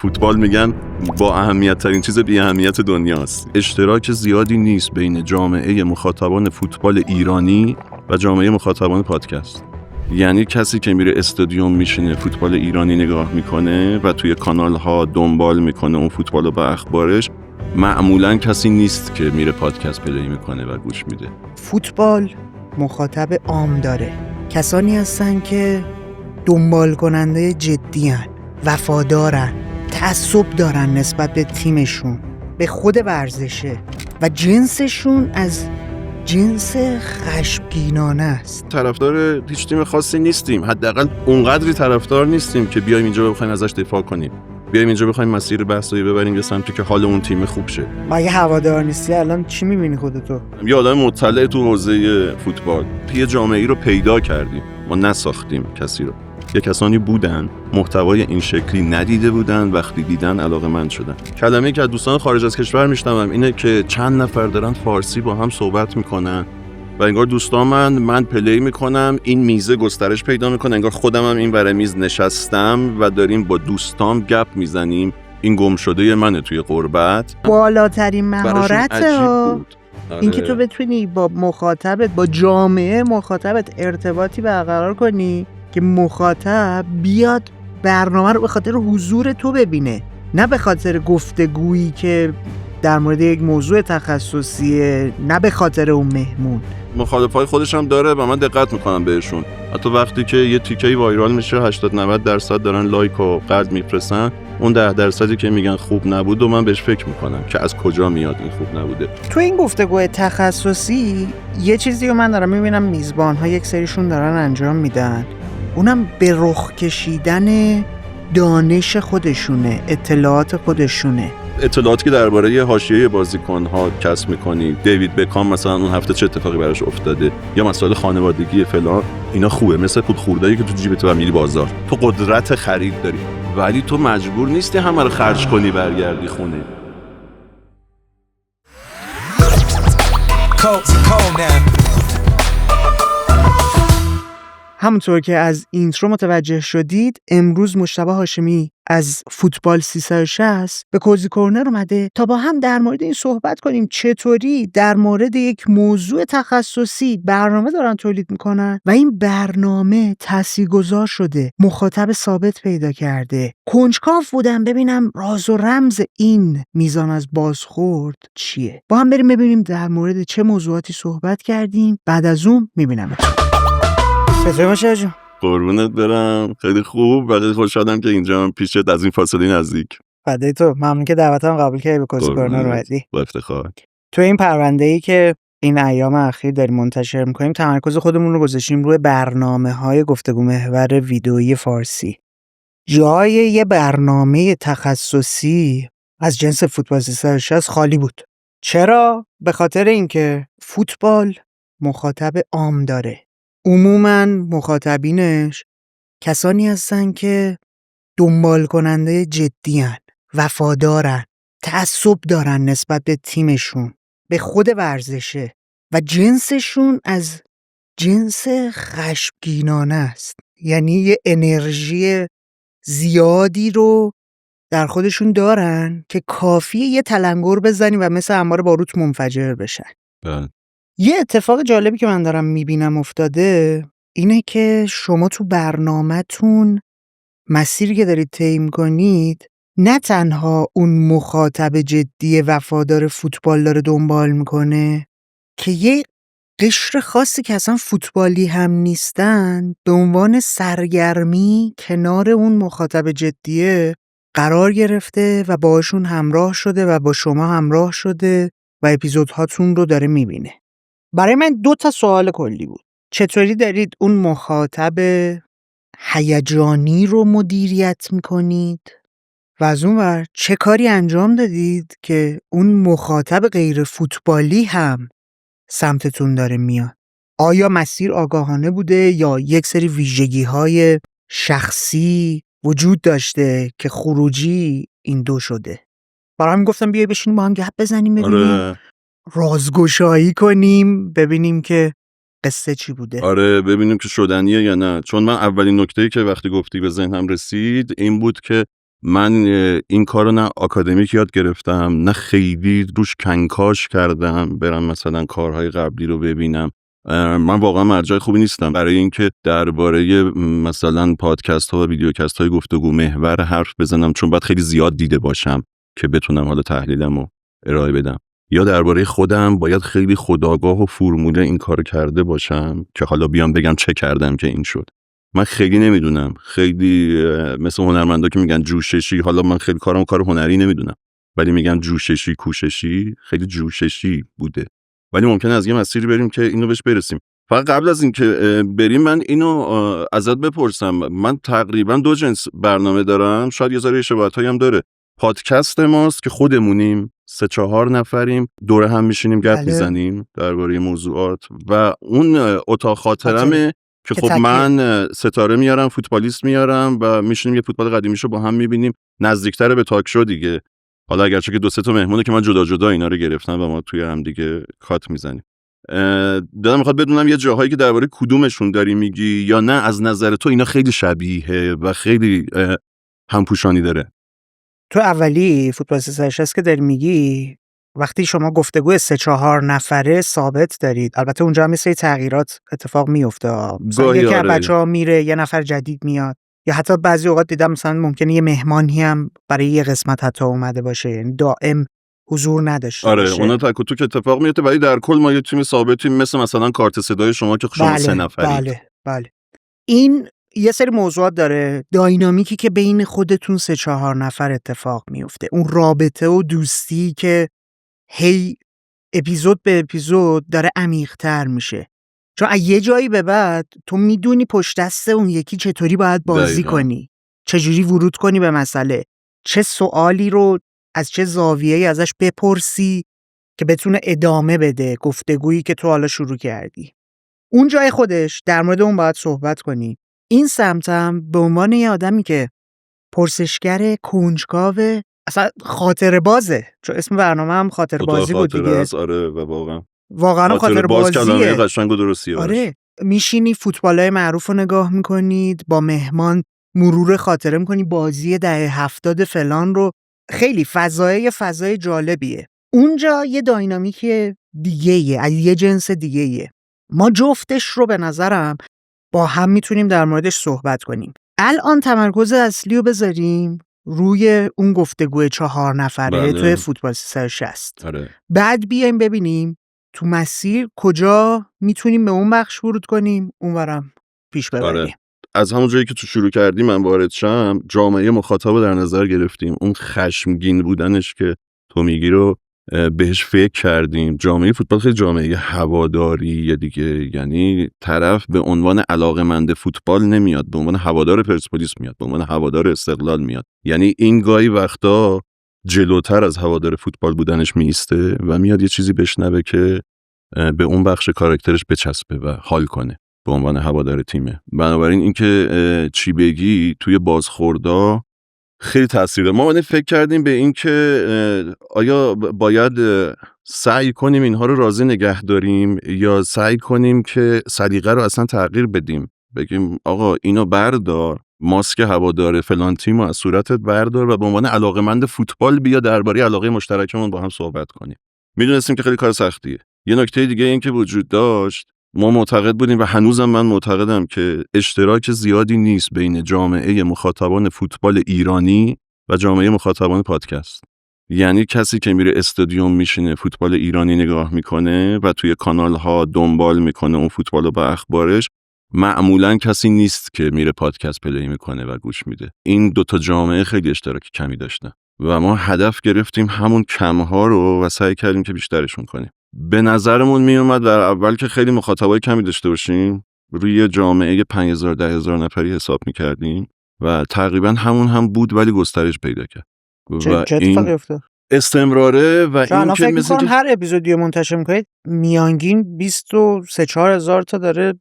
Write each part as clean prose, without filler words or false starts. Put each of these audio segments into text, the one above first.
فوتبال میگن با اهمیت ترین چیز بی اهمیت دنیاست. اشتراک زیادی نیست بین جامعه مخاطبان فوتبال ایرانی و جامعه مخاطبان پادکست. یعنی کسی که میره استادیوم میشینه فوتبال ایرانی نگاه میکنه و توی کانال ها دنبال میکنه اون فوتبال رو با اخبارش، معمولا کسی نیست که میره پادکست پلی میکنه و گوش میده. فوتبال مخاطب عام داره، کسانی هستن که دنبال کننده جدی هن، وفادارن، تعصب دارن نسبت به تیمشون، به خود ورزشه و جنسشون از جنس خشمگینانه است. طرفدار هیچ تیم خاصی نیستیم، حداقل اونقدری طرفدار نیستیم که بیایم اینجا بخوایم ازش دفاع کنیم، بیایم اینجا بخوایم مسیر بحثایی ببریم به سمتی که حال اون تیم خوب شه. مگه هوادار نیستی الان چی می‌بینی خودتو؟ یه آدم مطلع تو حوزه فوتبال. یه جامعه‌ای رو پیدا کردیم، ما نساختیم کسی رو. یه کسانی بودن محتوای این شکلی ندیده بودن، وقتی دیدن علاقه‌مند شدن. کلمه‌ای که از دوستان خارج از کشور میشنوم اینه که چند نفر دارن فارسی با هم صحبت میکنن و انگار دوستان من پلی میکنم، این میزه گسترش پیدا میکنه، انگار خودم هم این ور میز نشستم و داریم با دوستام گپ میزنیم. این گم شده منه توی غربت. بالاترین مهارته اینکه تو بتونی با مخاطبت، با جامعه مخاطبت ارتباطی برقرار کنی که مخاطب بیاد برنامه رو به خاطر حضور تو ببینه، نه به خاطر گفتگویی که در مورد یک موضوع تخصصیه، نه به خاطر اون مهمون. مخالفای خودش هم داره و من دقت میکنم بهشون. حتی وقتی که یه تیکه‌ای وایرال میشه 80-90% دارن لایک و قلب میفرستن، اون 10% که میگن خوب نبود و من بهش فکر میکنم که از کجا میاد این خوب نبوده. تو این گفتگوی تخصصی یه چیزی رو من دارم میبینم میزبان‌ها یک سریشون دارن انجام میدن، اونم به رخ کشیدن دانش خودشونه، اطلاعات خودشونه. اطلاعاتی که درباره حاشیه بازیکن‌ها کسب می‌کنی، دیوید بکام مثلا اون هفته چه اتفاقی براش افتاده یا مسائل خانوادگی فلان، اینا خوبه، مثل پول خورده‌ای که تو جیبت و میری بازار. تو قدرت خرید داری ولی تو مجبور نیستی همه رو خرج کنی برگردی خونه. همونطور که از اینترو متوجه شدید، امروز مجتبی هاشمی از فوتبال 360 به کوزی کورنر اومده تا با هم در مورد این صحبت کنیم چطوری در مورد یک موضوع تخصصی برنامه دارن تولید میکنن و این برنامه تاثیرگذار شده، مخاطب ثابت پیدا کرده. کنجکاو بودم ببینم راز و رمز این میزان از بازخورد چیه. با هم بریم ببینیم در مورد چه موضوعاتی صحبت کردیم، بعد از اون میبینم. چطوری باشه جون؟ قربونت برم، خیلی خوب و خیلی خوشحالم که اینجا پیشت از این فاصله نزدیک. فدای تو، ممنون که دعوتم قبول کردی به کوزی کورنر اومدی. با افتخار. تو این پرونده‌ای که این ایام اخیر داریم منتشر می‌کنیم تمرکز خودمون رو گذاشتیم روی برنامه‌های گفتگو محور ویدئویی فارسی. جای یه برنامه تخصصی از جنس فوتبال 360 خالی بود. چرا؟ به خاطر اینکه فوتبال مخاطب عام داره. عموماً مخاطبینش کسانی هستن که دنبال کننده جدی هن، وفادارن، تعصب دارن نسبت به تیمشون، به خود ورزشه و جنسشون از جنس خشمگینانه است. یعنی یه انرژی زیادی رو در خودشون دارن که کافیه یه تلنگر بزنی و مثل انبار باروت منفجر بشن. یه اتفاق جالبی که من دارم میبینم افتاده اینه که شما تو برنامه‌تون مسیری که دارید طی می‌کنید نه تنها اون مخاطب جدی وفادار فوتبال داره دنبال میکنه، که یه قشر خاصی که اصلا فوتبالی هم نیستن به عنوان سرگرمی کنار اون مخاطب جدیه قرار گرفته و باشون همراه شده و با شما همراه شده و اپیزودهاتون رو داره میبینه. برای من 2 سوال کلی بود. چطوری دارید اون مخاطب هیجانی رو مدیریت میکنید؟ و از اون ور چه کاری انجام دادید که اون مخاطب غیر فوتبالی هم سمتتون داره میاد؟ آیا مسیر آگاهانه بوده یا یک سری ویژگی‌های شخصی وجود داشته که خروجی این دو شده؟ برای همین گفتم بیای بشینیم با هم گپ بزنیم، ببینیم رازگشایی کنیم، ببینیم که قصه چی بوده. آره ببینیم که شدنیه یا نه. چون من اولین نکته‌ای که وقتی گفتی به ذهنم رسید این بود که من این کارو نه آکادمیک یاد گرفتم، نه خیلی روش کنکاش کردم برم مثلا کارهای قبلی رو ببینم. من واقعا مرجع خوبی نیستم برای اینکه درباره مثلا پادکست ها و ویدیوکست های گفتگو محور حرف بزنم، چون باید خیلی زیاد دیده باشم که بتونم حالا تحلیلمو ارائه بدم. یا درباره خودم باید خیلی خودآگاه و فرموله این کارو کرده باشم که حالا بیام بگم چه کردم که این شد. من خیلی نمیدونم، خیلی مثل هنرمندا که میگن جوششی، حالا من خیلی کار هنری نمیدونم ولی میگم جوششی کوششی، خیلی جوششی بوده. ولی ممکنه از یه مسیری بریم که اینو بهش برسیم. فقط قبل از این که بریم من اینو ازت بپرسم، من تقریبا 2 جنس برنامه دارم، شاید یه ذره شباهتایی هم داره. پادکست ماست که خودمونیم 3-4 نفریم دور هم میشینیم گپ میزنیم درباره موضوعات، و اون اتاق خاطرمه که خب من ستاره میارم، فوتبالیست میارم و میشینیم یه فوتبال قدیمیشو با هم میبینیم، نزدیکتر به تاک شو دیگه. حالا اگرچه که 2-3 تا مهمونه که من جدا جدا اینا رو گرفتم و ما توی هم دیگه کات میزنیم. دارم میخواد بدونم یه جاهایی که درباره کدومشون داری میگی یا نه از نظر تو اینا خیلی شبیه و خیلی همپوشانی داره. تو اولی فوتبال 360 که داری میگی، وقتی شما گفتگو 3-4 نفره ثابت دارید، البته اونجا هم مثل تغییرات اتفاق میفته، مثلا یکی از بچه‌ها میره یه نفر جدید میاد، یا حتی بعضی اوقات دیدم مثلا ممکنه یه مهمانی هم برای یه قسمت حتی اومده باشه، یعنی دائم حضور نداشته باشه. اونا تک و توک اتفاق میفته، ولی در کل ما یه تیم ثابتیم، مثلا کارت صدای شما که شما 3 نفرید. بله. این یه سری موضوعات داره، داینامیکی که بین خودتون 3-4 نفر اتفاق میفته، اون رابطه و دوستی که هی اپیزود به اپیزود داره عمیق‌تر میشه، چون از یه جایی به بعد تو میدونی پشت دست اون یکی چطوری باید بازی کنی، چجوری ورود کنی به مسئله، چه سوالی رو از چه زاویه‌ای ازش بپرسی که بتونه ادامه بده گفتگویی که تو حالا شروع کردی. اون جای خودش در مورد اون باید صحبت کنی. این سمتم به عنوان یه آدمی که پرسشگر کنجکاو، اصلا خاطر بازه، چون اسم برنامه هم خاطر بازی بود دیگه. آره و واقعا خاطر بازیه. کلمه قشنگ و درستیه. آره، میشینی فوتبالای معروف رو نگاه میکنید، با مهمان مرور خاطره میکنی، بازی دهه 70 فلان رو، خیلی فضای جالبیه. اونجا یه داینامیک دیگه‌ایه، از یه جنس دیگه‌ایه. ما جفتش رو به نظرم با هم میتونیم در موردش صحبت کنیم. الان تمرکز اصلی رو بذاریم روی اون گفتگوی 4 نفره توی فوتبال 360. آره. بعد بیایم ببینیم تو مسیر کجا میتونیم به اون بخش ورود کنیم، اونورم پیش ببریم. آره. از همون جایی که تو شروع کردیم من وارد شم، جامعه مخاطب رو در نظر گرفتیم، اون خشمگین بودنش که تو میگی رو بهش فکر کردیم. جامعه فوتبال خیلی جامعه هواداری دیگه، یعنی طرف به عنوان علاقه‌مند فوتبال نمیاد، به عنوان هوادار پرسپولیس میاد، به عنوان هوادار استقلال میاد. یعنی این گاهی وقتا جلوتر از هوادار فوتبال بودنش میسته و میاد یه چیزی بشنوه که به اون بخش کاراکترش بچسبه و حال کنه به عنوان هوادار تیمه. بنابراین اینکه چی بگی توی بازخوردا خیلی تاثیر داره. ما فکر کردیم به این که آیا باید سعی کنیم اینها رو راضی نگه داریم یا سعی کنیم که سلیقه رو اصلا تغییر بدیم، بگیم آقا اینو بردار، ماسک هوادار فلان تیمو از صورتت بردار و به عنوان علاقه‌مند فوتبال بیا درباره علاقه مشترکمون با هم صحبت کنیم. میدونستیم که خیلی کار سختیه. یه نکته دیگه این که وجود داشت، ما معتقد بودیم و هنوزم من معتقدم که اشتراک زیادی نیست بین جامعه مخاطبان فوتبال ایرانی و جامعه مخاطبان پادکست. یعنی کسی که میره استادیوم میشینه فوتبال ایرانی نگاه میکنه و توی کانال ها دنبال میکنه اون فوتبالو با اخبارش، معمولا کسی نیست که میره پادکست پلی میکنه و گوش میده. این 2 تا جامعه خیلی اشتراک کمی داشتن و ما هدف گرفتیم همون کمها رو و سعی کردیم که بیشترشون کنیم. به نظرمون می اومد در اول که خیلی مخاطبای کمی داشته باشیم، روی جامعه 5000 10000 نفری حساب می‌کردیم و تقریبا همون هم بود ولی گسترش پیدا کرد. چه اتفاقی افتاد؟ استمراره و این که مثلا هر اپیزودی منتشر می‌کنید میانگین 23-4 هزار تا داره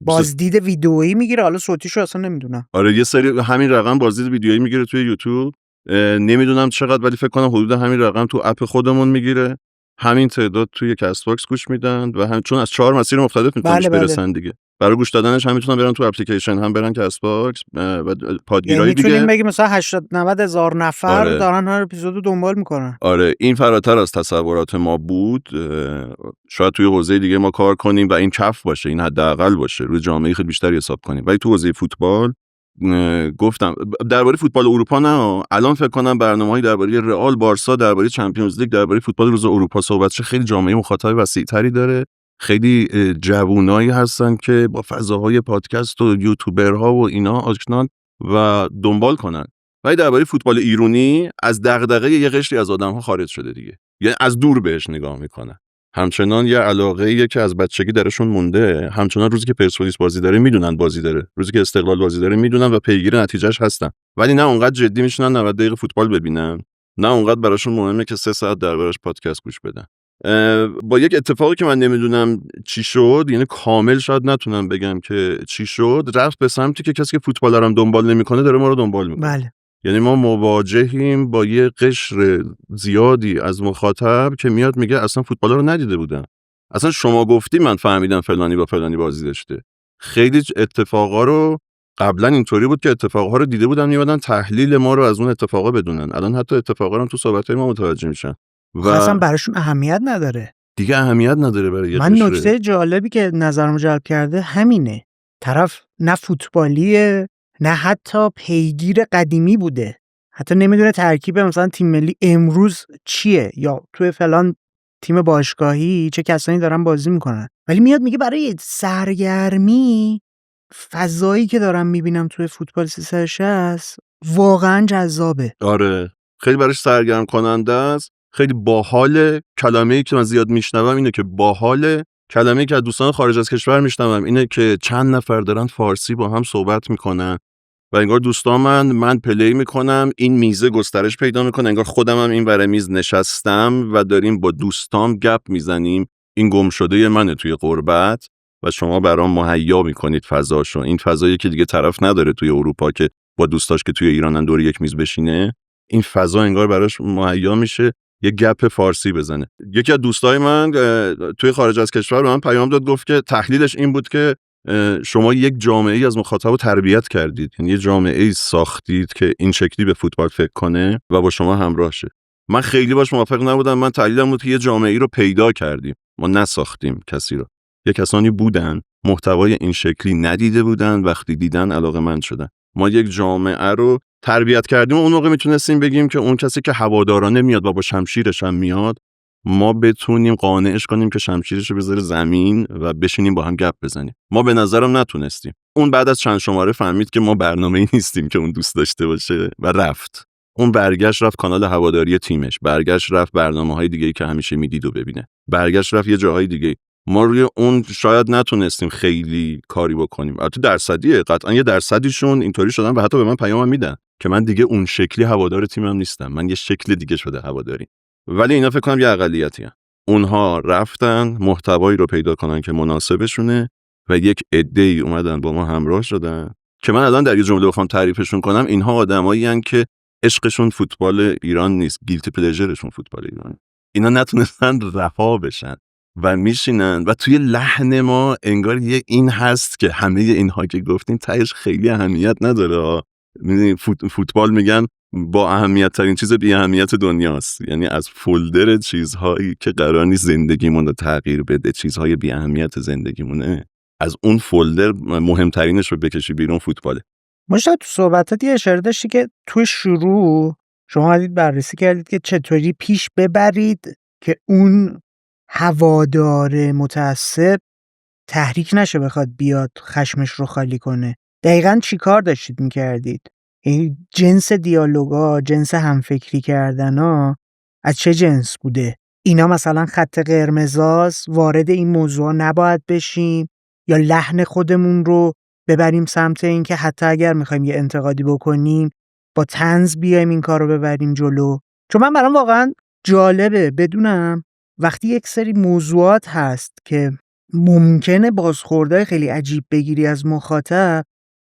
بازدید ویدئویی میگیره، حالا صوتیشو اصلا نمیدونم. آره یه سری همین رقم بازدید ویدئویی میگیره توی یوتیوب، نمیدونم چقدر ولی فکر کنم حدود همین رقم تو اپ خودمون میگیره، همین تعداد توی کست باکس گوش میدن و چون از 4 مسیر مختلف میتونن برسن دیگه. برای گوش دادنش هم میتونن برن تو اپلیکیشن، هم برن کست باکس و یعنی پادگیرای میتونیم دیگه. بگیم مثلا 80-90 هزار نفر آره. دارن هر اپیزودو دنبال میکنن. آره این فراتر از تصورات ما بود. شاید توی حوزه دیگه ما کار کنیم و این کف باشه، این حداقل باشه، روی جامعه خیلی بیشتری حساب کنیم، ولی تو حوزه فوتبال گفتم درباره فوتبال اروپا نه، الان فکر کنم برنامه‌ای درباره رئال، بارسا، درباره چمپیونز لیگ، درباره فوتبال روز اروپا صحبت شه، خیلی جامعه مخاطب وسیع‌تری داره. خیلی جوونایی هستن که با فضاهای پادکست و یوتیوبرها و اینا آشنان و دنبال کنن. ولی درباره فوتبال ایرانی از دغدغه یه قشری از آدم‌ها خارج شده دیگه، یعنی از دور بهش نگاه میکنن. همچنان یه علاقه‌ایه که از بچگی درشون مونده، همچنان روزی که پرسپولیس بازی داره میدونن بازی داره، روزی که استقلال بازی داره میدونن و پیگیر نتیجهش هستن، ولی نه اونقدر جدی میشنن 90 دقیقه فوتبال ببینن، نه اونقدر براشون مهمه که 3 ساعت دربارش پادکست گوش بدن. با یک اتفاقی که من نمیدونم چی شد، یعنی کامل شاید نتونم بگم که چی شد، رفت به سمتی که کسی که فوتبال رو دنبال نمیکنه داره ما رو دنبال میکنه. بله. یعنی ما مواجهیم با یه قشر زیادی از مخاطب که میاد میگه اصلا فوتبال رو ندیده بودم، اصلا شما گفتی من فهمیدم فلانی با فلانی بازی داشته. خیلی اتفاقا رو قبلا اینطوری بود که اتفاقا رو دیده بودن میادن تحلیل ما رو از اون اتفاقا بدونن، الان حتی اتفاقا رو تو صحبت‌های ما متوجه میشن و اصلا براشون اهمیت نداره. دیگه اهمیت نداره برای یه من قشر. نکته جالبی که نظرمو جلب کرده همینه، طرف نه فوتبالیه نه حتی پیگیر قدیمی بوده، حتی نمیدونه ترکیب مثلا تیم ملی امروز چیه یا توی فلان تیم باشگاهی چه کسانی دارن بازی میکنن، ولی میاد میگه برای سرگرمی فضایی که دارم میبینم توی فوتبال 360 واقعا جذابه. آره خیلی براش سرگرم کننده است، خیلی باحاله. کلمه‌ای که من زیاد میشنوم اینه که باحاله، کلمه‌ای که از دوستان خارج از کشور میشنوم اینه که چند نفر دارن فارسی با هم صحبت میکنن و انگار دوستان من پلی میکنم، این میزه گسترش پیدا میکنه، انگار خودم هم این ور میز نشستم و داریم با دوستام گپ میزنیم. این گم شده منه توی غربت و شما برام مهیا میکنید فضاشو. این فضایی که دیگه طرف نداره توی اروپا که با دوستاش که توی ایرانن دور یک میز بشینه، این فضا انگار براش مهیا میشه یه گپ فارسی بزنه. یکی از دوستای من توی خارج از کشور به من پیام داد، گفت که تحلیلش این بود که شما یک جامعه‌ای از مخاطب تربیت کردید، یعنی یه جامعه‌ای ساختید که این شکلی به فوتبال فکر کنه و با شما همراه شه. من خیلی باش موافق نبودم. من تحلیلم بود که یه جامعه‌ای رو پیدا کردیم، ما نساختیم کسی رو. یه کسانی بودن محتوای این شکلی ندیده بودن، وقتی دیدن علاقه‌مند شدن. ما یک جامعه رو تربیت کردیم و اون موقع میتونستیم بگیم که اون کسی که هوادارانه میاد و با شمشیرش هم میاد، ما بتونیم قانعش کنیم که شمشیرش رو بذاره زمین و بشینیم با هم گپ بزنیم. ما به نظرم نتونستیم. اون بعد از چند شماره فهمید که ما برنامه‌ای نیستیم که اون دوست داشته باشه و رفت. اون برگشت رفت کانال هواداری تیمش، برگشت رفت برنامه‌های دیگه‌ای که همیشه میدید و ببینه، برگشت رفت یه جاهای دیگه. ما روی اون شاید نتونستیم خیلی کاری بکنیم. البته درصدیه، قطعا یه درصدیشون اینطوری شدن و حتی به من پیام میدن که من دیگه اون شکلی هوادار تیمم نیستم، من یه شکل دیگه شده هواداری. ولی اینا فکر کنم یه اقلیتی هستن. اونها رفتن محتوایی رو پیدا کنن که مناسبشونه و یک عده‌ای اومدن با ما همراه شدن که من الان در یه جمله بخوام تعریفشون کنم، اینها آدمایی هستن که عشقشون فوتبال ایران نیست، گیلتی پلژرشون فوتبال ایران. اینا نتونستن رها بشن و میشینن و توی لحن ما انگار یه این هست که همه اینها که گفتین تهش خیلی اهمیت نداره. میدونی فوتبال میگن با اهمیت ترین چیز بی اهمیت دنیاست، یعنی از فولدر چیزهایی که قرار نیست زندگیمون رو تغییر بده، چیزهای بی اهمیت زندگیمونه، از اون فولدر مهمترینش رو بکشی بیرون فوتباله. مشتاق تو صحبتات یه اشاره داشتی که توی شروع شما حدید بررسی کردید که چطوری پیش ببرید که اون هوادار متعصب تحریک نشه بخواد بیاد خشمش رو خالی کنه. دقیقاً چی کار داشتید میکردید؟ یعنی جنس دیالوگا، جنس همفکری کردنا از چه جنس بوده؟ اینا مثلا خط قرمزاست، وارد این موضوع نباید بشیم، یا لحن خودمون رو ببریم سمت این که حتی اگر میخوایم یه انتقادی بکنیم با طنز بیایم این کار رو ببریم جلو؟ چون من برام واقعا جالبه بدونم وقتی یک سری موضوعات هست که ممکنه بازخوردهای خیلی عجیب بگیری از مخاطب،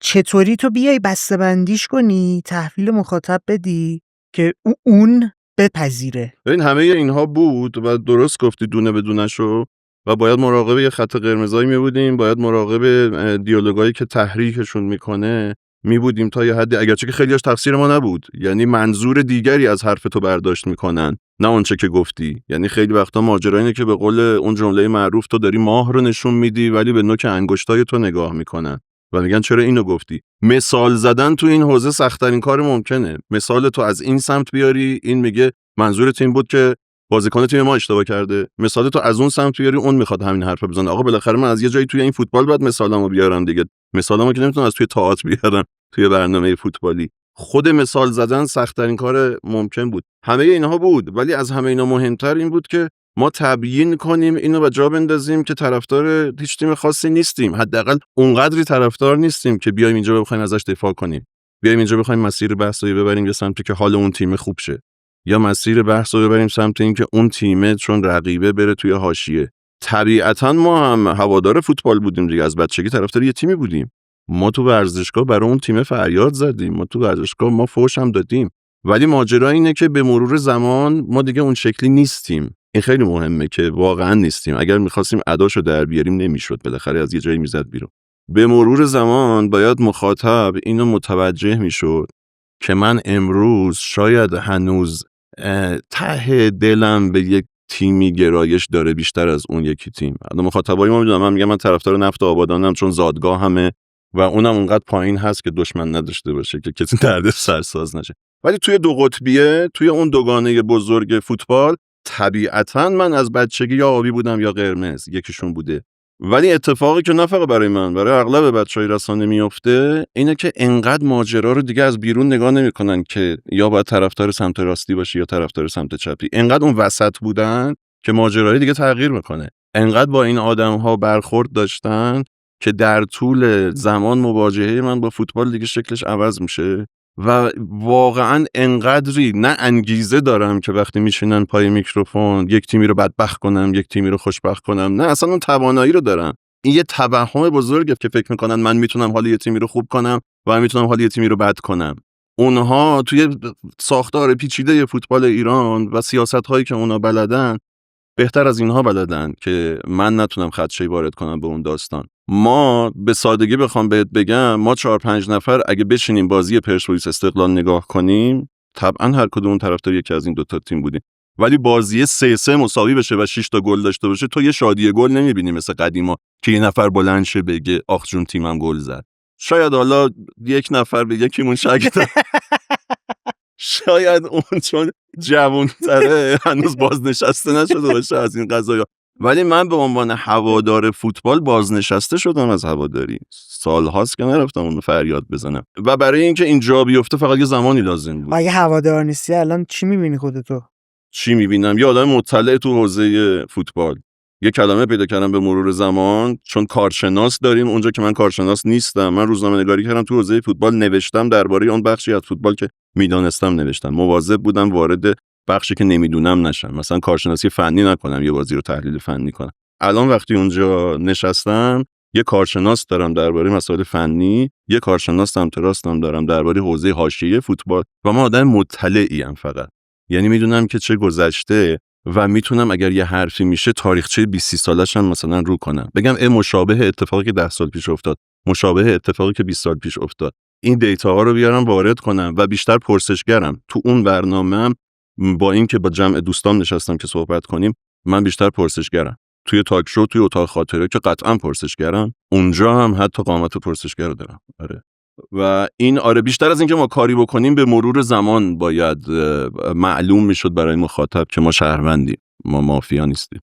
چطوری تو بیای بسته‌بندیش کنی، تحویل مخاطب بدی که اون بپذیره. ببین همه اینها بود و درست گفتی دونه به دونه‌شو. و باید مراقب یه خط قرمزایی می‌بودیم، باید مراقب دیالوگایی که تحریکشون میکنه می‌بودیم تا یه حدی، اگرچه که خیلی‌هاش تقصیر ما نبود، یعنی منظور دیگری از حرف تو برداشت میکنن نه اونچه که گفتی. یعنی خیلی وقتا ماجرا اینه که به قول اون جمله معروف تو داری ماه رو نشون میدی ولی به نوک انگشتای تو نگاه میکنن و میگن چرا اینو گفتی. مثال زدن تو این حوزه سخت‌ترین کار ممکنه. مثال تو از این سمت بیاری، این میگه منظورت این بود که بازیکن تیم ما اشتباه کرده. مثال تو از اون سمت بیاری، اون میخواد همین حرفو بزنه. آقا بالاخره من از یه جایی توی این فوتبال باید مثالمو بیارم دیگه. مثالمو که نمیتونم از توی تئاتر بیارم توی برنامه فوتبالی. خود مثال زدن سخت‌ترین کار ممکن بود. همه اینها بود، ولی از همه اینا مهمتر این بود که ما تبیین کنیم اینو و جا بندازیم که طرفدار هیچ تیم خاصی نیستیم. حداقل اونقدری طرفدار نیستیم که بیایم اینجا بخوایم ازش دفاع کنیم. بیایم اینجا بخوایم مسیر بحث رو ببریم به سمتی که حال اون تیم خوب شه، یا مسیر بحث رو ببریم سمت این که اون تیمه چون رقیبه بره توی حاشیه. طبیعتاً ما هم هوادار فوتبال بودیم دیگه، از بچگی طرفدار یه تیمی بودیم. ما تو ورزشگاه برای اون تیم فریاد زدیم، ما تو ورزشگاه ما فوش هم دادیم. ولی ماجرا اینه که به مرور زمان ما دیگه اون شکلی نیستیم. این خیلی مهمه که واقعا نیستیم. اگر می‌خواستیم اداشو در بیاریم نمیشد، بالاخره از یه جایی میزد بیرون. به مرور زمان باید مخاطب اینو متوجه میشد که من امروز شاید هنوز ته دلم به یک تیمی گرایش داره بیشتر از اون یکی تیم. مخاطبای ما میدونم، من میگم من طرفدار نفت آبادانم چون زادگاه همه و اونم اونقدر پایین هست که دشمن نداشته باشه که کسی درد سرساز نشه. ولی توی دو قطبیه، توی اون دوگانه بزرگ فوتبال، طبیعتاً من از بچگی یا آبی بودم یا قرمز، یکیشون بوده. ولی اتفاقی که نه فقط برای من، برای اغلب بچهای رسانه میفته اینه که انقدر ماجرا رو دیگه از بیرون نگاه نمیکنن که یا باید طرفدار سمت راستی باشی یا طرفدار سمت چپی. انقدر اون وسط بودن که ماجرا دیگه تغییر میکنه. انقدر با این آدم‌ها برخورد داشتن که در طول زمان مواجهه من با فوتبال دیگه شکلش عوض میشه و واقعا انقدری نه انگیزه دارم که وقتی میشینن پای میکروفون یک تیمی رو بدبخت کنم، یک تیمی رو خوشبخت کنم. نه، اصلا اون توانایی رو دارم. این یه توهم بزرگه که فکر میکنن من میتونم حال یه تیمی رو خوب کنم و من میتونم حال یه تیمی رو بد کنم. اونها توی ساختار پیچیده فوتبال ایران و سیاست‌هایی که اونا بلدن بهتر از اینها بلدن که من نتونم خدشه‌ای وارد کنم به اون داستان. ما به سادگی بخوام بهت بگم، ما 4-5 نفر اگه بشینیم بازی پرسپولیس استقلال نگاه کنیم، طبعا هر کدوم طرفدار یکی از این دوتا تیم بودیم. ولی بازی 3-3 مساوی بشه و 6 تا گل داشته باشه، تو یه شادی گل نمیبینی مثل قدیما که یه نفر بلند شه بگه آخ جون تیمم گل زد. شاید حالا یک نفر به یکیمون شک شاید اون چون جوان‌تره هنوز بازنشسته نشده باشه از این قضایا. ولی من به عنوان هوادار فوتبال بازنشسته شدم از هواداری. سال‌هاست که نرفتم اون فریاد بزنم و برای اینکه اینجا بیفته فقط یه زمانی لازم بود. اگه هوادار نیستی الان چی می‌بینی خودتو؟ چی می‌بینم؟ یه آدم مطلع تو حوزه فوتبال. یه کلمه پیدا کردم به مرور زمان، چون کارشناس داریم اونجا که من کارشناس نیستم. من روزنامه‌نگاری کردم تو حوزه فوتبال، نوشتم درباره اون بخشی از فوتبال که میدونستم نوشتم. مواظب بودم وارد بخشی که نمیدونم نشم. مثلا کارشناسی فنی نکنم، یه بازی رو تحلیل فنی کنم. الان وقتی اونجا نشستم، یه کارشناس دارم درباره مسائل فنی، یه کارشناس سمت راستم دارم درباره حوزه حاشیه فوتبال و من آدم مطلعیم فقط. یعنی میدونم که چه گذشته و میتونم اگر یه حرفی میشه تاریخچه 20 سالش هم مثلا رو کنم، بگم مشابه اتفاقی که 10 سال پیش افتاد، مشابه اتفاقی که 20 سال پیش افتاد. این دیتاها رو بیارم وارد کنم و بیشتر پرسشگرم. تو اون برنامه‌ام با این که با جمع دوستان نشستم که صحبت کنیم، من بیشتر پرسشگرم. توی تاک شو، توی اتاق خاطره که قطعا پرسشگرم، اونجا هم حتی قامت پرسشگر رو دارم. آره. و این بیشتر از اینکه ما کاری بکنیم به مرور زمان باید معلوم میشد برای مخاطب که ما شهروندیم، ما مافیا نیستیم.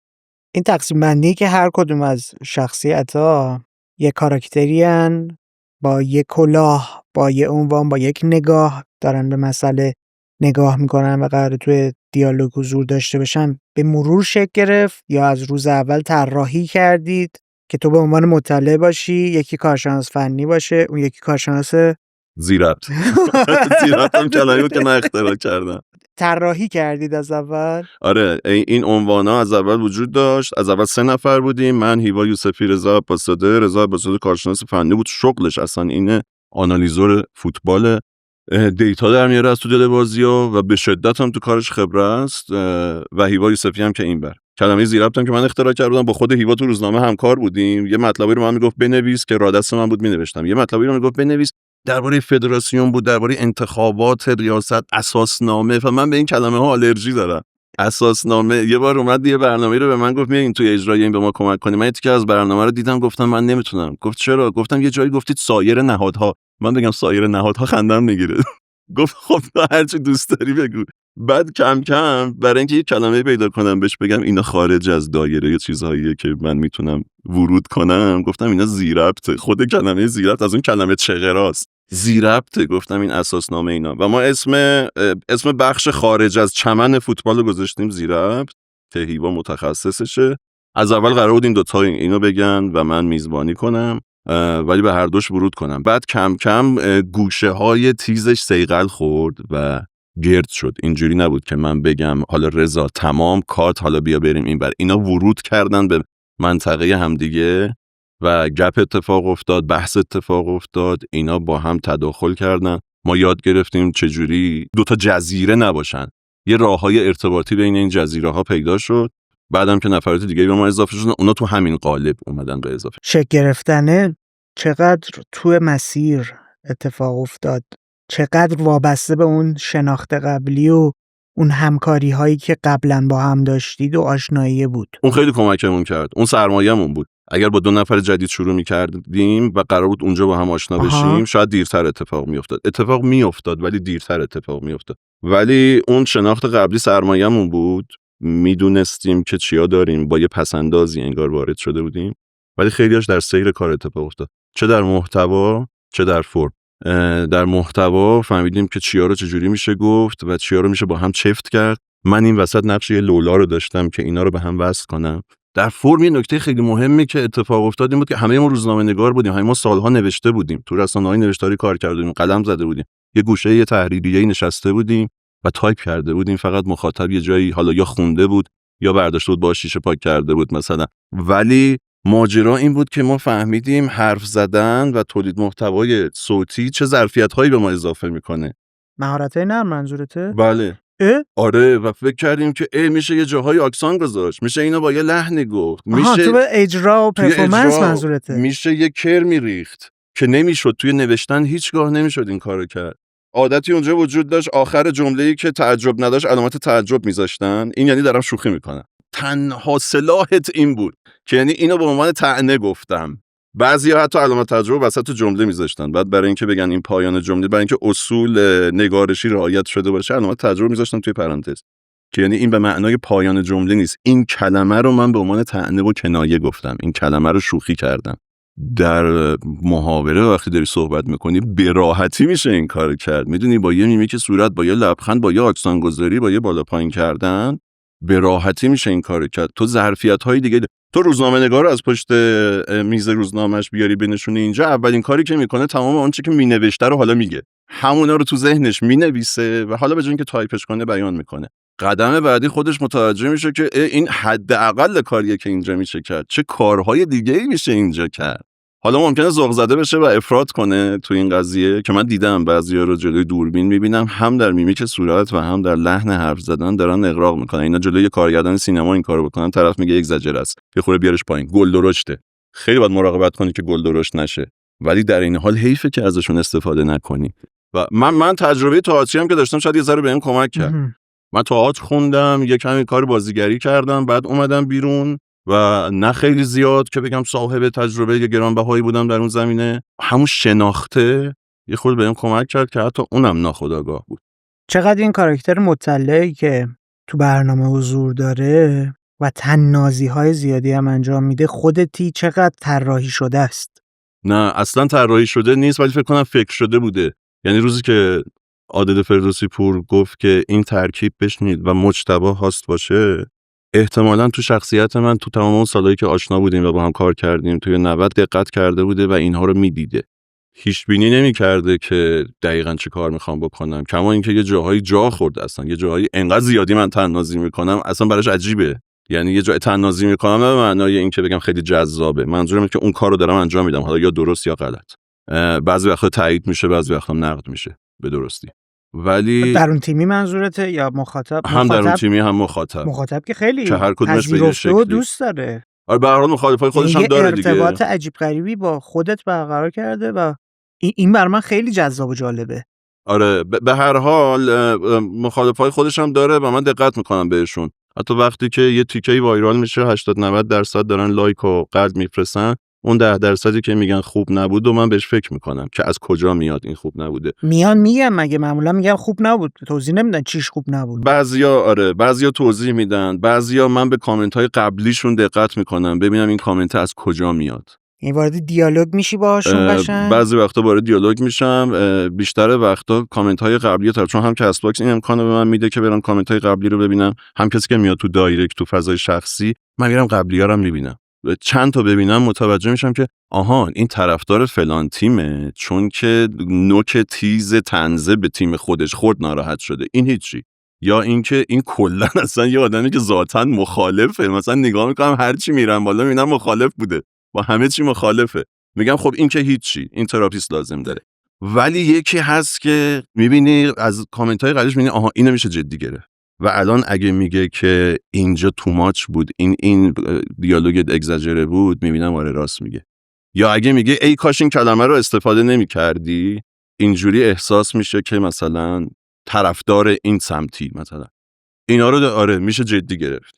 این تقسیم بندی که هر کدوم از شخصیت‌ها یک کاراکتری هن، با یک کلاه، با یک عنوان، با یک نگاه دارن به مسئله نگاه میکنن و قراره توی دیالوگ حضور داشته باشن، به مرور شکل گرفت یا از روز اول طراحی کردید که تو به عنوان مطلع باشی، یکی کارشناس فنی باشه، اون یکی کارشناس زیرت هم کلایی بود که من اختراع کردم. طراحی کردید از اول؟ آره، این عنوانا از اول وجود داشت. از اول 3 نفر بودیم، من، هیوا یوسفی، رضا عباسزاده کارشناس فنی بود، شغلش اصلا اینه، آنالیزور فوتبال، دیتا در میاره از تو دل بازی‌ها و به شدت هم تو کارش خبره است، و هیوا یوسفی هم که اینور. کلمه زیربطم که من اختراع کرده بودم، با خود هیوا تو روزنامه همکار بودیم. یه مطلبی رو من میگفت بنویس که رادست من بود مینوشتم، یه مطلبی رو میگفت بنویس درباره فدراسیون بود، درباره انتخابات ریاست، اساسنامه. و من به این کلمه ها آلرژی دارم. اساسنامه. یه بار اومد یه برنامه رو به من گفت میایین توی اجرای این به ما کمک کنی. من یه تیکه از برنامه رو دیدم، گفتم من نمیتونم. گفت چرا؟ گفتم یه جایی گفتید سایر نهادها. من بگم سایر نهادها خندم میگیره. گفت خب تو هر چی دوست داری بگو. بعد کم کم برای اینکه یه کلمه پیدا کنم بهش بگم اینا خارج از دایره یه چیزهاییه که من میتونم ورود کنم، گفتم اینا زیربطه. خود کلمه زیربط از اون کلمه چغراست. زیربطه. گفتم این اساسنامه اینا. و ما اسم بخش خارج از چمن فوتبال رو گذاشتیم زیربط. هیوا متخصصشه. از اول قرار بود این دوتا اینو بگن و من میزبانی کنم، ولی به هر دوش ورود کنم. بعد کم کم گوشه های تیزش صیقل خورد و گرد شد. اینجوری نبود که من بگم حالا رضا تمام کات حالا بیا بریم این بر. اینا ورود کردن به منطقه همدیگه و گپ اتفاق افتاد، بحث اتفاق افتاد، اینا با هم تداخل کردن. ما یاد گرفتیم چجوری دوتا جزیره نباشن، یه راههای ارتباطی بین این جزیره ها پیدا شد. بعدم که نفرات دیگه به ما اضافه شدن، اونا تو همین قالب اومدن به اضافه. شکل گرفتنه چقدر تو مسیر اتفاق افتاد، چقدر وابسته به اون شناخت قبلی و اون همکاری هایی که قبلا با هم داشتید و آشنایی بود. اون خیلی کمکمون کرد. اون سرمایه‌مون بود. اگر با 2 نفر جدید شروع می‌کردیم و قرار بود اونجا با هم آشنا بشیم، شاید دیرتر اتفاق می‌افتاد. اتفاق می‌افتاد ولی دیرتر اتفاق می‌افتاد. ولی اون شناخت قبلی سرمایه‌مون بود. میدونستیم که چیا داریم، با یه پسندازی انگار وارد شده بودیم. ولی خیلیاش در سیر کار اتفاق افتاد. چه در محتوا، چه در فرم. در محتوا فهمیدیم که چیا رو چجوری میشه گفت و چیا رو میشه با هم چفت کرد. من این وسط نقش یه لولا رو داشتم که اینا رو به هم وصل کنم. در فرم یه نکته خیلی مهمی که اتفاق افتاد این بود که همه ما روزنامه‌نگار بودیم، همه ما سالها نوشته بودیم، تو رسانه‌های نوشتاری کار کرده بودیم، قلم زده بودیم، یه گوشه یه تحریریه‌ای نشسته بودیم و تایپ کرده بودیم. فقط مخاطب یه جایی حالا یا خونده بود یا برداشته بود با شیشه پاک کرده بود مثلا. ولی ماجرا این بود که ما فهمیدیم حرف زدن و تولید محتوای صوتی چه ظرفیت‌هایی به ما اضافه میکنه. مهارت‌های نرم منظورته؟ بله. آره. و فکر کردیم که میشه یه جاهای آکسان گذاشت، میشه اینو با یه لحنی گفت، میشه تو به اجرا و پرفورمنس منظورته، میشه یه کرمی ریخت که نمیشد توی نوشتن هیچگاه نمیشد این کارو کرد. عادتی اونجا وجود داشت آخر جمله‌ای که تعجب نداشت علامت تعجب میذاشتن. این یعنی دارم شوخی میکنم. تنها سلاحت این بود که یعنی اینو به عنوان طعنه گفتم. بعضیا حتی علامت تعجب وسط جمله میذاشتن، بعد برای اینکه بگن این پایان جمله، برای اینکه اصول نگارشی رعایت شده باشه، علامت تعجب میذاشتن توی پرانتز که یعنی این به معنای پایان جمله نیست. این کلمه رو من به عنوان طعنه و کنایه گفتم، این کلمه رو شوخی کردم. در محاوره وقتی داری صحبت میکنی به راحتی میشه این کار کرد. میدونی با یه میمیک صورت، با یه لبخند، با یه آکسان گذاری، با یه بالا پایین کردن به راحتی میشه این کار کرد. تو ظرفیت‌های دیگه تو روزنامه‌نگار رو از پشت میز روزنامه‌اش بیاری بنشونی اینجا، اولین کاری که میکنه تمام آنچه که مینوشته رو حالا میگه، همونا رو تو ذهنش مینویسه و حالا به جای اینکه تایپش کنه بیان میکنه. قدم بعدی خودش متوجه میشه که این حداقل کاریه که اینجا میشه کرد، چه کارهای دیگه‌ای میشه اینجا کرد. حالا ممکنه ذوق زده بشه و افراط کنه تو این قضیه که من دیدم بعضیا رو جلوی دوربین میبینم هم در میمیک صورت و هم در لحن حرف زدن دارن اغراق میکنن. اینا جلوی کارگردان سینما این کارو بکنن، طرف میگه اگزاجر است، یه خورده بیارش پایین، گل درشته. خیلی باید مراقبت کنی که گل درشت نشه، ولی در این حال حیفه که ازشون استفاده نکنی. و من تجربه تئاتری هم که داشتم شاید یه ذره بهم کمک کرد. من تئاتر خوندم، یه کمی کار بازیگری کردم، بعد اومدم بیرون و نه خیلی زیاد که بگم صاحب تجربه یه گرانبهایی بودم در اون زمینه. همون شناخته یه خورده بهم کمک کرد که حتی اونم ناخودآگاه بود. چقدر این کاراکتر مطلعی که تو برنامه حضور داره و طنازی‌های زیادی هم انجام میده، خودتی چقدر طراحی شده است؟ نه اصلا طراحی شده نیست، ولی فکر کنم فکر شده بوده. یعنی روزی که عادل فردوسی پور گفت که این ترکیب بشنید و مجتبی هاست باشه، احتمالاً تو شخصیت من تو تمام اون سالایی که آشنا بودیم و با هم کار کردیم توی 90 دقت کرده بوده و اینها رو میدیده. هیچ بینی نمی‌کرده که دقیقاً چه کار می‌خوام بکنم. کما اینکه یه جاهایی جا خورد، اصلا یه جاهایی انقدر زیادی من طنازی می‌کنم اصلا براش عجیبه. یعنی یه جای طنازی می‌کنم به معنای اینکه بگم خیلی جذابه. منظورم اینه که اون کارو دارم انجام میدم، حالا یا درست یا غلط. بعضی وقتا تایید میشه، بعضی وقتا نقد میشه به درستی. ولی درون تیمی منظورته یا مخاطب؟ هم درون تیمی هم مخاطب. مخاطب که خیلی که هر کدومش به یه پذیرفته و شکلی. دوست داره. آره به هر حال مخالفای خودش هم داره دیگه. ارتباط عجیب غریبی با خودت برقرار کرده و این بر من خیلی جذاب و جالبه. آره به هر حال مخالفای خودش هم داره و من دقت میکنم بهشون. حتی وقتی که یه تیکه‌ای وایرال میشه 80-90% دارن لایک و قلب میفرستن، اون 10% که میگن خوب نبود و من بهش فکر میکنم که از کجا میاد این خوب نبوده. میگم مگه معمولا میگم خوب نبود، توضیح نمیدن چیش خوب نبود. بعضیا توضیح میدن، بعضیا من به کامنت های قبلیشون دقت میکنم ببینم این کامنت از کجا میاد. این وارد دیالوگ میشی باهاشون قشنگ؟ بعضی وقتا وارد دیالوگ میشم، بیشتر وقتا کامنت های قبلی چون هم کست باکس این امکانو به من میده که برم کامنت های قبلی رو ببینم، هم کسی که میاد تو دایرکت تو فضای شخصی من میرم قبلی‌ها رو میبینم. چند تا ببینم متوجه میشم که آها این طرفدار فلان تیمه چون که نوک تیز تنزه به تیم خودش خورد ناراحت شده، این هیچی. یا اینکه این کلا اصلا یه آدمی که ذاتاً مخالفه، مثلا نگاه میکنم هر چی میرم بالا میبینم مخالف بوده، با همه چی مخالفه، میگم خب این که هیچی، این تراپیست لازم داره. ولی یکی هست که میبینی از کامنت های قبلش میبینی آها اینو میشه جدی گرفت و الان اگه میگه که اینجا تو ماچ بود، این دیالوگ اگزاجره بود، میبینم آره راست میگه. یا اگه میگه ای کاش این کلمه رو استفاده نمیکردی، اینجوری احساس میشه که مثلا طرفدار این سمتی، مثلا اینا رو آره میشه جدی گرفت.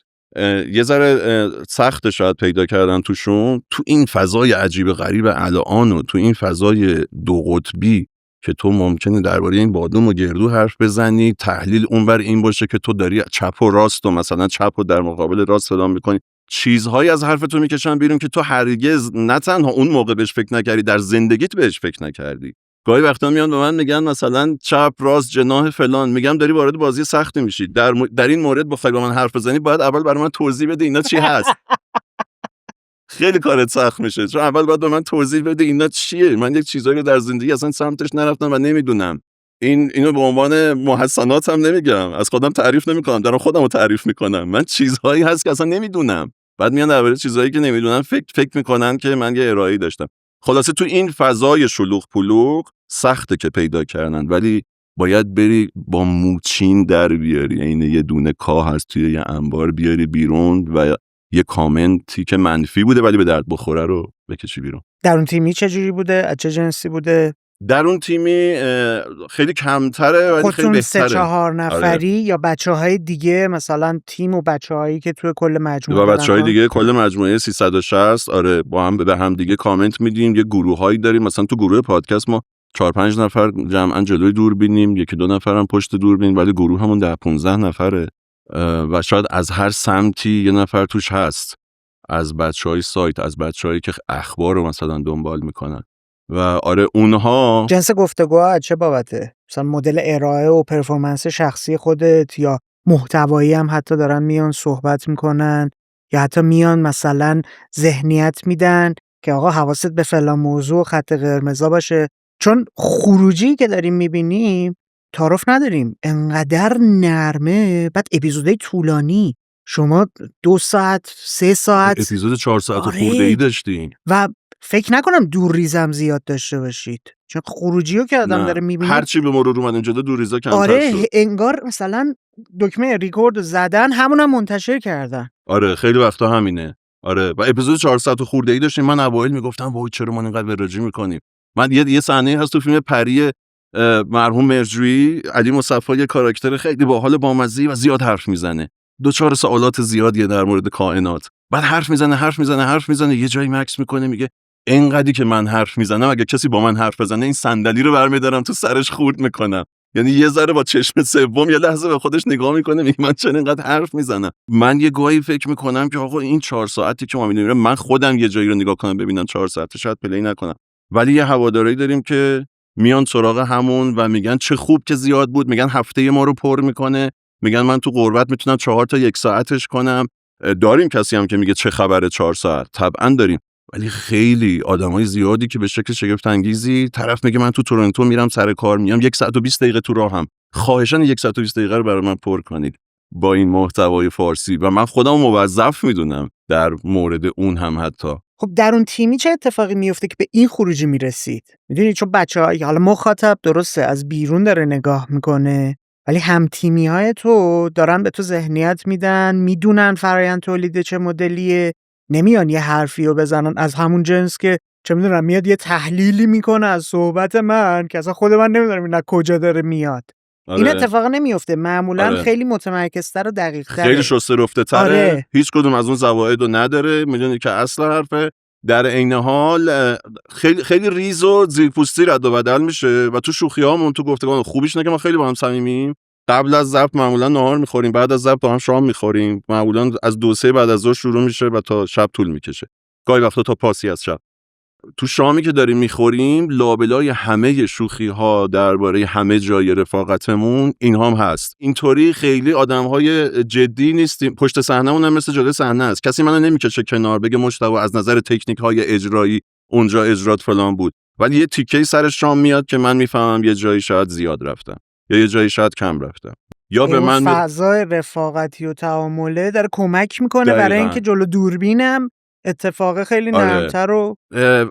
یه ذره سخت شاید پیدا کردن توشون، تو این فضای عجیب غریب الان و تو این فضای دو قطبی که تو ممکنه درباره این بادوم و گردو حرف بزنی، تحلیل اونور این باشه که تو داری چپ و راست و مثلا چپ و در مقابل راست فلان میکنی، چیزهایی از حرف تو میکشن بیرون که تو هرگز نه تنها اون موقع بهش فکر نکردی، در زندگیت بهش فکر نکردی. گاهی وقتا میان به من میگن مثلا چپ راست جناح فلان، میگم داری وارد بازی سختی میشی، در این مورد بخوای با من حرف بزنی باید اول برای من توضیح بده اینا چی هست. خیلی کارت سخت میشه چون اول باید به من توضیح بده اینا چیه، من یک چیزایی رو در زندگی اصلا سمتش نرفتم و نمیدونم. اینو به عنوان محسناتم نمیگم، از خودم تعریف نمیکنم، دارم خودمو تعریف میکنم. من چیزهایی هست که اصلا نمیدونم، بعد میان درباره چیزهایی که نمیدونم فکر میکنن که من یه ارائه‌ای داشتم. خلاصه تو این فضای شلوغ پلوغ سخته که پیدا کردن، ولی باید بری با موچین در بیاری، یعنی یه دونه کاه هست توی یه انبار بیاری بیرون و یه کامنتی که منفی بوده ولی به درد بخوره رو بکشی بیرون. درون تیمی چجوری بوده؟ از چه جنسی بوده؟ درون تیمی خیلی کمتره ولی خیلی بهتره. 3-4 نفری یا بچه‌های دیگه، مثلا تیم و بچه‌هایی که توی کل مجموعه و بچه‌های دیگه کل مجموعه 360 آره با هم به هم دیگه کامنت میدیم. یه گروهایی داریم، مثلا تو گروه پادکست ما 4-5 نفر جمعاً جلوی دوربینیم، 1-2 نفر هم پشت دوربین، ولی گروه همون 10-15 نفره و شاید از هر سمتی یه نفر توش هست، از بچه‌های سایت، از بچه‌هایی که اخبار رو مثلا دنبال میکنن و آره اونها. جنس گفتگوها چه بابته؟ مثلا مدل ارائه و پرفورمنس شخصی خودت یا محتوایی هم حتی دارن میان صحبت میکنن یا حتی میان مثلا ذهنیت میدن که آقا حواست به فلان موضوع خط قرمزا باشه؟ چون خروجی که داریم میبینیم تعارف نداریم، انقدر نرمه، بعد اپیزودهای طولانی، شما 2 ساعت 3 ساعت اپیزود 4 ساعت آره. خورده‌ای داشتین و فکر نکنم دور ریزم زیاد داشته باشید، چون خروجیو که آدم داره میبینه هر چی به مرور اومدن جلو دور ریزا کمتر آره شد. انگار مثلا دکمه ریکورد زدن همونم منتشر کردن. آره خیلی وقتا همینه. آره و اپیزود 4 ساعت خورده‌ای داشتیم. من اوایل میگفتم وای چرا ما اینقدر وراجی میکنیم. من یه صحنه هست تو فیلم پری مرحوم مرجویی، علی مصطفی یه کاراکتر خیلی باحال بامزه و زیاد حرف میزنه، 2-4 سوالات زیادیه در مورد کائنات، بعد حرف میزنه یه جایی مکس میکنه میگه اینقدری که من حرف میزنم اگه کسی با من حرف بزنه این صندلی رو برمی‌دارم تو سرش خورد میکنم. یعنی یه ذره با چشم سوم یه لحظه به خودش نگاه میکنه میگه من چرا اینقدر حرف میزنم. من یه گاهی فکر میکنم که آقا این 4 ساعتی که ما می‌بینیم، من خودم یه جایی رو نگاه کنم ببینم 4 ساعت شاید پلی نکنم، ولی یه هواداری داریم که میان سراغ همون و میگن چه خوب که زیاد بود، میگن هفته ما رو پر میکنه، میگن من تو غربت میتونم 4 تا 1 ساعتش کنم. داریم کسی هم که میگه چه خبره 4 ساعت، طبعا داریم، ولی خیلی آدمای زیادی که به شکل شگفت انگیزی طرف میگه من تو تورنتو میرم سر کار، میام 1 ساعت و 20 دقیقه تو راهم، خواهشاً 1 ساعت و 20 دقیقه رو برای من پر کنید. با این محتوای فارسی و من خودم موظف میدونم در مورد اون هم حتی. خب در اون تیمی چه اتفاقی میفته که به این خروجی میرسید؟ میدونی چون بچه‌ها حالا مخاطب درسته از بیرون داره نگاه میکنه، ولی هم تیمی های تو دارن به تو ذهنیت میدن، میدونن فرآیند تولید چه مدلیه، نمیان یه حرفی رو بزنن از همون جنس که چه میدونم میاد یه تحلیلی میکنه از صحبت من که اصلا خود من نمیدونم این از کجا داره میاد. این اتفاق نمیفته معمولا. خیلی متمرکزتر و دقیق‌تره، خیلی شسته رفته تره. هیچ کدوم از اون زواید رو نداره، میدونی که اصل حرفه. در عین حال خیلی خیلی ریز و زیرپوستی رد و بدل میشه و تو شوخیامون تو گفتگان خوبیش اینه که ما خیلی با هم صمیمیم. قبل از ضبط معمولا نهار میخوریم، بعد از ضبط با هم شام میخوریم، معمولا از 2-3 بعد از ظهر شروع میشه و تا شب طول میکشه، گاهی وقتا تا پاسی از شب. تو شامی که داریم میخوریم لابلای همه شوخی ها درباره همه جای رفاقتمون این هم هست. اینطوری خیلی آدم‌های جدی نیستیم. پشت صحنه‌مون هم مثل جلوی صحنه است. کسی منو نمیکشه کنار بگه مجتبی از نظر تکنیک‌های اجرایی اونجا اجرات فلان بود، ولی یه تیکه‌ای سر شام میاد که من میفهمم یه جایی شاید زیاد رفتم یا یه جایی شاید کم رفتم. یا به من فضای رفاقتی و تعامله داره کمک میکنه برای اینکه جلو دوربینم اتفاق خیلی نرمتر و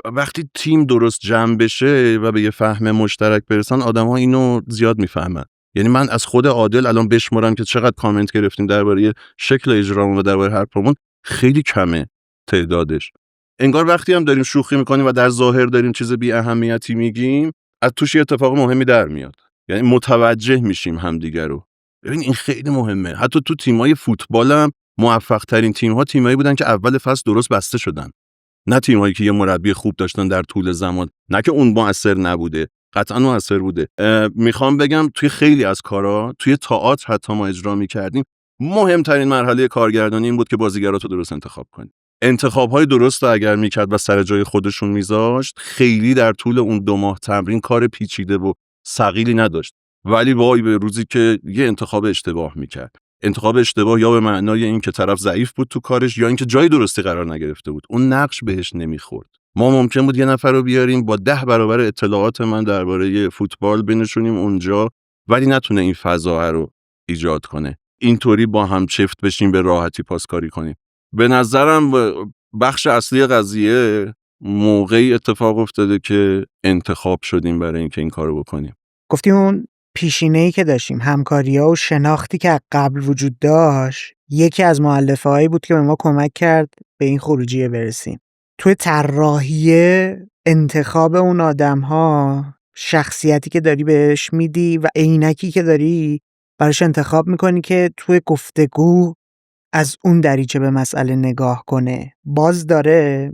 وقتی تیم درست جمع بشه و به یه فهم مشترک برسن آدم‌ها اینو زیاد میفهمن. یعنی من از خود عادل الان بشمرم که چقدر کامنت گرفتیم درباره شکل اجرامون و درباره حرفمون، خیلی کمه تعدادش. انگار وقتی هم داریم شوخی میکنیم و در ظاهر داریم چیز بی اهمیتی میگیم، از توش یه اتفاق مهمی در میاد. یعنی متوجه میشیم همدیگه رو. ببین این خیلی مهمه. حتی تو تیمای فوتبال هم موفق ترین تیم‌ها تیمایی بودن که اول فصل درست بسته شدن، نه تیم‌هایی که یه مربی خوب داشتن در طول زمان. نه که اون مؤثر نبوده، قطعا مؤثر بوده. میخوام بگم توی خیلی از کارا، توی تئاتر حتی ما اجرا می‌کردیم، مهمترین مرحله کارگردانی این بود که بازیگراتو درست انتخاب کنی. انتخاب‌های درست رو اگر می‌کرد و سر جای خودشون می‌ذاشت، خیلی در طول اون 2 ماه تمرین کار پیچیده و ثقیلی نداشت. ولی وای به روزی که یه انتخاب اشتباه می‌کرد. انتخاب اشتباه یا به معنای این که طرف ضعیف بود تو کارش یا اینکه جای درستی قرار نگرفته بود، اون نقش بهش نمیخورد. ما ممکن بود یه نفر رو بیاریم با 10 برابر اطلاعات من درباره فوتبال بنشونیم اونجا، ولی نتونه این فضا رو ایجاد کنه. اینطوری با هم چفت بشیم به راحتی پاسکاری کنیم. به نظرم بخش اصلی قضیه موقعی اتفاق افتاده که انتخاب شدیم برای اینکه این کارو بکنیم. گفتیم اون پیشینه‌ای که داشتیم، همکاری‌ها و شناختی که قبل وجود داشت، یکی از مؤلفه‌هایی بود که به ما کمک کرد به این خروجیه برسیم. توی طراحی انتخاب اون آدم‌ها، شخصیتی که داری بهش میدی و عینکی که داری براش انتخاب میکنی که توی گفتگو از اون دریچه به مسئله نگاه کنه، باز داره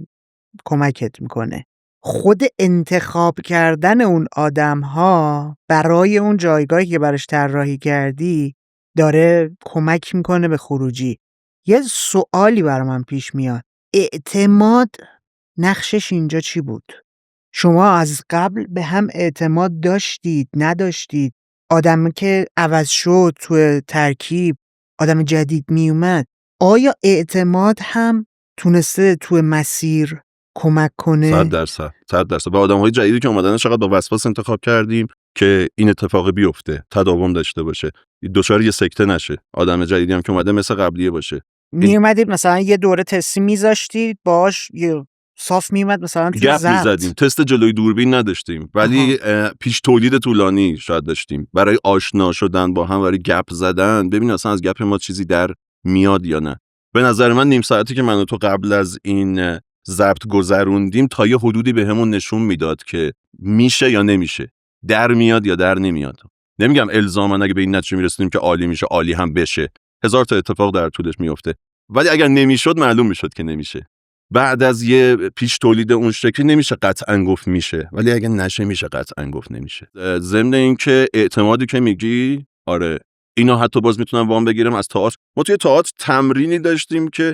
کمکت میکنه. خود انتخاب کردن اون آدم‌ها برای اون جایگاهی که براش طراحی کردی داره کمک میکنه به خروجی. یه سوالی برای من پیش میاد، اعتماد نقشش اینجا چی بود؟ شما از قبل به هم اعتماد داشتید نداشتید؟ آدمی که عوض شد توی ترکیب، آدم جدید میومد، آیا اعتماد هم تونسته توی مسیر کمک کنه؟ 100% به آدم‌های جدیدی که اومدن چقدر با وسواس انتخاب کردیم که این اتفاق بیفته، تداوم داشته باشه، دچار یه سکته نشه. آدم جدیدی هم که اومده مثل قبلیه باشه. میومدید مثلا یه دوره تستی میذاشتید باش، یه صاف میومد مثلا توی گپ میزدیم، تست جلوی دوربین نداشتیم ولی پیش تولید طولانی شاید داشتیم برای آشنا شدن با هم، برای گپ زدن، ببین اصلا از گپ ما چیزی در میاد یا نه. به نظر من نیم ساعتی که من و تو قبل از این ضبط گذروندیم تا یه حدودی بهمون نشون میداد که میشه یا نمیشه، در میاد یا در نمیاد. نمیگم الزاما اگه به این نتیجه میرسیدیم که عالی میشه عالی هم بشه، هزار تا اتفاق در طولش میفته، ولی اگر نمیشد معلوم میشد که نمیشه. بعد از یه پیش تولید اون شکلی نمیشه قطعا گفت میشه، ولی اگه نشه میشه قطعا گفت نمیشه. ضمن این که اعتمادی که میگی، آره اینا حتی باز میتونم وام بگیرم از تئاتر. ما توی تئاتر تمرینی داشتیم که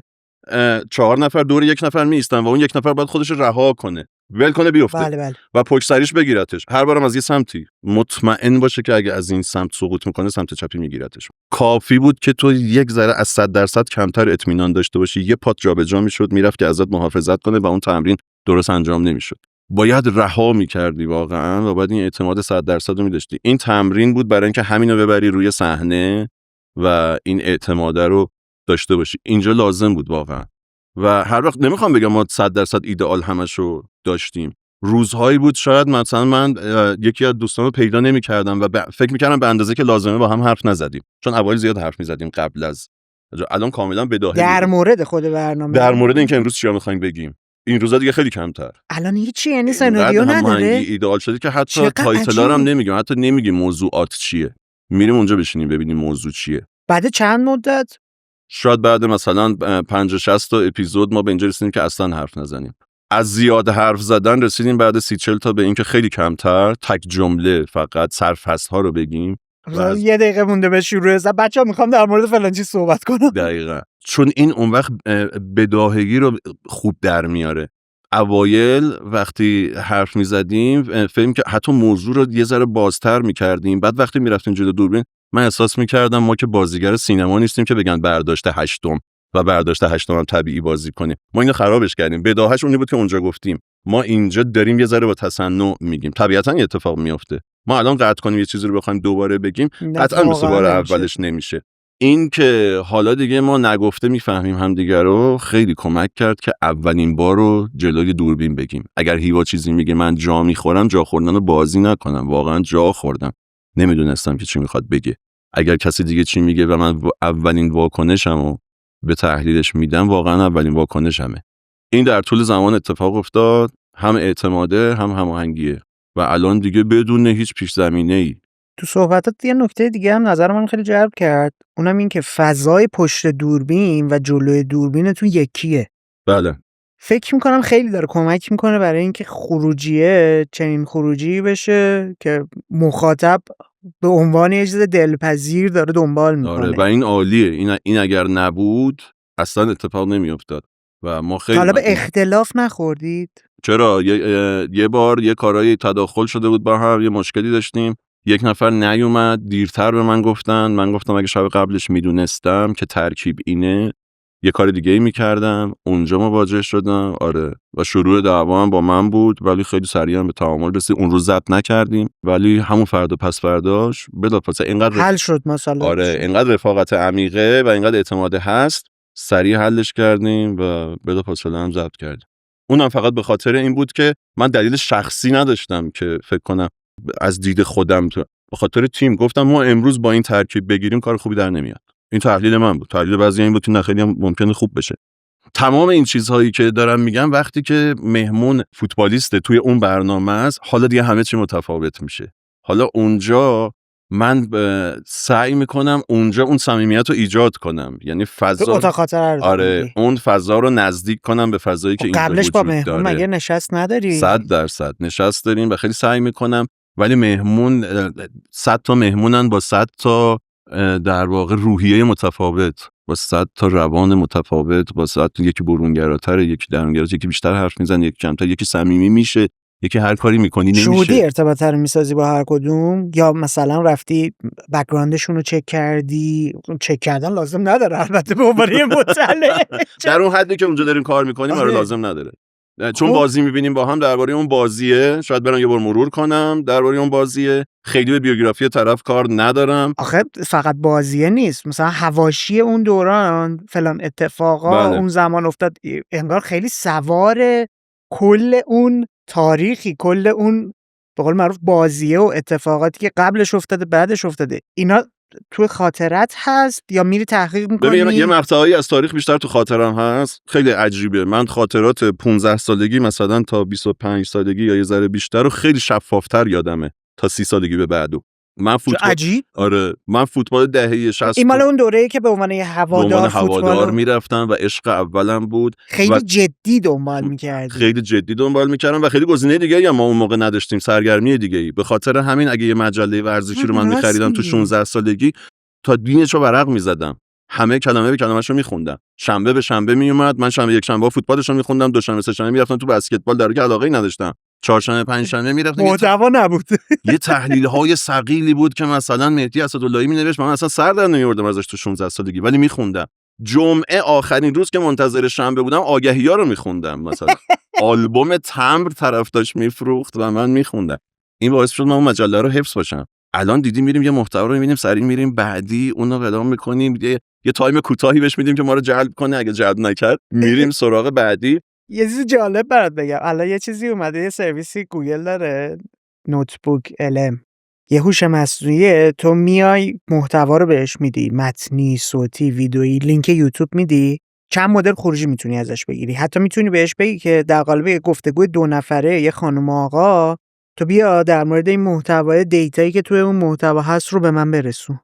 4 نفر دور یک نفر میایستن و اون یک نفر باید خودش رها کنه، ول کنه بیفته. بله. و پشت سریش بگیرتش، هر بارم از یه سمتی مطمئن باشه که اگه از این سمت سقوط میکنه سمت چپی میگیرتش. کافی بود که تو یک ذره از 100% کمتر اطمینان داشته باشی، یه پات جابجا میشد، میرفت که ازت محافظت کنه و اون تمرین درست انجام نمیشد. باید رها میکردی واقعا و بعد این اعتماد 100% رو میداشتی. این تمرین بود برای اینکه همینو ببری روی صحنه و این اعتماده رو داشته باشی. اینجا لازم بود واقعا. و هر وقت نمیخوام بگم ما 100% ایدئال همشو داشتیم. روزهایی بود شاید مثلا من یکی از دوستانو پیدا نمی‌کردم و فکر می‌کردم به اندازه که لازمه با هم حرف نزدیم، چون اوایل زیاد حرف می‌زدیم قبل از الان کاملا بداهه در بودیم. مورد خود برنامه، در مورد اینکه امروز چیا می‌خوایم بگیم. این روزا دیگه خیلی کمتر. الان هیچی، یعنی سناریو اینقدر نداره. هماهنگی ایدئال شده که حتی چقدر تایتلا رو هم عجیب. نمیگیم، حتی نمیگیم موضوعات چیه. میریم اونجا بشینیم ببینیم موضوع چیه. بعد چند مدت؟ شاید بعد مثلا 50-60 تا اپیزود ما به اینجا رسیدیم که اصلا حرف نزنیم. از زیاد حرف زدن رسیدیم بعد 30-40 تا به این که خیلی کمتر تک جمله فقط سرفصل ها رو بگیم. یه دقیقه مونده به شروع بچه‌ها میخوام در مورد فلان چیز صحبت کنم. دقیقاً چون این اون وقت بداهگی رو خوب در میاره. اوایل وقتی حرف میزدیم فکر که حتی موضوع رو یه ذره بازتر میکردیم، بعد وقتی میرفتیم جلو دوربین من احساس میکردم ما که بازیگر سینما نیستیم که بگن برداشت هشتم و برداشت هشتم هم طبیعی بازی کنیم. ما اینو خرابش کردیم. بداهش اونی بود که اونجا گفتیم. ما اینجا داریم یه ذره با تصنع میگیم. طبیعتاً یه اتفاق میفته. ما الان قطع کنیم یه چیزی رو بخوایم دوباره بگیم قطعاً مثل بار اولش نمیشه. این که حالا دیگه ما نگفته میفهمیم همدیگه رو خیلی کمک کرد که اولین بار رو جلوی دوربین بگیم. اگر هیوا چیزی میگه من جا میخورم، جا خوردن رو بازی نکنم. واقعا جا خوردم. نمیدونستم که چی میخواد بگه. اگر کسی دیگه چی میگه و من اولین واکنشمو به تحلیلش میدم، واقعا اولین واکنشمه. این در طول زمان اتفاق افتاد، هم اعتماده هم هماهنگیه و الان دیگه بدون هیچ پیش زمینه‌ای. تو صحبتات یه نکته دیگه هم نظر من خیلی جلب کرد، اونم این که فضای پشت دوربین و جلوی دوربینتون یکیه. بله. فکر میکنم خیلی داره کمک میکنه برای اینکه خروجیه چنین خروجی بشه که مخاطب به عنوان یه چیز دلپذیر داره دنبال میکنه. آره و این عالیه. این اگر نبود اصلا اتفاق نمیافتاد و ما خیلی حالا به اختلاف نخوردید؟ چرا یه بار یه کارهای تداخل شده بود با هم، یه مشکلی داشتیم، یک نفر نیومد، دیرتر به من گفتن، من گفتم اگه شب قبلش میدونستم که ترکیب اینه یه کار دیگه ای میکردم، اونجا مواجه شدم. آره و شروع دعوا هم با من بود ولی خیلی سریعا به تعامل رسید. اون روز ضبط نکردیم ولی همون فردا پس فرداش بلافاصله اینقدر حل شد مثلا. آره اینقدر رفاقت عمیقه و اینقدر اعتماد هست، سریع حلش کردیم و بلافاصله هم ضبط کردیم. اونم فقط به خاطر این بود که من دلیل شخصی نداشتم که فکر کنم از دید خودم، به خاطر تیم گفتم ما امروز با این ترکیب بگیریم کار خوبی در نمیاد. این تحلیل من بود. تحلیل بعضی این بود که نه خیلی هم ممکنه خوب بشه. تمام این چیزهایی که دارم میگم وقتی که مهمون فوتبالیست توی اون برنامه است، حالا دیگه همه چی متفاوت میشه. حالا اونجا من سعی میکنم اونجا اون صمیمیت رو ایجاد کنم، یعنی فضا آره اون فضا رو نزدیک کنم به فضایی که اینجا قبلش با مهمون داره. مگه نشست نداری؟ 100% نشست داریم و خیلی سعی میکنم، ولی مهمون 100 تا مهمونن با 100 تا در واقع روحیه متفاوت، با 100 تا روان متفاوت، با 100 تا یکی برونگراتره، یکی درونگراتره، یکی بیشتر حرف میزنه، یکی کمتر، یکی صمیمی میشه، یکی هر کاری میکنی نمیشه. شهودی ارتباط رو میسازی با هر کدوم یا مثلا رفتی بک‌گراندشون رو چک کردی؟ چک کردن لازم نداره البته به عنوان مطلع در اون حدی که اونجا داریم کار میکنیم آره لازم نداره، چون بازی میبینیم با هم درباره اون بازیه، شاید برام یه بار مرور کنم درباره اون بازیه، خیلی به بیوگرافی طرف کار ندارم. آخه فقط بازیه نیست، مثلا حواشی اون دوران فلان اتفاقا اون زمان افتاد، انگار خیلی سوار کل اون تاریخی، کل اون به قول معروف بازیه و اتفاقاتی که قبلش افتاده بعدش افتاده، اینا تو خاطرت هست یا میری تحقیق میکنی؟ ببین یه مقطعی از تاریخ بیشتر تو خاطرم هست، خیلی عجیبه. من خاطرات 15 سالگی مثلا تا 25 سالگی یا یه ذره بیشتر رو خیلی شفافتر یادمه تا 30 سالگی به بعدو. من فوتبال عجیب. آره من فوتبال دهه 60 این مال اون دوره‌ای که به عنوان یه هوادار میرفتم و عشق اولم بود، خیلی جدی دنبال می‌کردی. خیلی جدی دنبال می‌کردم و خیلی گزینه دیگه‌ای ما اون موقع نداشتیم، سرگرمی دیگه‌ای. به خاطر همین اگه یه مجله ورزشی رو من می‌خریدم تو 16 سالگی تا دینشو ورق می‌زدم، همه کلمه به کلمه‌شو می‌خوندم. شنبه به شنبه میومد، من شنبه یک شنبه فوتبالشو می‌خوندم، دوشنبه سه شنبه می‌رفتم تو بسکتبال، در حالی که علاقه‌ای نداشتم. چهارشنبه پنجشنبه میرفتم، محتوا نبود. یه تحلیل‌های ثقیلی بود که مثلا مهدی اسداللهی مینوشت، من اصلا سر در نمی‌آوردم ازش تو 16 سالگی، ولی می‌خوندم. جمعه آخرین روز که منتظر شنبه بودم آگهی‌ها رو می‌خوندم، مثلا آلبوم تمبر طرف داشت میفروخت و من می‌خوندم. این باعث شد من اون مجله رو حفظ باشم. الان دیدی میریم یه محتوا رو میبینیم، سریع میریم بعدی، اون رو ادامه میکنیم، یه تایم کوتاهی بهش میدیم که ما رو جلب کنه، اگه جلب نکرد میریم سراغ بعدی. یه چیز جالب برات بگم، الان یه چیزی اومده، یه سرویسی گوگل داره، نوتبوک LM، یه هوش مصنوعیه، تو میای محتوا رو بهش میدی، متنی، صوتی، ویدئویی، لینک یوتیوب میدی، چند مدل خروجی میتونی ازش بگیری. حتی میتونی بهش بگی که در قالب یه گفتگوی 2 نفره یه خانم و آقا، تو بیا در مورد این محتوای دیتایی که توی اون محتوا هست رو به من برسون.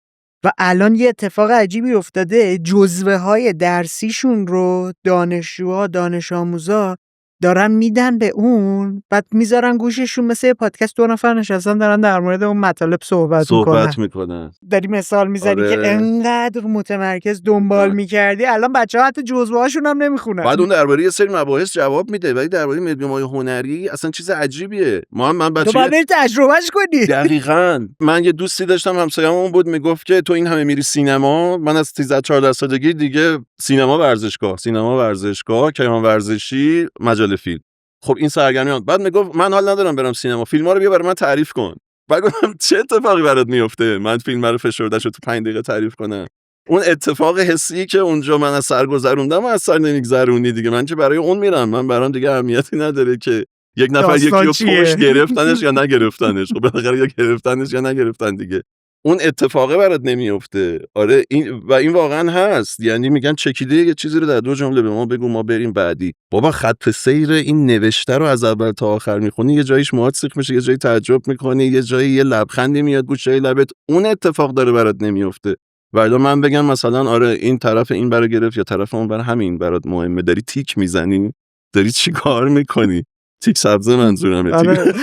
و الان یه اتفاق عجیبی افتاده، جزوه های درسیشون رو دانشجوها، دانش آموزا دارن میدن به اون، بعد میذارن گوششون، مثل یه پادکست 2 نفر نشستن دارن در مورد اون مطالب صحبت میکنن. داری مثال میزنی آره. که انقدر متمرکز دنبال میکردی، الان بچه‌ها حتی جزوه هاشون هم نمیخونن. بعد اون درباره یه سری مباحث جواب میده، ولی درباره مدیوم‌های هنری اصلا چیز عجیبیه. من تو باید بری تجربهش کنی. دقیقاً. من یه دوستی داشتم همسایه‌مون بود، میگفت که تو این همه میری سینما، من از 13-14 سالگی دیگه سینما ورزشگاه، کیهان ورزشی، مجله فیلم. خب این سرگرمیان. بعد میگفت من حال ندارم برم سینما، فیلم‌ها رو بیا برای من تعریف کن. بعد گفتم چه اتفاقی برات میفته؟ من فیلم رو فشرده‌شو تو 5 دقیقه تعریف کنم. اون اتفاق حسی که اونجا من از سر گذروندم و از سر نمیگذرونی دیگه. من که برای اون میرم، من برام دیگه اهمیتی نداره که یک نفر یکی رو پشت گرفتنش یا نگرفتنش. خب بالاخره یا گرفتنش یا نگرفتن دیگه. اون اتفاقه برات نمیفته. آره این واقعا هست. یعنی میگن چکیده یه چیزی رو در 2 جمله به ما بگو ما بریم بعدی. بابا خط سیر این نوشته رو از اول تا آخر میخونی، یه جاییش موهات سیخ میشه، یه جایی تعجب میکنی، یه جایی یه لبخندی میاد گوشه لبت، اون اتفاق داره برات نمیفته. ولی من بگم مثلا آره این طرف این برا گرفت یا طرف اون برا، همین برات مهمه، داری تیک میزنی، داری چی کار میکنی؟ تیک سبزه منظورمه. آره.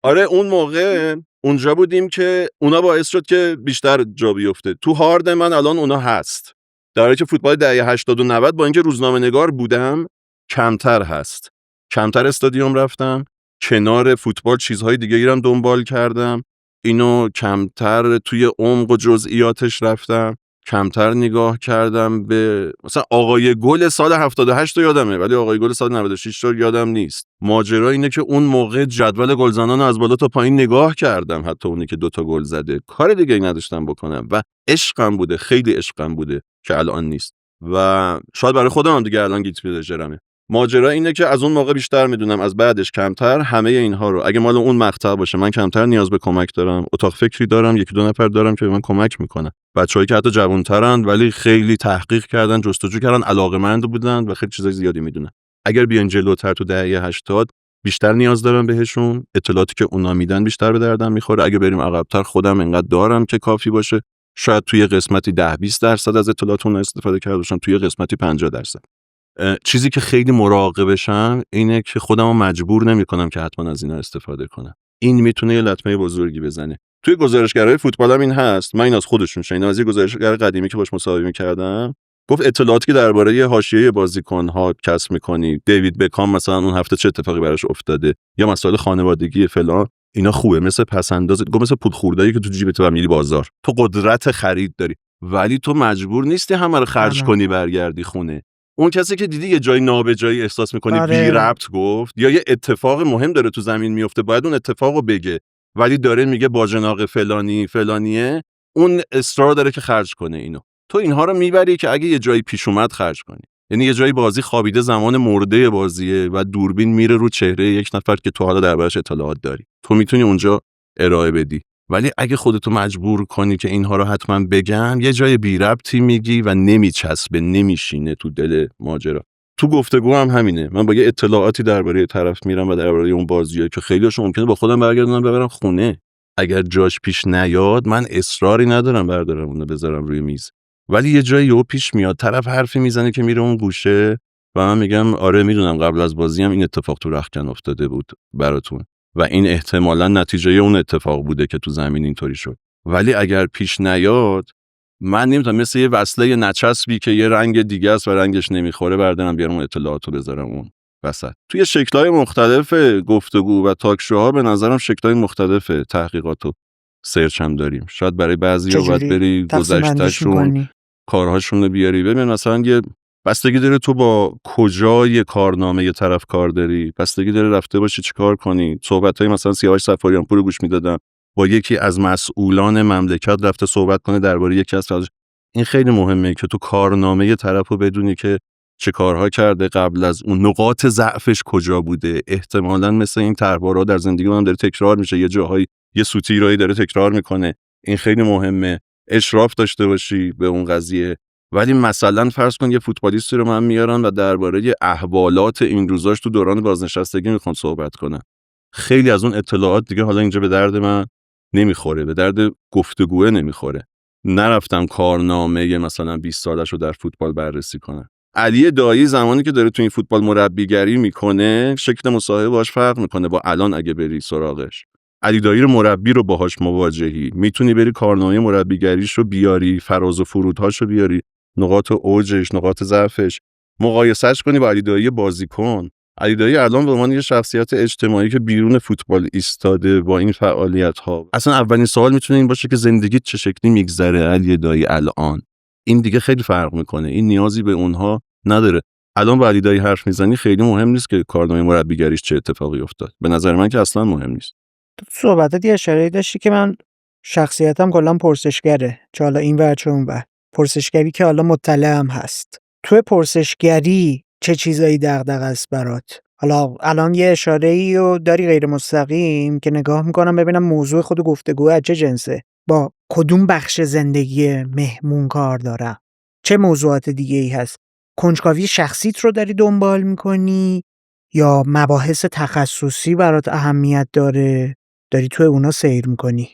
آره اون موقع اونجا بودیم که اونا باعث شد که بیشتر جا بیفته. تو هارد من الان اونا هست، در حالی که فوتبال دهه 80 و 90 با اینکه روزنامه نگار بودم کمتر هست، کمتر استادیوم رفتم، کنار فوتبال چیزهای دیگه ایرم دنبال کردم، اینو کمتر توی عمق و جزئیاتش رفتم، کمتر نگاه کردم به مثلا آقای گل سال 78 رو یادمه، ولی آقای گل سال 96 رو یادم نیست. ماجرا اینه که اون موقع جدول گلزنان رو از بالا تا پایین نگاه کردم، حتی اونی که 2 تا گل زده، کار دیگه ای نداشتم بکنم و عشقم بوده، خیلی عشقم بوده که الان نیست و شاید برای خودم هم دیگه الان گیت پلژرمه. ماجرا اینه که از اون موقع بیشتر میدونم، از بعدش کمتر. همه اینها رو اگه مال اون مقطع باشه من کمتر نیاز به کمک دارم، اتاق فکری دارم، 1-2 نفر دارم که به من کمک میکنن، بچه‌هایی که حتی جوان‌ترن ولی خیلی تحقیق کردن، جستجو کردن، علاقه‌مند بودن و خیلی چیزای زیادی میدونن. اگر بیان جلوتر تو دهه 80 بیشتر نیاز دارم بهشون، اطلاعاتی که اونا میدن بیشتر به دردم میخوره. اگه بریم عقب‌تر خودم انقدر دارم که کافی باشه، شاید توی قسمتی 10-20% از اطلاعاتون استفاده کرده باشم، توی قسمتی 50%. چیزی که خیلی مراقبشم اینه که خودمو مجبور نمی‌کنم که حتما از اینا استفاده کنم. این میتونه یه لطمه بزرگی بزنه. توی گزارشگرای فوتبالم این هست، من این از خودشون شنیدم، از یه گزارشگر قدیمی که باش مصاحبه می‌کردم، گفت اطلاعاتی که درباره حاشیه بازیکن‌ها کسب می‌کنی، دیوید بکام مثلا اون هفته چه اتفاقی براش افتاده یا مسائل خانوادگی فلان، اینا خوبه، مثل پسنداز، مثل پول خوردایی که تو جیبت و میری بازار. تو قدرت خرید داری ولی تو مجبور نیستی همه رو خرج کنی برگردی خونه. اون کسی که دیدی یه جای نابجایی احساس می‌کنی بی ربط گفت یا یه اتفاق مهم داره تو زمین میفته، باید اون اتفاقو بگه، ولی داره میگه باجناق فلانیه، اون اصرار داره که خرج کنه اینو. تو اینها رو میبری که اگه یه جایی پیش اومد خرج کنی. یعنی یه جایی بازی خوابیده، زمان مرده بازیه و دوربین میره رو چهره یک نفر که تو حالا دربارش اطلاعات داری، تو میتونی اونجا ارائه بدی. ولی اگه خودتو مجبور کنی که اینها رو حتما بگم، یه جای بی ربطی میگی و نمیچسبه، نمیشینه تو دل ماجرا. تو گفتگو هم همینه، من با یه اطلاعاتی درباره طرف میرم و درباره اون بازیه که خیلی‌هاشو ممکنه با خودم برگردونم ببرم خونه. اگر جاش پیش نیاد من اصراری ندارم بردارم اونو بذارم روی میز، ولی یه جایی یهو پیش میاد، طرف حرفی میزنه که میره اون گوشه و من میگم آره میدونم قبل از بازی هم این اتفاق تو رختکن افتاده بود براتون و این احتمالاً نتیجه اون اتفاق بوده که تو زمین اینطوری شد. ولی اگر پیش نیاد من نمیتونم مثل یه وصله نچسبی که یه رنگ دیگه است و رنگش نمیخوره بردارم بیارم اطلاعاتو بذارم اون وسط. توی شکل‌های مختلف گفتگو و تاک شوها به نظرم شکل‌های مختلف تحقیقات و سرچ هم داریم. شاید برای بعضی‌ها باید بری گذشته‌شون، کارهاشون رو بیاری. ببین مثلا یه بستگی داره تو با کجای کارنامه یه طرف کار داری، بستگی داره رفته باشی چیکار کنی. صحبت‌های مثلا سیاوش صفاریان پور رو گوش می‌دادم، با یکی از مسئولان مملکت رفته صحبت کنه درباره یکی از فعالیت‌ها. این خیلی مهمه که تو کارنامه یه طرف رو بدونی که چه کارها کرده قبل از اون، نقاط ضعفش کجا بوده. احتمالاً مثل این طرحوارا در زندگی من داره تکرار میشه، یه جاهایی یه سوتی داره تکرار میکنه. این خیلی مهمه، اشراف داشته باشی به اون قضیه. ولی مثلا فرض کن یه فوتبالیستی رو من میارن و درباره احوالات این روزاش تو دوران بازنشستگی میخوان صحبت کنن، خیلی از اون اطلاعات دیگه حالا اینجا به درد من نمیخوره، به درد گفتگوه نمیخوره. نرفتم کارنامه مثلا 20 سالش رو در فوتبال بررسی کنم. علی دایی زمانی که داره تو این فوتبال مربیگری میکنه، شکل مصاحبه باهاش فرق میکنه با الان. اگه بری سراغش، علی دایی رو مربی رو باهاش مواجهی، میتونی بری کارنامه مربیگریش رو بیاری، فراز و فرودهاش رو بیاری، نقاط اوجش، نقاط ضعفش، مقایسهش کنی با علی دایی بازیکن. علی دایی الان به عنوان یه شخصیت اجتماعی که بیرون فوتبال ایستاده با این فعالیت‌ها، اصلا اولین سوال میتونه این باشه که زندگیت چه شکلی میگذره علی دایی الان. این دیگه خیلی فرق میکنه، این نیازی به اونها نداره. الان با علی دایی حرف میزنی، خیلی مهم نیست که کارنامه مربیگریش چه اتفاقی افتاد. به نظر من که اصلا مهم نیست. تو صحبتات یه اشاره‌ای داشتی که من شخصیتم کلا پرسشگره، چه حالا این ور چه اون ور. پرسشگری که حالا مطلعم هست. تو پرسشگری چه چیزایی دغدغه است برات؟ حالا الان یه اشاره‌ای رو داری غیر مستقیم که نگاه میکنم ببینم موضوع خود گفتگو از چه جنسه، با کدوم بخش زندگی مهمون کار دارم، چه موضوعات دیگه ای هست. کنجکاوی شخصیت رو داری دنبال میکنی یا مباحث تخصصی برات اهمیت داره، داری توی اونا سیر میکنی؟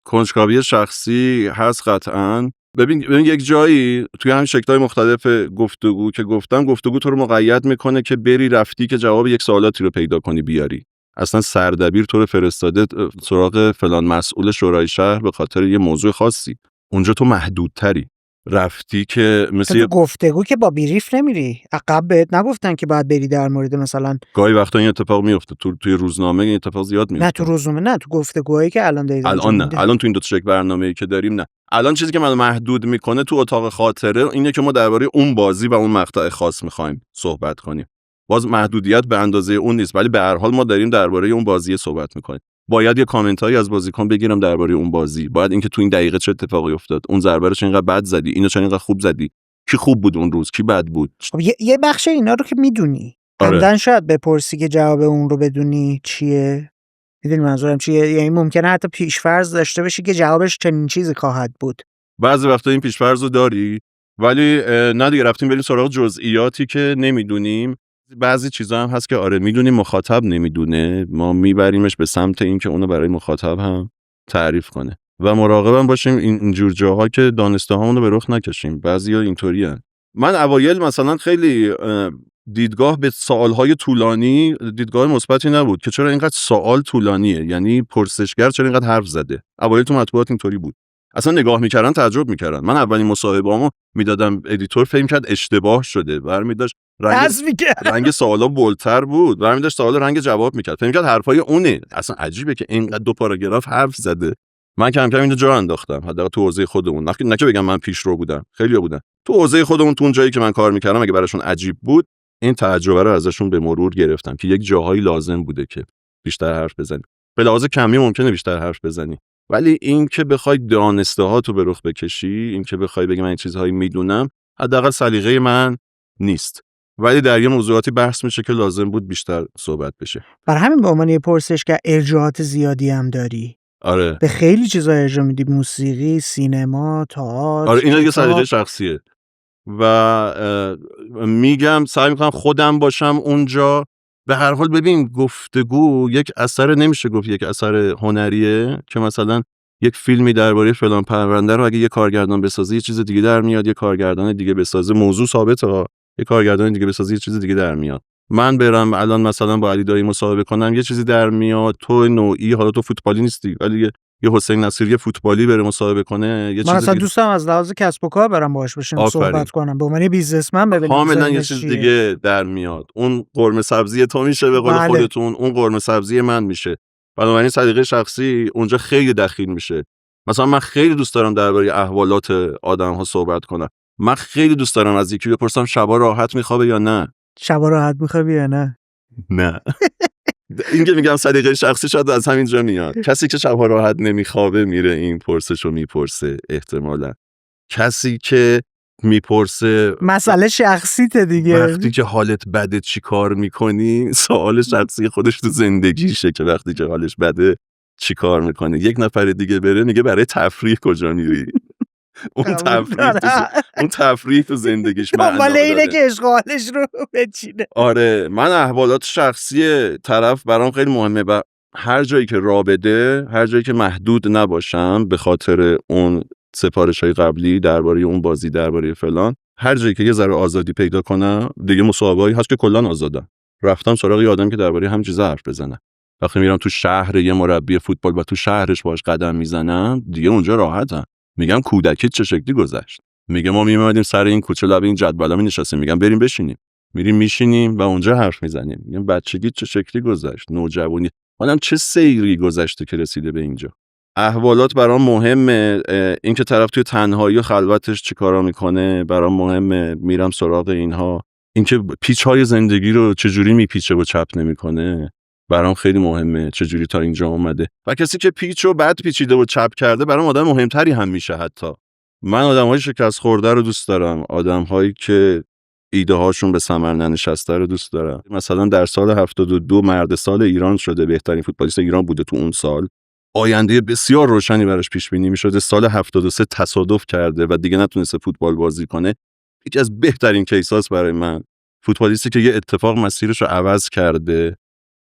کنجکاوی شخصی هست قطعاً. ببین یک جایی توی همین شکل‌های مختلف گفتگو که گفتم، گفتگو تو رو مقید میکنه که بری رفتی که جواب یک سوالاتی رو پیدا کنی بیاری. اصلا سردبیر تو رو فرستاده سراغ فلان مسئول شورای شهر به خاطر یه موضوع خاصی، اونجا تو محدودتری رفتی که مثل تو گفتگو که با بریف نمیری، عقب بهت نگفتن که باید بری در مورد مثلا گاهی وقتا این اتفاق میفته توی روزنامه، این اتفاق زیاد میفته. نه تو روزنامه، نه تو گفتگوهایی که الان دارید الان نه، الان تو این دو تا شکل برنامه‌ای که داریم نه. الان چیزی که من محدود میکنه تو اتاق خاطره اینه که ما درباره اون بازی و اون مقطع خاص میخوایم صحبت کنیم. باز محدودیت به اندازه اون نیست، ولی به هر حال ما داریم درباره اون بازی صحبت میکنیم. باید یه کامنتایی از بازیکن بگیرم درباره اون بازی، باید اینکه تو این دقیقه چه اتفاقی افتاد، اون ضربه رو چرا اینقدر بد زدی، اینو چرا اینقدر خوب زدی، کی خوب بود اون روز، کی بد بود. خب یه بخش اینا رو که میدونی، عمدن شاید بپرسی که جواب اون رو بدونی چیه. میدونی منظورم چیه؟ یعنی ممکنه حتی پیش‌فرض داشته باشی که جوابش چنین چیزی خواهد بود. بعضی وقتا این پیش‌فرض رو داری، ولی نه دیگه، رفتیم بریم سراغ جزئیاتی که نمیدونیم. بعضی چیزا هم هست که آره میدونیم مخاطب نمیدونه، ما میبریمش به سمت این که اونو برای مخاطب هم تعریف کنه و مراقبم باشیم اینجور جاها که دانسته هامون رو به رخ نکشیم. بعضیا اینطوریان. من اوایل مثلا خیلی دیدگاه به سوالهای طولانی دیدگاه مثبتی نبود که چرا اینقدر سوال طولانیه، یعنی پرسشگر چرا اینقدر حرف زده. اوایل تو مطبوعات اینطوری بود، اصلا نگاه میکردن تعجب میکردن. من اولین مصاحبه‌امو میدادم، ادیتور فهم کرد اشتباه شده، برمی داشت رنگ سوالا بولتر بود، برمی داشت سوال رنگ جواب میکرد، فهم کرد حرفای اونه. اصلا عجیبه که اینقدر دو پاراگراف حرف زده. من کم کم اینو جا انداختم، حداقل تو حوزه خودمون. نه که بگم من پیشرو بودم، خیلی‌ها بودن تو حوزه خودمون، تو اون جایی که من کار میکردم، اگه براشون عجیب بود این تجربه رو ازشون به مرور گرفتم که یک جاهایی لازم بوده که بیشتر حرف بزنی. به لحاظ کمی ممکنه بیشتر حرف بزنی، ولی این که بخوای دانسته ها تو به رخ بکشی، این که بخوای بگی من این چیزهایی میدونم، حداقل سلیقه من نیست. ولی در یه موضوعاتی بحث میشه که لازم بود بیشتر صحبت بشه. برای همین به عنوان یه پرسشگر ارجاعات زیادی هم داری. آره، به خیلی چیزا ارجاع میدی، موسیقی، سینما، تئاتر. آره اینا دیگه سلیقه شخصیه و میگم سعی میکنم خودم باشم اونجا. به هر حال ببین، گفتگو یک اثر، نمیشه گفت یک اثر هنریه که مثلا یک فیلمی درباره فلان پرونده رو اگه یه کارگردان بسازه یه چیز دیگه در میاد، یه کارگردان دیگه بسازه موضوع ثابته ها، یه کارگردان دیگه بسازه یه چیز دیگه در میاد. من برم الان مثلا با علی دایی مصاحبه کنم یه چیزی در میاد، تو نوعی، حالا تو فوتبالی نیستی ولی یه حسین نصیری فوتبالی بره مصاحبه کنه یه من چیز اصلا دیگه. دوستم از لحاظ کسب و کار برم باهاش بشینم صحبت کنم، به عنوان بیزنسمن ببینم کاملا یه چیز دیگه در میاد. اون قرمه سبزی تو میشه به قول خودتون، اون قرمه سبزی من میشه. بنابراین سلیقه شخصی اونجا خیلی دخیل میشه. مثلا من خیلی دوست دارم درباره احوالات آدم‌ها صحبت کنم، من خیلی دوست دارم از یکی بپرسم شبا راحت میخوابه یا نه. شبا راحت میخوابی یا نه؟ نه. این که میگم صدیقه شخصی شاید از همینجا میاد. کسی که شبا راحت نمیخوابه میره این پرسشو میپرسه احتمالاً. کسی که میپرسه مسئله شخصیته دیگه. وقتی که حالت بده چی کار میکنی، سوال شخصی خودش تو زندگیشه که وقتی که حالش بده چی کار میکنه. یک نفر دیگه بره میگه برای تفریح کجا میری. اون تفریح تو زندگیش معنا داره. اینه داره. که اشغالش رو بچینه. آره من احوالات شخصی طرف برام خیلی مهمه و هر جایی که راه بده، هر جایی که محدود نباشم به خاطر اون سفارش‌های قبلی درباره اون بازی، درباره فلان، هر جایی که یه ذره آزادی پیدا کنم، دیگه مسابقه‌ای هست که کلاً آزادم. رفتم سراغ یه آدم که درباره همین چیزا حرف بزنه. وقتی میرم تو شهر یه مربی فوتبال و تو شهرش باهاش قدم میزنم، دیگه اونجا راحتم. میگم کودکی چه شکلی گذشت. میگه ما میومدیم سر این کوچه لب این جدولا می‌نشستیم، میگم بریم بشینیم. میریم میشینیم و اونجا حرف میزنیم. میگم بچگی چه شکلی گذشت، نوجوانی، حالا چه سیری گذشته که رسیده به اینجا. احوالات برام مهمه، این که طرف توی تنهایی و خلوتش چیکارا میکنه برام مهمه، میرم سراغ اینها. این که پیچ‌های زندگی رو چجوری میپیچه و چپ نمیکنه برام خیلی مهمه، چجوری تا اینجا اومده. و کسی که پیچ و بد پیچیده و چپ کرده برام آدم مهمتری هم میشه. حتی من آدم‌های شکست خورده رو دوست دارم، آدم‌هایی که ایده هاشون به ثمر ننشسته رو دوست دارم. مثلا در سال 72 مرد سال ایران شده، بهترین فوتبالیست ایران بوده تو اون سال، آینده بسیار روشنی براش پیش بینی می‌شده. سال 73 تصادف کرده و دیگه نتونسته فوتبال بازی کنه. یکی از بهترین کیساست برای من. فوتبالیستی که یه اتفاق مسیرش رو عوض کرده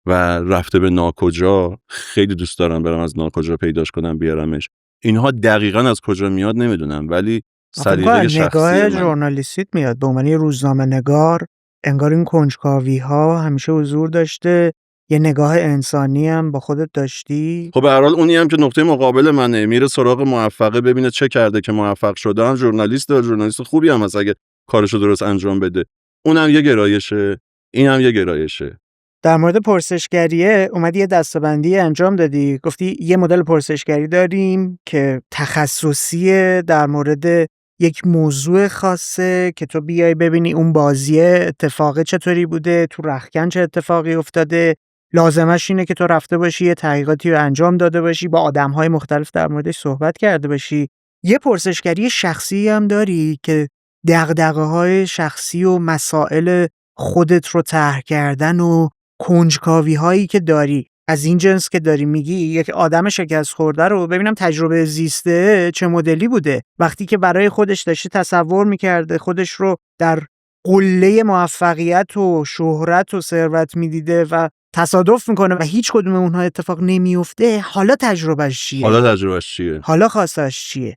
و رفته به ناکجا. خیلی دوست دارم برم از ناکجا پیداش کنم بیارمش. اینها دقیقاً از کجا میاد نمیدونم، ولی سلیقه شخصی نگاه ژورنالیستیت میاد به عنوان روزنامه نگار. انگار این کنجکاوی ها همیشه حضور داشته. یه نگاه انسانی هم با خودت داشتی. خب به هر حال اونی هم که نقطه مقابل منه، میره سراغ موفقه ببینه چه کرده که موفق شده. هم ژورنالیست خوبی هم هست اگه کارشو درست انجام بده. اونم یه گرایشه، اینم یه گرایشه. در مورد پرسشگریه اومدی یه دسته‌بندی انجام دادی، گفتی یه مدل پرسشگری داریم که تخصصیه در مورد یک موضوع خاصه که تو بیای ببینی اون بازیه اتفاق چطوری بوده، تو رختکن چه اتفاقی افتاده، لازمش اینه که تو رفته باشی یه تحقیقاتی رو انجام داده باشی، با آدم‌های مختلف در موردش صحبت کرده باشی. یه پرسشگری شخصی هم داری که دغدغه‌های شخصی و مسائل خودت رو طرح کردن و کنجکاوی هایی که داری از این جنس که داری میگی یک آدم شکست خورده رو ببینم تجربه زیسته چه مدلی بوده، وقتی که برای خودش داشته تصور میکرده خودش رو در قله موفقیت و شهرت و ثروت میدیده و تصادف میکنه و هیچ کدوم اونها اتفاق نمیفته، حالا تجربهش چیه؟ حالا خواستش چیه؟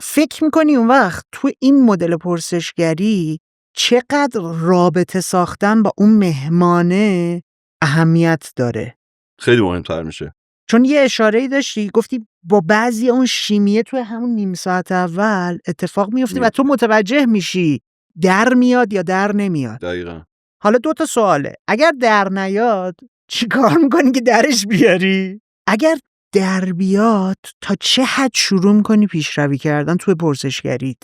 فکر میکنی اون وقت تو این مدل پرسشگری چقدر رابطه ساختن با اون مهمانه اهمیت داره؟ خیلی مهمتر میشه. چون یه اشاره‌ای داشتی گفتی با بعضی اون شیمیه تو همون نیم ساعت اول اتفاق میفته و تو متوجه میشی در میاد یا در نمیاد. دقیقاً. حالا 2 تا سواله. اگر در نیاد چی کار میکنی که درش بیاری؟ اگر در بیاد تا چه حد شروع میکنی پیشروی کردن توی پرسشگریت؟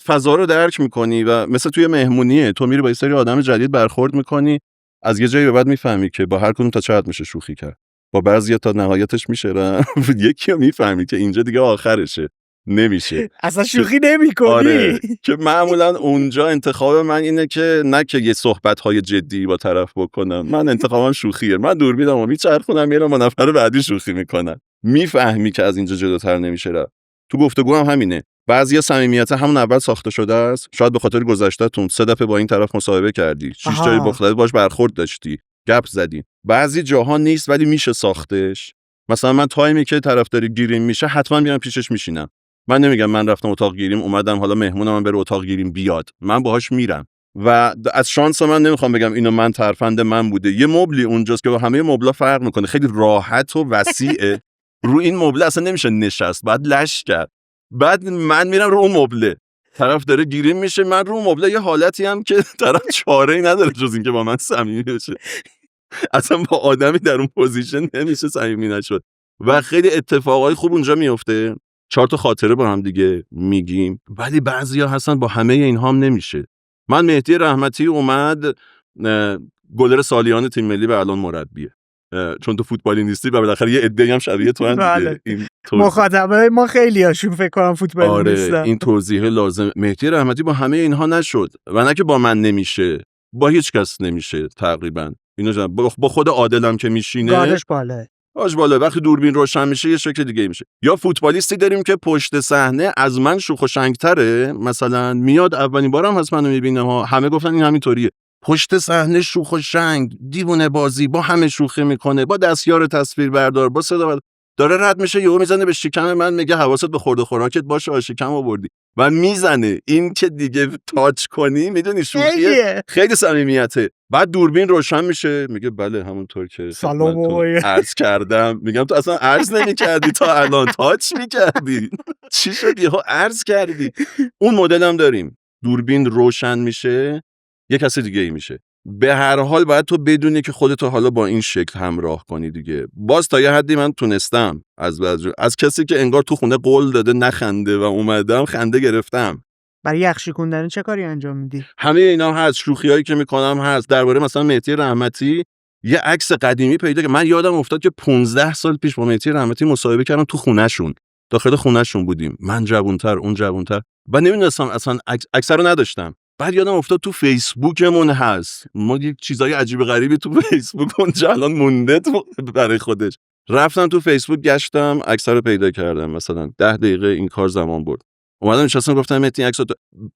فضا رو درک میکنی و مثل توی مهمونیه، تو میری با یه سری آدم جدید برخورد میکنی، از یه جایی به بعد میفهمی که با هر کدوم تا چه حد میشه شوخی کرد، با بعضیا تا نهایتش میشه یکی رو میفهمی که اینجا دیگه آخرشه، نمیشه اصلا شوخی نمی‌کنی. آره. که معمولا اونجا انتخاب من اینه که نه که یه صحبت‌های جدی با طرف بکنم، من انتخابم شوخیه، من دور میدم و میچرخونم میرم با نفر بعدی شوخی میکنن. میفهمی که از اینجا جلوتر نمیشه رفت. تو گفتگو هم همینه. بعضیا صمیمیت همون اول ساخته شده است، شاید به خاطر گذشته‌تون 3 دفعه با این طرف مصاحبه کردی، 6 جای مختلف باش برخورد داشتی، گپ زدی. بعضی جاها نیست ولی میشه ساختش. مثلا من تایمی که طرفدار گیریم میشه حتما میرم پیشش میشینم. من نمیگم من رفتم اتاق گیریم اومدم حالا مهمونم من بره اتاق گیریم بیاد، من باهاش میرم و از شانس من نمیخوام بگم اینو من ترفند من بوده. یه مبلی اونجاست که با همه مبلا فرق میکنه، خیلی راحت و وسیعه. رو این مبل اصلا نمیشه نشست، بعد لش کرد. بعد من میرم رو اون مبله، طرف داره گیریم میشه، من رو مبله یه حالتی هم که طرف چاره‌ای نداره جز اینکه با من صمیمی بشه. اصلا با آدمی در اون پوزیشن نمیشه صمیمی نشد و خیلی اتفاقای خوب اونجا میفته. 4 تا خاطره با هم دیگه میگیم، ولی بعضیا هستن با همه اینها هم نمیشه. من مهدی رحمتی اومد گلر سالیان تیم ملی و الان مربیه، چون تو فوتبالی نیستی و بالاخره یه عده‌ای هم شبیه تو هم دیگه. این مخاطبه ما خیلی هاشون فکر کنم فوتبالی نیستن. این توضیح لازم. مهدی رحمتی با همه اینها نشد و نه که با من نمیشه، با هیچ کس نمیشه تقریبا. اینا با خود عادلم که میشینه گارش بالا، وقتی دوربین روشن میشه یه شکل دیگه میشه. یا فوتبالیستی داریم که پشت صحنه از من شوخ و شنگ‌تره، مثلا میاد اولین بارم هست منو میبینه ها، همه گفتن این همینطوریه، پشت صحنه شوخ و شنگ، دیوونه بازی، با همه شوخی میکنه، با دستیار تصویر بردار، با صدا داره رد میشه یهو میزنه به شکم من، میگه حواست به خورد و خوراکت باشه، شکم آوردی و میزنه. این که دیگه تاچ کنی میدونی شوخیه، خیلی صمیمیته. بعد دوربین روشن میشه میگه بله همونطور که سلام عرض کردم. میگم تو اصلا عرض نمی‌کردی تا الان، تاچ می‌کردی، چی شد یهو عرض کردی؟ اون مدل هم داریم، دوربین روشن میشه یه کسی دیگه ای میشه. به هر حال باید تو بدونی که خودتو حالا با این شکل همراه کنی دیگه. باز تا یه حدی من تونستم از کسی که انگار تو خونه قول داده نخنده و اومدم خنده گرفتم. برای یخشی کندن چه کاری انجام میدی؟ همه اینا هست، شوخیایی که میکنم هست. درباره مثلا مهدی رحمتی یه عکس قدیمی پیدا که من یادم افتاد که 15 سال پیش با مهدی رحمتی مصاحبه کردم تو خونه‌شون، داخل خونه‌شون بودیم، من جوان‌تر اون جوان‌تر و نمیدونستم اصلا عکس رو نداشتم. بعد یادم افتاد تو فیسبوکمون هست، ما یک چیزای عجیب غریبی تو فیسبوک اونجا الان مونده برای خودش. رفتم تو فیسبوک گشتم، عکس رو پیدا کردم، مثلا 10 دقیقه این کار زمان برد. اومدم نشستم گفتم مهدی عکس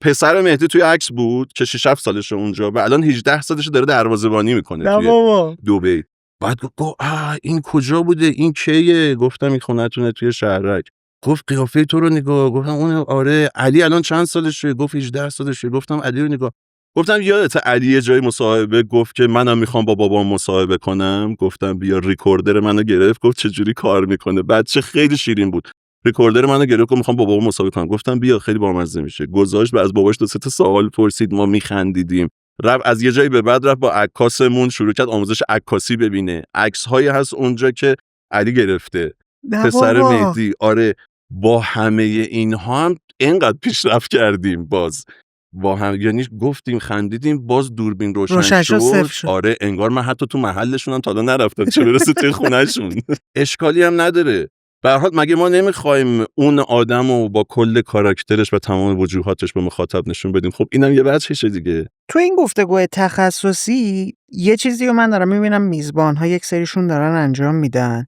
پسر مهدی توی عکس بود که 6 7 سالشه اونجا و الان 18 سالشه داره دروازه‌بانی میکنه توی دبی. بعد گفت این کجا بوده، این کیه؟ گفتم این خونه‌تونه توی شهرک. گفت قیافه تو رو نگاه. گفتم اون آره. علی الان چند سالشه؟ گفت 18 سالشه. گفتم علی رو نگاه. گفتم یادت علی یه جای مصاحبه گفت که منم میخوام با بابام مصاحبه کنم؟ گفتم بیا. ریکوردر منو گرفت، گفت چه جوری کار میکنه. بچه خیلی شیرین بود. ریکوردر منو گرفت گفت میخوام با بابام مصاحبه کنم. گفتم بیا خیلی بامزه میشه. گذاشت و از باباش 2 تا سوال پرسید، ما میخندیدیم. رفت از یه جایی به بعد رفت با عکاسمون شروع کرد آموزش عکاسی ببینه. عکس‌هایی هست اونجا که علی گرفته، پسر مهدی. آره با همه اینها هم اینقدر پیشرفت کردیم باز با هم، یعنی گفتیم خندیدیم باز دوربین روشن شد. آره انگار من حتی تو محلشون هم تا حالا نرفتم، چه برسه توی خونهشون. اشکالی هم نداره. به هر حال مگه ما نمیخوایم اون آدمو با کل کاراکترش و تمام وجوهاتش به مخاطب نشون بدیم؟ خب اینم یه وجهشه دیگه. تو این گفتگوی تخصصی یه چیزی رو من دارم میبینم میزبان‌ها یک سریشون دارن انجام میدن،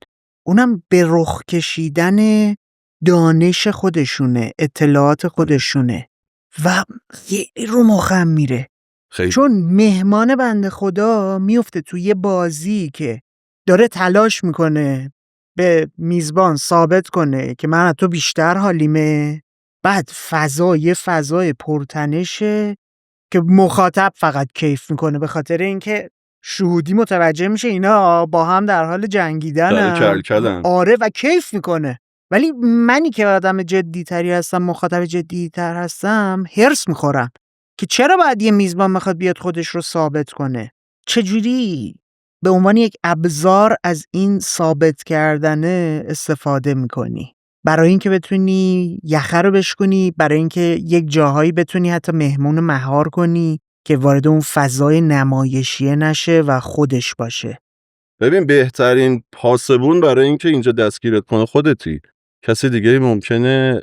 اونم به رخ کشیدن دانش خودشونه، اطلاعات خودشونه و یه رو مخم میره. خیلی. چون مهمان بنده خدا میفته تو یه بازی که داره تلاش میکنه به میزبان ثابت کنه که من از تو بیشتر حالیمه، بعد یه فضای پرتنشه که مخاطب فقط کیف میکنه به خاطر اینکه شهودی متوجه میشه اینا با هم در حال جنگیدن. آره و کیف میکنه. ولی منی که آدم جدی تری هستم، مخاطب جدی تر هستم، هرس میخورم که چرا باید یه میزبان بخواد بیاد خودش رو ثابت کنه؟ چجوری به عنوان یک ابزار از این ثابت کردنه استفاده میکنی؟ برای اینکه بتونی یخه رو بشکنی، برای اینکه یک جاهایی بتونی حتی مهمون مهار کنی که وارد اون فضای نمایشیه نشه و خودش باشه. ببین بهترین پاسبون برای اینکه اینجا دستگیرت کنه خودتی. کسی دیگه ممکنه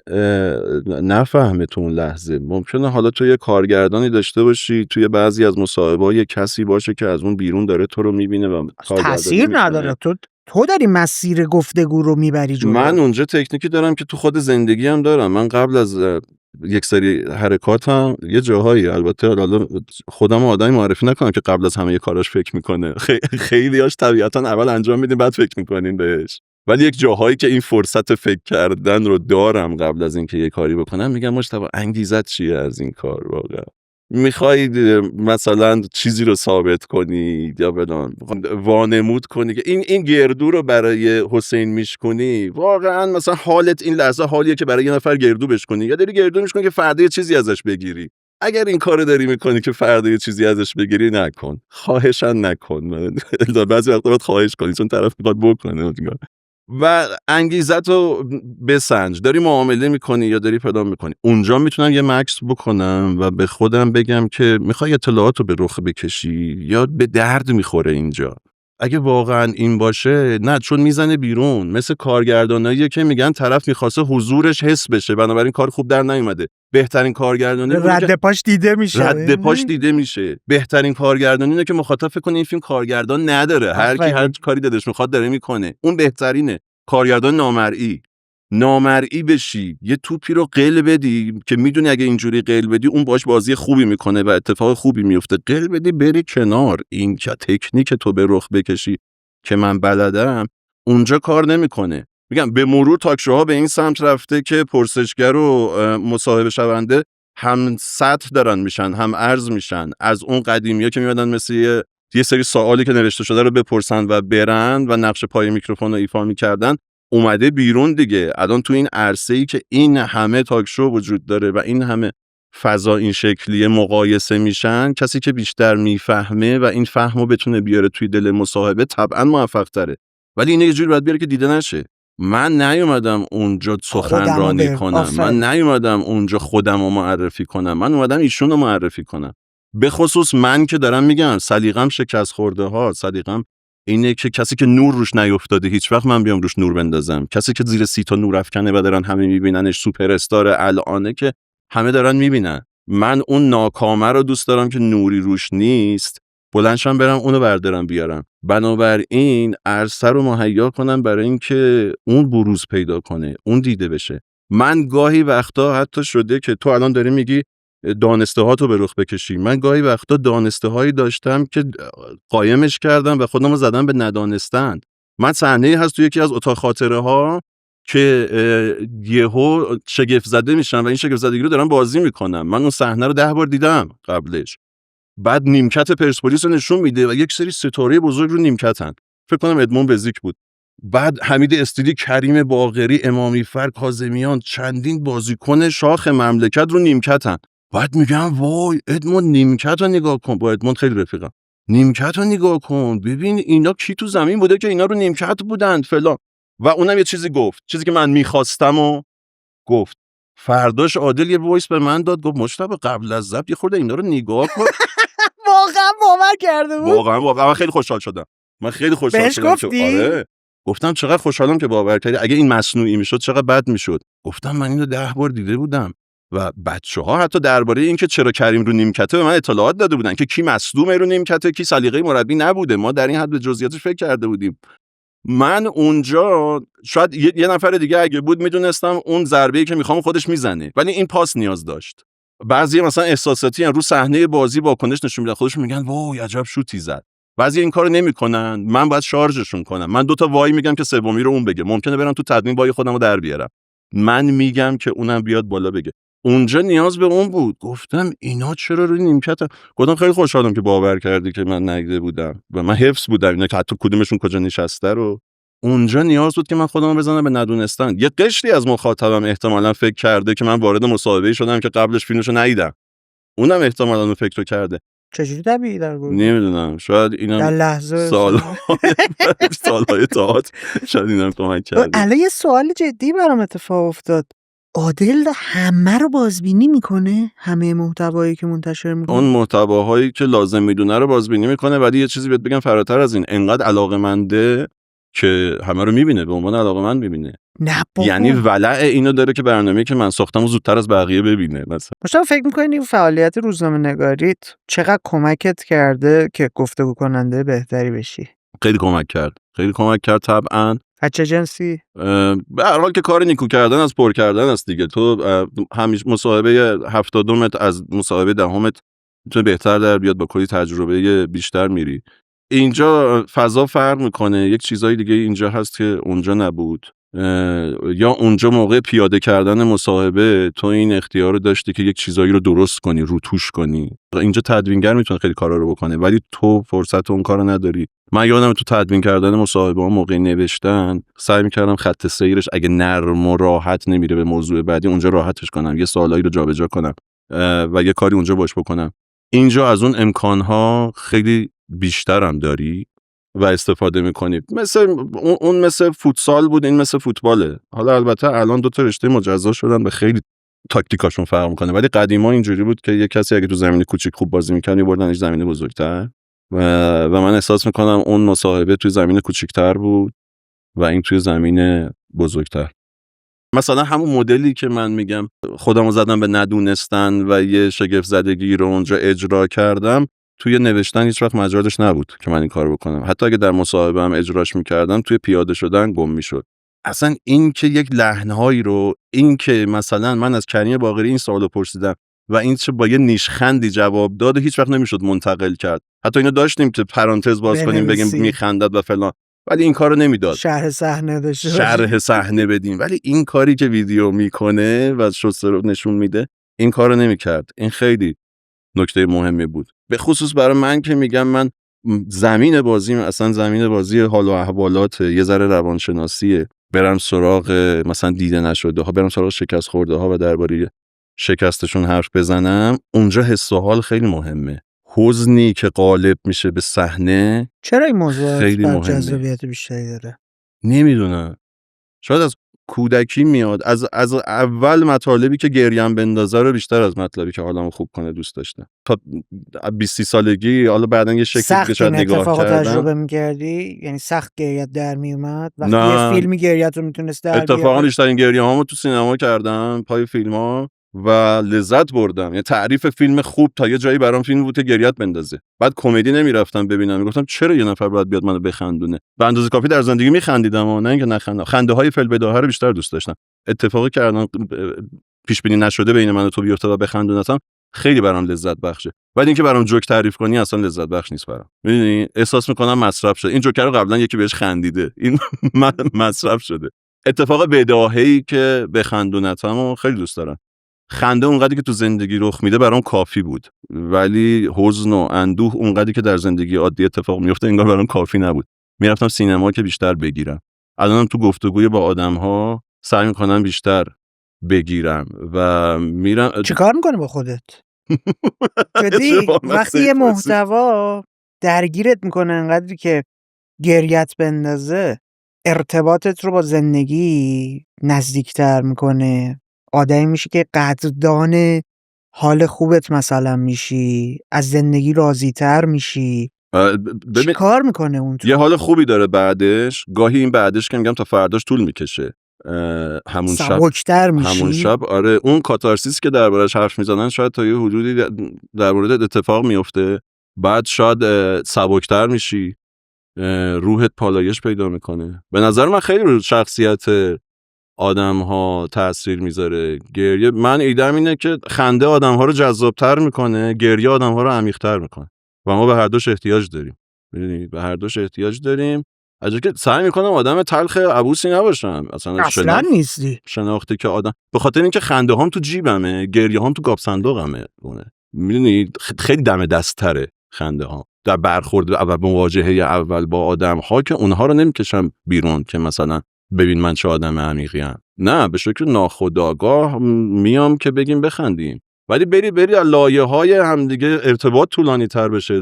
نفهمه تو اون لحظه. ممکنه حالا تو یه کارگردانی داشته باشی، توی بعضی از مصاحبه‌ها یه کسی باشه که از اون بیرون داره تو رو میبینه و تأثیر نداره. تو داری مسیر گفتگو رو میبری جلو. من اونجا تکنیکی دارم که تو خود زندگی هم دارم. من قبل از یک سری حرکاتم یه جاهایی، البته حالا خودم آدمی معرفی نکنم که قبل از همه یه کاراش فکر میکنه. خیلیاش طبیعتا اول انجام میدیم بعد فکر میکنین بهش، ولی یک جاهایی که این فرصت فکر کردن رو دارم قبل از اینکه یه کاری بکنم. میگم مجتبی انگیزت چیه از این کار؟ واقعا میخواید مثلا چیزی رو ثابت کنی یا بدان وانمود کنی که این گردو رو برای حسین میشکنی؟ واقعا مثلا حالت این لحظه حالیه که برای یه نفر گردو بشکنی یا داری گردو میشکنی که فردا یه چیزی ازش بگیری؟ اگر این کارو داری میکنی که فردا یه چیزی ازش بگیری، نکن. خواهشاً نکن. بعضی وقتا باید خواهش کنی چون طرف میخواد بکنه. و انگیزت رو بسنج، داری معامله میکنی یا داری فلان میکنی. اونجا میتونم یه مکس بکنم و به خودم بگم که میخوای اطلاعات رو به رخ بکشی یا به درد میخوره اینجا. اگه واقعا این باشه، نه، چون میزنه بیرون. مثل کارگردانایی که میگن طرف میخواسته حضورش حس بشه، بنابراین کار خوب در نیومده. بهترین کارگردانی رد پاش دیده میشه. رد پاش دیده میشه. بهترین کارگردانی اینه که مخاطب فکر کنه این فیلم کارگردان نداره، هر کی هر کاری دلش میخواد داره میکنه. اون بهترینه. کارگردان نامرئی بشی، یه توپی رو قل بدی که میدونی اگه اینجوری قل بدی اون باش بازی خوبی میکنه و اتفاق خوبی میفته، قل بدی بری کنار. این که تکنیک تو به رخ بکشی که من بلدم، اونجا کار نمیکنه. میگم به مرور تاکشوها به این سمت رفته که پرسشگر و مصاحبه شونده هم سطح دارن میشن، هم عرض میشن. از اون قدیمی‌ها که میادن مثل یه سری سوالی که نوشته شده رو بپرسن و برن و نقش پای میکروفون رو ایفا میکردن، اومده بیرون دیگه. الان تو این عرصه‌ای که این همه تاکشو وجود داره و این همه فضا این شکلی مقایسه میشن، کسی که بیشتر میفهمه و این فهمو بتونه بیاره توی دل مصاحبه طبعا موفق تره. ولی اینه یه جوری باید بیاره که دیده نشه. من نیومدم اونجا سخنرانی کنم، من نیومدم اونجا خودم رو معرفی کنم، من اومدم ایشون رو معرفی کنم. به خصوص من که دارم میگم سلیقم شکست خورده ها، سلیقم اینه که کسی که نور روش نیافتاده هیچ وقت من بیام روش نور بندازم. کسی که زیر 30 تا نور افکنه و دارن همه میبیننش، سوپر استار الانه که همه دارن میبینن. من اون ناکامه رو دوست دارم که نوری روش نیست، بلندشم برم اونو بردارم بیارم. بنابراین عرصه رو مهیا کنم برای اینکه اون بروز پیدا کنه، اون دیده بشه. من گاهی وقتا حتی شده که تو الان داری میگی دانسته ها تو به رخ بکشی، من گاهی وقتا دانسته هایی داشتم که قایمش کردم و خودم رو زدم به ندانستن. من صحنه‌ای هست تو یکی از اتاق خاطره ها که یهو شگفت زده میشم و این شگفت زدگی رو دارم بازی میکنم. من اون صحنه رو 10 بار دیدم قبلش. بعد نیمکت پرسپولیس رو نشون میده و یک سری ستاره بزرگ رو نیمکتن، فکر کنم ادمون بزیک بود. بعد حمید استیلی، کریم باقری، امامی فر، کاظمیان، چندین بازیکن شاخ مملکت رو نیمکتن. بعد میگم وای ادمون نیمکت رو نگاه کن. با ادمون خیلی رفیقم. نیمکت رو نگاه کن، ببین اینا کی تو زمین بوده که اینا رو نیمکت بودن فلان. و اونم یه چیزی گفت، چیزی که من میخواستم و گفت. فرداش عادل یه وایس به من داد، گفت مجتبی قبل از ضبط یه خورده اینا رو نگاه کن. واقعا باور کرده بود. واقعا من خیلی خوشحال شدم. بهش گفتی؟ آره. گفتم چقدر خوشحالم که باور کردی. اگه این مصنوعی میشد چقدر بد میشد. گفتم من اینو 10 بار دیده بودم و بچه‌ها حتی درباره این که چرا کریم رو نیمکته به من اطلاعات داده بودن که کی مصدومه رو نیمکته، کی سلیقه مربی نبوده. ما در این حد به جزئیاتش فکر کرده بودیم. من اونجا شاید یه نفر دیگه اگه بود میدونستم اون ضربه‌ای که میخوام خودش میزنه، ولی این پاس نیاز داشت. بعضی مثلا احساساتی رو صحنه بازی واکنش نشون میدن، خودشون میگن وای عجب شوتی زد. بعضی این کارو نمیکنن، من باید شارژشون کنم. من 2 تا وای میگم که سومی رو اون بگه. ممکنه برم تو تدوین وای خودمو در بیارم. من میگم که اونم بیاد بالا بگه. اونجا نیاز به اون بود. گفتم اینا چرا روی نیمکت؟ گفتم خیلی خوشحالم که باور کردی که من ندیده بودم و من حفظ بودم اینا که حتی کدومشون کجا نشسته رو. اونجا نیاز بود که من خودمو بزنم به ندونستن. یه قشری از مخاطبم احتمالاً فکر کرده که من وارد مصاحبه‌ای شدم که قبلش فیلمشو ندیدم. اونم احتمالاً اون فکرو کرده. چجوری طبیعی در گفت؟ نمیدونم، شاید اینا در لحظه سالهای تئاتر شاید اینا کمک کرده. الان یه سوال جدی برام اتفاق افتاد. عادل همه رو بازبینی میکنه؟ همه محتوایی که منتشر میکنه؟ اون محتواهایی که لازم میدونه رو بازبینی میکنه، ولی یه چیزی بهت بگم فراتر از این، انقدر علاقه‌منده که همه رو میبینه، به عنوان علاقه‌مند میبینه. نه بابا. یعنی ولع اینو داره که برنامه‌ای که من ساختم زودتر از بقیه ببینه. مثلا مشتاق فکر می‌کنی این فعالیت روزنامه‌نگاریت چقدر کمکت کرده که گفتگو کننده بهتری بشی؟ خیلی کمک کرد طبعا. از چه جنسی؟ به هر حال که کار نیکو کردن از پر کردن است دیگه. تو همیشه مصاحبه 70 مت از مصاحبه 10 مت میتونه بهتر در بیاد، با کلی تجربه بیشتر میری. اینجا فضا فرق میکنه. یک چیزای دیگه اینجا هست که اونجا نبود. یا اونجا موقع پیاده کردن مصاحبه تو این اختیار رو داشتی که یک چیزایی رو درست کنی، روتوش کنی. اینجا تدوینگر میتونه خیلی کارا رو بکنه ولی تو فرصت اون کارو نداری. من یادم تو تدوین کردن مصاحبه ها موقع نوشتن سعی میکردم خط سیرش اگه نرم و راحت نمیره به موضوع بعدی اونجا راحتش کنم، یه سوالایی رو جابجا کنم و یه کاری اونجا باش بکنم. اینجا از اون امکانها خیلی بیشترم داری و استفاده میکنید. مثل اون مثل فوتسال بود، این مثل فوتباله. حالا البته الان 2 تا رشته مجزا شدن و خیلی تاکتیکاشون فرق میکنه، ولی قدیما اینجوری بود که یه کسی اگه تو زمین کوچیک خوب بازی میکنه میبردنش زمین بزرگتر و من احساس میکنم اون مصاحبه توی زمین کوچیکتر بود و این توی زمین بزرگتر. مثلا همون مدلی که من میگم خودمو زدم به ندونستن و یه شگفت زدگی رو اونجا اجرا کردم، توی نوشتن هیچ وقت مجالش نبود که من این کارو بکنم. حتی اگه در مصاحبه هم اجراش میکردم توی پیاده شدن گم میشد. اصلا این که یک لحنهایی رو، این که مثلا من از کریم باقری این سوالو پرسیدم و این چه با یه نیشخندی جواب داد، هیچ وقت نمیشد منتقل کرد. حتی اینو داشتیم که پرانتز باز کنیم بگیم میخندد و فلان، ولی این کارو نمیداد. شرح صحنه داشته، شرح صحنه بدیم. ولی این کاری که ویدیو میکنه و شسته رو نشون میده، این کارو نمیکرد. این خیلی نکته مهمی بود، به خصوص برای من که میگم من زمین بازیم اصلا زمین بازی حال و احوالات، یه ذره روانشناسیه. برم سراغ مثلا دیده نشده ها، برم سراغ شکست خورده ها و درباره شکستشون حرف بزنم، اونجا حس و حال خیلی مهمه. حزنی که غالب میشه به صحنه، چرا این موضوع خیلی مهمه. جذابیت بیشتری داره؟ نمیدونم، شاید از کودکی میاد. از اول مطالبی که گریم بندازه رو بیشتر از مطلبی که حالمو خوب کنه دوست داشتم. تا 20 سالگی، حالا بعدن یه شکلی دیگه شاید نگاه کردم. تجربه می‌کردی؟ یعنی سخت گریت در میومد وقتی یه فیلمی گریت رو میتونست در بیاره؟ اتفاقا بیشترین گریه‌هامو تو سینما کردم، پای فیلم‌ها، و لذت بردم. یعنی تعریف فیلم خوب تا یه جایی برام فیلم بود که گریت بندازه. بعد کمدی نمیرفتم ببینم، میگفتم چرا یه نفر باید بیاد منو بخندونه؟ به اندازه کافی در زندگی میخندیدم و نه اینکه نخندم. خنده‌های فی‌البداهه رو بیشتر دوست داشتم. اتفاقی که الان پیش بینی نشده بین من و تو بیفته و بخندونتم، خیلی برام لذت بخشه. بعد اینکه برام جوک تعریف کنی اصلا لذت بخش نیست برام. میدونی احساس میکنم مصرف شده. این جوکر رو قبلا یکی بهش خندیده، این مصرف شده. اتفاق بداهه‌ای که بخندونتمو خیلی دوست دارم. خنده اونقدری که تو زندگی رخ میده برام کافی بود، ولی حزن و اندوه اونقدری که در زندگی عادی اتفاق میفته انگار برام کافی نبود. میرفتم سینما که بیشتر بگیرم. الانم تو گفتگوی با آدم‌ها سعی میکنم بیشتر بگیرم و میرم. چیکار میکنی با خودت؟ جدی وقتی یه محتوا درگیرت میکنه انقدری که گریت بندازه، ارتباطت رو با زندگی نزدیکتر میکنه، آدمی میشی که قدردان حال خوبت مثلا میشی، از زندگی راضی‌تر میشی. چی کار میکنه اون تو؟ یه حال خوبی داره بعدش. گاهی این بعدش که میگم تا فرداش طول میکشه، همون شب آره اون کاتارسیس که دربارش حرف میزنن شاید تا یه حدودی در مورد اتفاق میفته، بعد شاید سبکتر میشی، روحت پالایش پیدا میکنه. به نظر من خیلی رو شخصیت آدم ها تأثیر میذاره گریه. من ایدم اینه که خنده آدم ها رو جذابتر میکنه، گریه آدم ها رو عمیق‌تر میکنه و ما به هر دوش احتیاج داریم. میدونی به هر دوش احتیاج داریم. اجا که سعی میکنم آدم تلخ عبوسی نباشم، اصلا نیستی. شناخته که آدم، به خاطر اینکه خنده هام تو جیبمه، گریه هام تو گاب صندوقمه. میدونی خیلی دم دست تره خنده ها در برخورد اول، مواجهه اول با آدم ها که اونها رو نمیکشم بیرون که مثلا ببین من چه آدم عمیقی ام. نه، به شکل ناخودآگاه میام که بگیم بخندیم، ولی بری از لایه‌های همدیگه ارتباط طولانی تر بشه.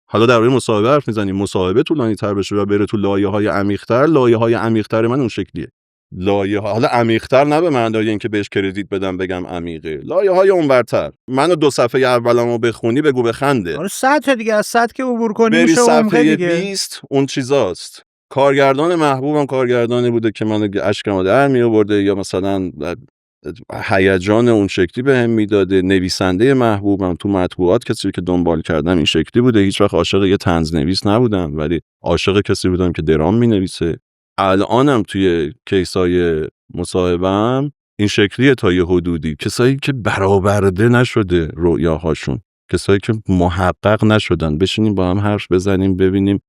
حالا در مورد مصاحبه حرف میزنیم، مصاحبه طولانی تر بشه و بره تو لایه‌های عمیق‌تر. لایه‌های عمیق‌تر من اون شکلیه. لایه‌ها حالا عمیق‌تر نه به معنای اینکه بهش کردیت بدم بگم عمیقه، لایه‌های اونورتر. منو 2 صفحه اولمو بخونی بگو بخنده. آره سطح دیگه، از سطح که عبور کنی میشه صفحه 20 اون چیزاست. کارگردان محبوبم کارگردانی بوده که منو اشکمو در میآورده یا مثلا هیجان اون شکلی بهم میداده. نویسنده محبوبم تو مطبوعات کسی که دنبال کردم این شکلی بوده. هیچ وقت عاشق یه طنز نویس نبودم، ولی عاشق کسی بودم که درام مینویسه. الانم توی کیسای مصاحبه‌ام این شکلیه تا یه حدودی. کسایی که برآورده نشده رؤیاهاشون، کسایی که محقق نشدن، بشینیم با هم حرف بزنیم ببینیم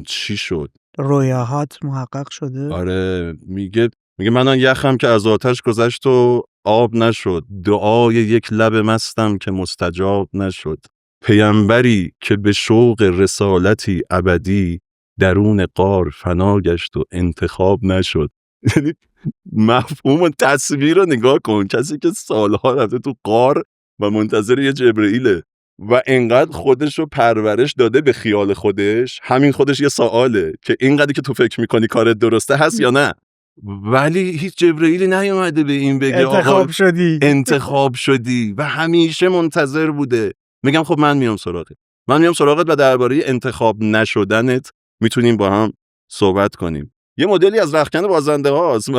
چی شد. رویاهات محقق شده؟ آره میگه من یخم که از آتش گذشت و آب نشد، دعای یک لب مستم که مستجاب نشد، پیامبری که به شوق رسالتی ابدی درون غار فنا گشت و انتخاب نشد. یعنی مفهوم و تصویر رو نگاه کن، کسی که سالها رفته تو غار و منتظر یه جبرئیله و انقدر خودش رو پرورش داده به خیال خودش، همین خودش یه سواله که اینقدری که تو فکر میکنی کارت درسته هست یا نه. ولی هیچ جبرئیلی نیومده به این بگه انتخاب شدی. انتخاب شدی و همیشه منتظر بوده. میگم خب من میام سراغت و درباره انتخاب نشدنت میتونیم با هم صحبت کنیم. یه مدلی از رختکن بازنده هاست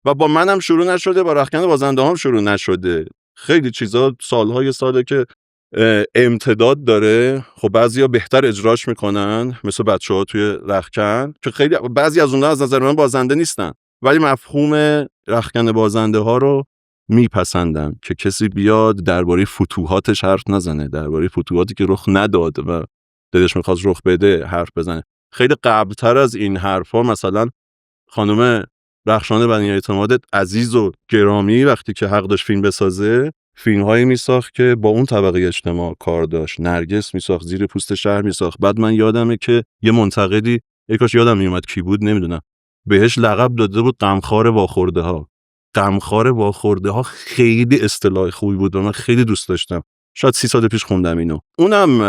و با منم شروع نشده، با رختکن بازنده هم شروع نشده. خیلی چیزا سالهای ساله که امتداد داره. خب بعضیا بهتر اجراش میکنن مثل بچه‌ها توی رختکن که خیلی بعضی از اونها از نظر من بازنده نیستن ولی مفهوم رختکن بازنده ها رو میپسندم که کسی بیاد درباره فتوحاتش حرف نزنه، درباره فتوحاتی که رخ نداد و دلش میخواست رخ بده حرف بزنه. خیلی قبلتر از این حرفا مثلا خانم رخشان بنی اعتماد عزیز و گرامی وقتی که حق داشت فیلم بسازه، فیلم‌هایی میساخت که با اون طبقه اجتماع کار داشت. نرگس میساخت، زیر پوست شهر میساخت. بعد من یادمه که یه منتقدی، یکاش یادم میومد کی بود نمیدونم، بهش لقب داده بود غمخوار واخورده ها. غمخوار واخورده ها خیلی اصطلاح خوبی بود و من خیلی دوست داشتم. شاید 30 سال پیش خوندم اینو. اونم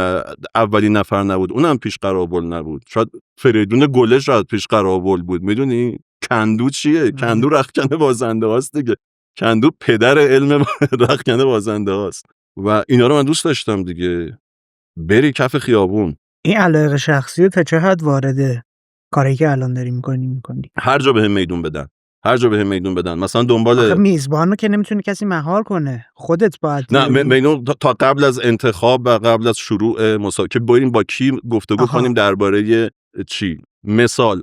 اولین نفر نبود، اونم پیش قراول نبود. شاید فریدون گله شاید پیش قراول بود. میدونی کندو چیه؟ کندو رختکن بازنده هاست دیگه. کندو پدر علم رختکن بازنده هاست و اینا رو من دوست داشتم دیگه. بری کف خیابون. این علاقه شخصی رو تا چه حد وارده کاری که الان داری میکنی؟ هر جا بهم میدون بدن. مثلا دنبال آخه میزبانو که نمیتونه کسی مهار کنه، خودت باید. نه میدون تا قبل از انتخاب و قبل از شروع مسابقه بریم با کی گفتگو کنیم درباره چی. مثال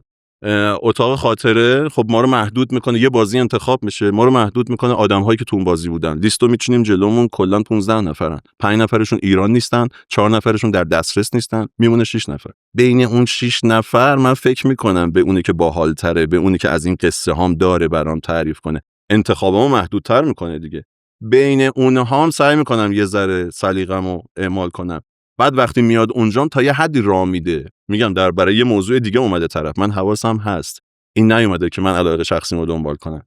اتاق خاطره خب ما رو محدود میکنه، یه بازی انتخاب میشه، ما رو محدود میکنه آدم‌هایی که تو اون بازی بودن. لیستو میچینیم جلومون، کلا 15 نفرن، 5 نفرشون ایران نیستن، 4 نفرشون در دسترس نیستن، میمونه 6 نفر. بین اون 6 نفر من فکر میکنم به اونی که باحال‌تره، به اونی که از این قصه هام داره برام تعریف کنه، انتخابامو محدودتر میکنه دیگه. بین اونها هم سعی میکنم یه ذره سلیقه‌مو اعمال کنم. بعد وقتی میاد اونجام تا یه حدی راه میده. میگم برای یه موضوع دیگه اومده طرف، من حواسم هست این نیومده که من علاقه شخصیمو دنبال کنم،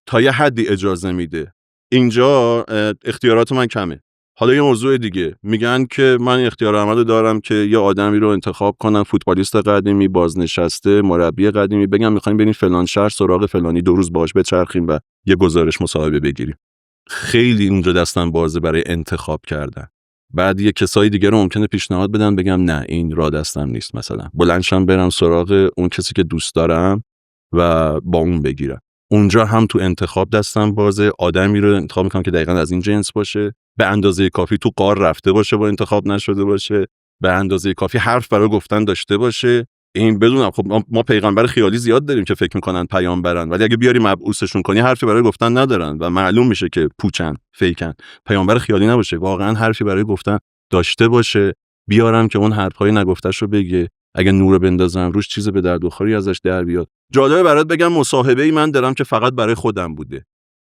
تا یه حدی اجازه میده. اینجا اختیارات من کمه. حالا یه موضوع دیگه، میگن که من اختیار عمل دارم که یه آدمی رو انتخاب کنم، فوتبالیست قدیمی، بازنشسته، مربی قدیمی، بگم میخوایم بریم فلان شهر سراغ فلانی 2 روز باهاش بچرخیم و یه گزارش مصاحبه بگیریم. خیلی اونجا دستم بازه برای انتخاب کردن. بعد یه کسای دیگه رو ممکنه پیشنهاد بدن، بگم نه این راه دستم نیست، مثلا بلندشم برم سراغ اون کسی که دوست دارم و با اون بگیرم. اونجا هم تو انتخاب دستم بازه، آدمی رو انتخاب میکنم که دقیقاً از این جنس باشه، به اندازه کافی تو غار رفته باشه با انتخاب نشده باشه، به اندازه کافی حرف برای گفتن داشته باشه. این بدونم خب ما پیغمبر خیالی زیاد داریم که فکر میکنن پیامبرن، ولی اگه بیاری مبعوثشون کنی حرفی برای گفتن ندارن و معلوم میشه که پوچن، فیکن. پیامبر خیالی نباشه، واقعا حرفی برای گفتن داشته باشه، بیارم که اون حرفای نگفته‌ش رو بگه، اگه نور بندازم روش چیز به درد بخوری ازش در بیاد. جالبه برات بگم مصاحبه‌ای من دارم که فقط برای خودم بوده.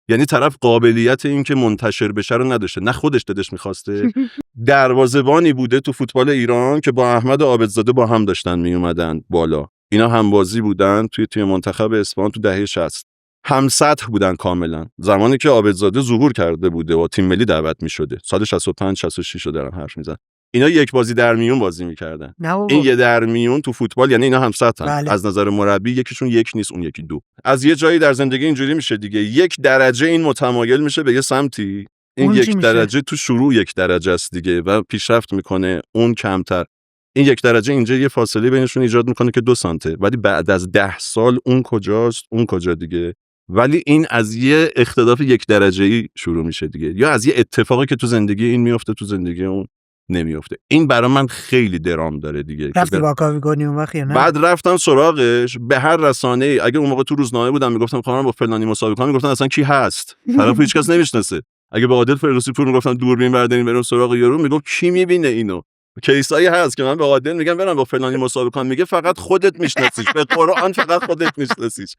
یعنی طرف قابلیت این که منتشر بشه رو نداشته، نه خودش دلش می‌خواسته. دروازه‌بانی بوده تو فوتبال ایران که با احمد عابدزاده با هم داشتن می اومدن بالا. اینا همبازی بودن توی تیم منتخب اصفهان تو دهه 60. هم سطح بودن کاملا. زمانی که عابدزاده ظهور کرده بوده و تیم ملی دعوت می‌شده. سال 65 66 رو دارم حرف میزنم. اینا یک بازی در میون بازی می‌کردن. این یه در میون تو فوتبال یعنی اینا هم سطحن. بله. از نظر مربی یکیشون یک نیست، اون یکی دو. از یه جایی در زندگی اینجوری میشه دیگه، یک درجه این متمایل میشه به یه سمتی، این یک درجه تو شروع یک درجه است دیگه و پیشرفت میکنه، اون کمتر. این یک درجه اینجا یه فاصله بینشون ایجاد میکنه که 2 سانته، ولی بعد از 10 سال اون کجاست، اون کجا دیگه. ولی این از یه اختلاف یک درجه‌ای شروع میشه دیگه، یا از یه اتفاقی که تو زندگی این میفته تو زندگی اون نمیفته. این برای من خیلی درام داره دیگه. رفتی واکاوی کنی اون وقت یا نه؟ بعد رفتم سراغش به هر رسانه‌ای. اگه اون موقع تو روزنامه بودم میگفتم خواهم با فلانی مسابقه کنم، میگفتن اصلا کی هست؟ طرفو هیچ کس نمیشناسه. اگه به عادل فردوسی پور میگفتم دوربین بردارین بریم سراغ یارو، میگفت کی میبینه اینو؟ کیسایی هست که من به عادل میگم برام با فلانی مسابقه کنم، میگه فقط خودت میشناسیش، به قرآن فقط خودت میشناسیش.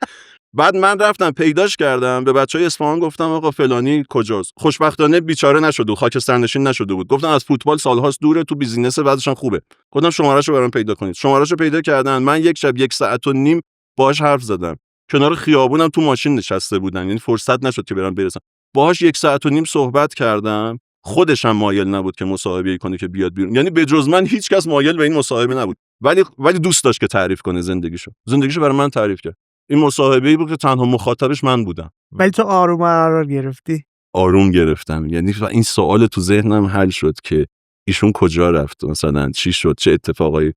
بعد من رفتم پیداش کردم، به بچهای اصفهان گفتم آقا فلانی کجاست. خوشبختانه بیچاره نشد و خاکسترنشین نشده بود. گفتن از فوتبال سالهاست دوره، تو بیزینس بعدش خوبه. گفتم شمارهشو برام پیدا کنید. شمارهشو پیدا کردن. من یک شب 1 ساعت و نیم باهاش حرف زدم. کنار خیابونم تو ماشین نشسته بودن، یعنی فرصت نشد که برام برسم. باهاش 1 ساعت و نیم صحبت کردم. خودش هم مایل نبود که مصاحبه کنه که بیاد بیرون، یعنی به جز من هیچ کس مایل به این مصاحبه نبود، ولی دوست داشت که تعریف کنه زندگیشو برای من تعریف کرد. این مصاحبه‌ای بود که تنها مخاطبش من بودم. ولی تو آروم قرار گرفتی؟ آروم گرفتم، یعنی این سوال تو ذهنم حل شد که ایشون کجا رفت، مثلا چی شد، چه اتفاقایی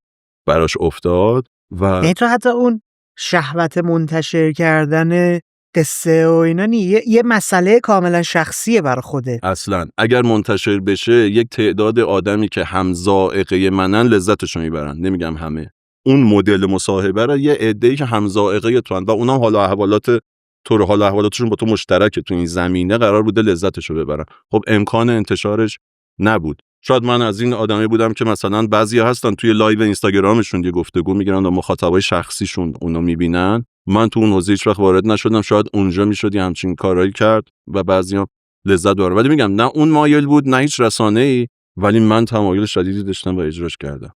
براش افتاد. و یعنی تو حتی اون شهوت منتشر کردن قصه و اینا یه مسئله کاملا شخصیه برای خوده. اصلا اگر منتشر بشه یک تعداد آدمی که هم ذائقه منن لذتشو میبرن، نمیگم همه، اون مدل مصاحبه رو یه عده‌ای که هم ذائقه تو هن و اونام حالا احوالاتشون با تو مشترکه، تو این زمینه قرار بوده لذتشو ببرن. خب امکان انتشارش نبود. شاید من از این آدمی بودم که مثلا بعضیا هستن توی لایو اینستاگرامشون یه گفتگو میگیرن و مخاطبای شخصیشون اونو میبینن، من تو اون حوزه هیچ وقت وارد نشدم، شاید اونجا میشد یه همچین کارایی کرد و بعضیا لذت ببرن. ولی میگم نه اون مایل بود نه هیچ رسانه‌ای، ولی من تمایل شدیدی داشتم و اجراش کردم.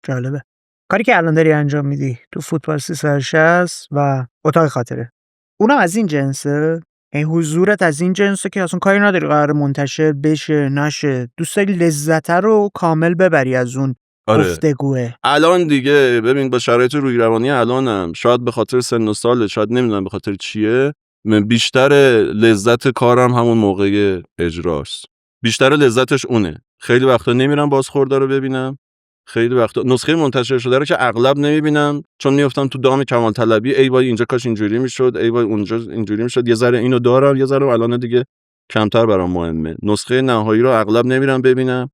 جالبه. کاری که الان داری انجام میدی تو فوتبال 360 و اتاق خاطره، اونم از این جنسه؟ این حضورت از این جنسه که اصلا کاری نداری قرار منتشر بشه نشه، دوست داری لذت رو کامل ببری از اون گفتگوه؟ الان دیگه ببین با شرایط روحی روانی الانم، شاید به خاطر سن و سال، شاید نمیدونم به خاطر چیه، بیشتر لذت کارم همون موقع اجراست، بیشتر لذتش اونه. خیلی وقتا نمیرم بازخوردا رو ببینم، خیلی وقتا نسخه منتشر شده رو که اغلب نمیبینم، چون میافتم تو دام کمال طلبی، ای وای اینجا کاش اینجوری میشد، ای وای اونجا اینجوری میشد، یه ذره اینو دارم، یه ذره الان دیگه کمتر برام مهمه. نسخه نهایی رو اغلب نمیرم ببینم.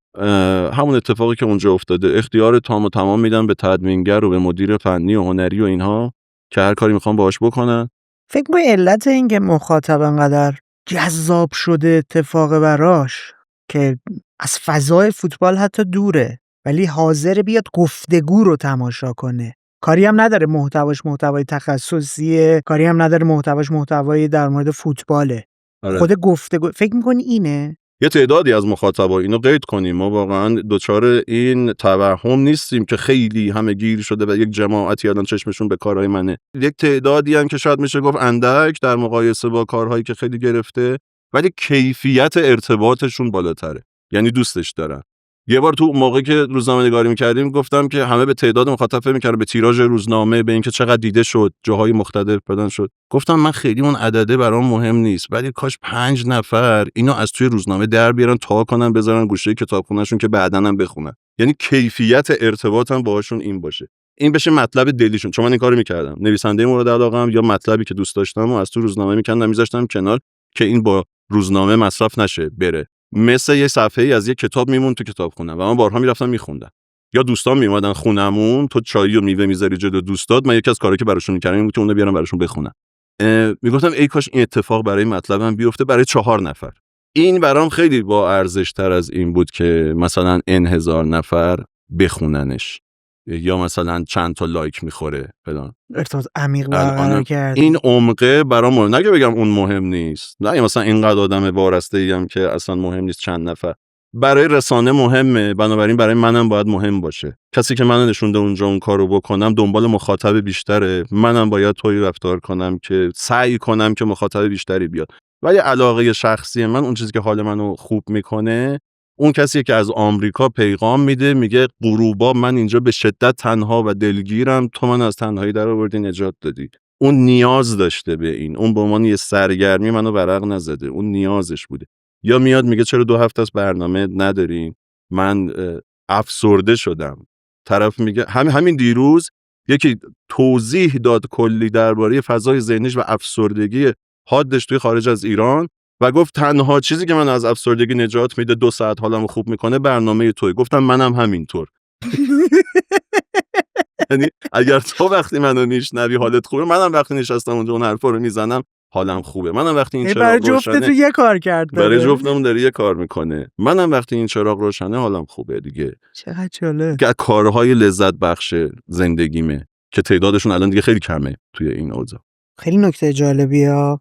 همون اتفاقی که اونجا افتاده، اختیار تام و تمام میدم به تدوینگر و به مدیر فنی و هنری و اینها که هر کاری میخوام باهاش بکنن. فکر کنم علت این که مخاطب انقدر جذاب شده اتفاق براش که از فضای فوتبال حتی دوره ولی حاضر بیاد گفتگو رو تماشا کنه، کاری هم نداره محتواش محتوای تخصصیه، کاری هم نداره محتواش محتوای در مورد فوتباله. آره. خود گفتگو فکر میکنی اینه؟ یه تعدادی از مخاطبا اینو قید کنیم، ما واقعا دچار این توهم نیستیم که خیلی همه گیر شده و یک جماعتی الان چشمشون به کارهای منه. یک تعدادی هم که شاید میشه گفت اندک در مقایسه با کارهایی که خیلی گرفته، ولی کیفیت ارتباطشون بالاتره، یعنی دوستش دارن. یه بار تو موقعی که روزنامه‌نگاری می‌کردیم گفتم که همه به تعداد مخاطب فکر می‌کردن، به تیراژ روزنامه، به اینکه چقدر دیده شد، جاهای مختلف بدن شد. گفتم من خیلی اون عدده برام مهم نیست، ولی کاش 5 نفر اینو از توی روزنامه در بیارن تا کنن بذارن گوشه کتابخونه‌شون که بعداً هم بخونن. یعنی کیفیت ارتباطم باهاشون این باشه. این بشه مطلب دلیشون. چون من این کارو می‌کردم. نویسنده مورد علاقه‌ام یا مطلبی که دوست داشتم و از تو روزنامه می‌کندم می‌ذاشتم کنار که این با روزنامه مصرف نشه بره. مثل یه صفحه‌ای از یه کتاب میمون تو کتابخونه و من بارها میرفتم میخوندم، یا دوستان میومدن خونمون، تو چایی و میوه میذاری جلوی دوستات، من یکی از کارهایی که براشون میکردم این بود که اونو بیارم براشون بخونم. میگفتم ای کاش این اتفاق برای مطلبم بیفته برای 4 نفر. این برام خیلی با ارزش تر از این بود که مثلا هزار نفر بخوننش یا مثلا چند تا لایک میخوره فلان. ارتباط عمیق برقرار کردی. این عمقه برام مهم، نگه بگم اون مهم نیست، نه مثلا اینقدر آدم وارسته‌ای ام که اصلا مهم نیست چند نفر. برای رسانه مهمه، بنابراین برای منم باید مهم باشه. کسی که منو نشونده اونجا اون کارو بکنم دنبال مخاطب بیشتره، منم باید طوری رفتار کنم که سعی کنم که مخاطب بیشتری بیاد. ولی علاقه شخصی من، اون چیزی که حال منو خوب میکنه، اون کسی که از آمریکا پیغام میده میگه غروبا من اینجا به شدت تنها و دلگیرم، تو من از تنهایی در آوردی، نجات دادی. اون نیاز داشته به این، اون به عنوان یه سرگرمی منو ورق نزده، اون نیازش بوده. یا میاد میگه چرا 2 هفته از برنامه ندارین، من افسرده شدم. طرف میگه همین دیروز یکی توضیح داد کلی درباره فضای ذهنیش و افسردگی حادش توی خارج از ایران و گفت تنها چیزی که من از افسردگی نجات میده 2 ساعت حالمو خوب میکنه برنامه توی. گفتم منم همینطور. یعنی اگر تو وقتی منو میشنوی حالت خوبه، منم وقتی نشستم اونجا اون حرفا رو میزنم حالم خوبه. منم وقتی این چراغ روشنه، برای جفتتون یه کار کرد، برای جفتمون داره یه کار میکنه. منم وقتی این چراغ روشنه حالم خوبه دیگه. چقدر جالب. که کارهای لذت بخش زندگیمه که تعدادشون الان دیگه خیلی کمه توی این اوضاع. خیلی نکته جالبیه.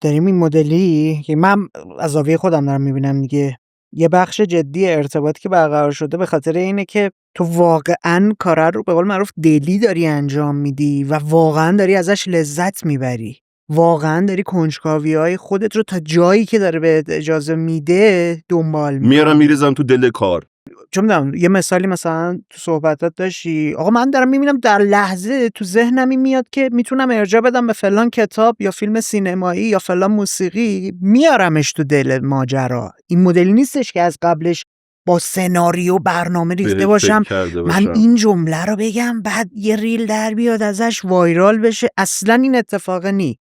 داریم این مدلی که من از زاویه خودم دارم میبینم دیگه، یه بخش جدی ارتباطی که برقرار شده به خاطر اینه که تو واقعاً کار رو به قول معروف دلی داری انجام میدی و واقعاً داری ازش لذت میبری، واقعا داری کنجکاوی‌های خودت رو تا جایی که داره بهت اجازه میده دنبال می‌کنی. میارم میریزم تو دل کار. چون میدونم یه مثالی مثلا تو صحبتات داشتی آقا من دارم میبینم در لحظه تو ذهنم این میاد که میتونم ارجاع بدم به فلان کتاب یا فیلم سینمایی یا فلان موسیقی، میارمش تو دل ماجرا. این مدلی نیستش که از قبلش با سناریو برنامه ریخته باشم من این جمله رو بگم بعد یه ریل در بیاد ازش وایرال بشه. اصلا این اتفاق نی.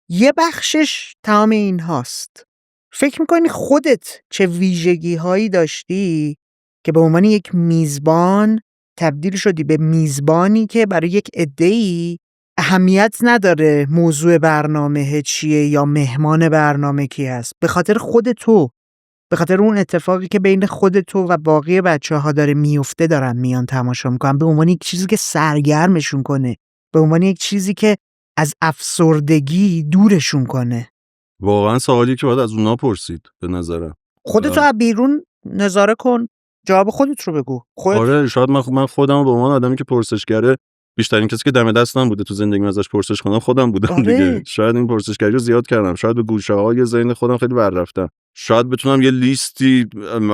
یه بخشش تمام این هاست. فکر میکنی خودت چه ویژگی هایی داشتی که به عنوان یک میزبان تبدیل شدی به میزبانی که برای یک عده‌ای اهمیت نداره موضوع برنامه چیه یا مهمان برنامه کی هست، به خاطر خود تو، به خاطر اون اتفاقی که بین خود تو و باقی بچه‌ها داره میفته دارن میان تماشا میکنن، به عنوان یک چیزی که سرگرمشون کنه، به عنوان یک چیزی که از افسردگی دورشون کنه. واقعا سوالی که باید از اونا پرسید به نظرم. خودتو از بیرون نظاره کن، جواب خودت رو بگو. آره شاید من خودم به عنوان آدمی که پرسشگره، بیشترین کسی که دم دستم بوده تو زندگیم ازش پرسش کنم خودم بودم. آره. دیگه شاید این پرسشگری رو زیاد کردم، شاید به گوشه‌های ذهن خودم خیلی ور رفتم، شاید بتونم یه لیستی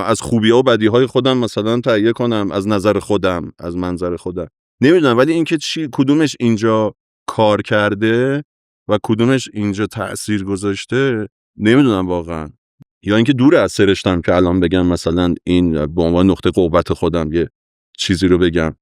از خوبی‌ها و بدی‌های خودم مثلا تهیه کنم از نظر خودم، از منظر خودم، نمیدونم. ولی اینکه کدومش اینجا کار کرده و کدومش اینجا تأثیر گذاشته نمیدونم واقعا. یا اینکه دور از سرشتم که الان بگم مثلا این به عنوان نقطه قوت خودم یه چیزی رو بگم.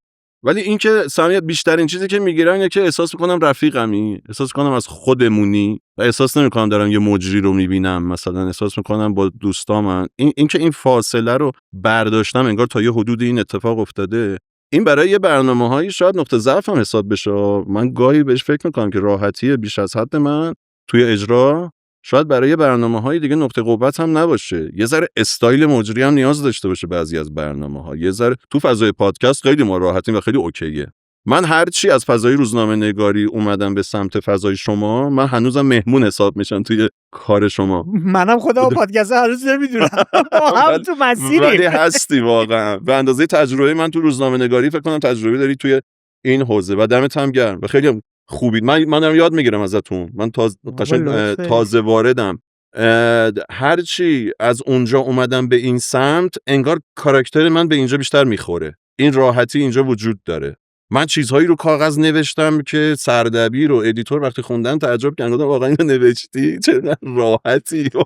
ولی اینکه سمیت بیشترین چیزی که میگیرم اینه که احساس میکنم رفیقمی، احساس میکنم از خودمونی و احساس نمیکنم دارم یه مجری رو میبینم، مثلا احساس میکنم با دوستامم. اینکه این فاصله رو برداشتم انگار تا یه حدود این اتفاق افتاده. این برای یه برنامه‌هایی شاید نقطه ضعف هم حساب بشه. من گاهی بهش فکر میکنم که راحتی بیش از حد من توی اجرا شاید برای برنامه‌های دیگه نقطه قوت هم نباشه. یه ذره استایل مجری هم نیاز داشته باشه بعضی از برنامه‌ها. یه ذره تو فضای پادکست خیلی ما راحتیم و خیلی اوکیه. من هر چی از فضای روزنامه‌نگاری اومدم به سمت فضای شما، من هنوزم مهمون حساب میشم توی کار شما. منم خودم پادکست هنوز نمیدونم. هم تو مسیری. ولی هستی واقعا. به اندازه تجربه من تو روزنامه‌نگاری فکر کنم تجربه داری توی این حوزه و دمت هم گرم و خیلی خوبید. من دارم یاد میگیرم ازتون. من تازه واردم. هر چی از اونجا اومدم به این سمت انگار کاراکتر من به اینجا بیشتر میخوره. این راحتی اینجا وجود داره. من چیزهایی رو کاغذ نوشتم که سردبیر و ادیتور وقتی خوندن تعجب کردن، گفتم واقعا اینو نوشتی؟ چه راحتی. فوش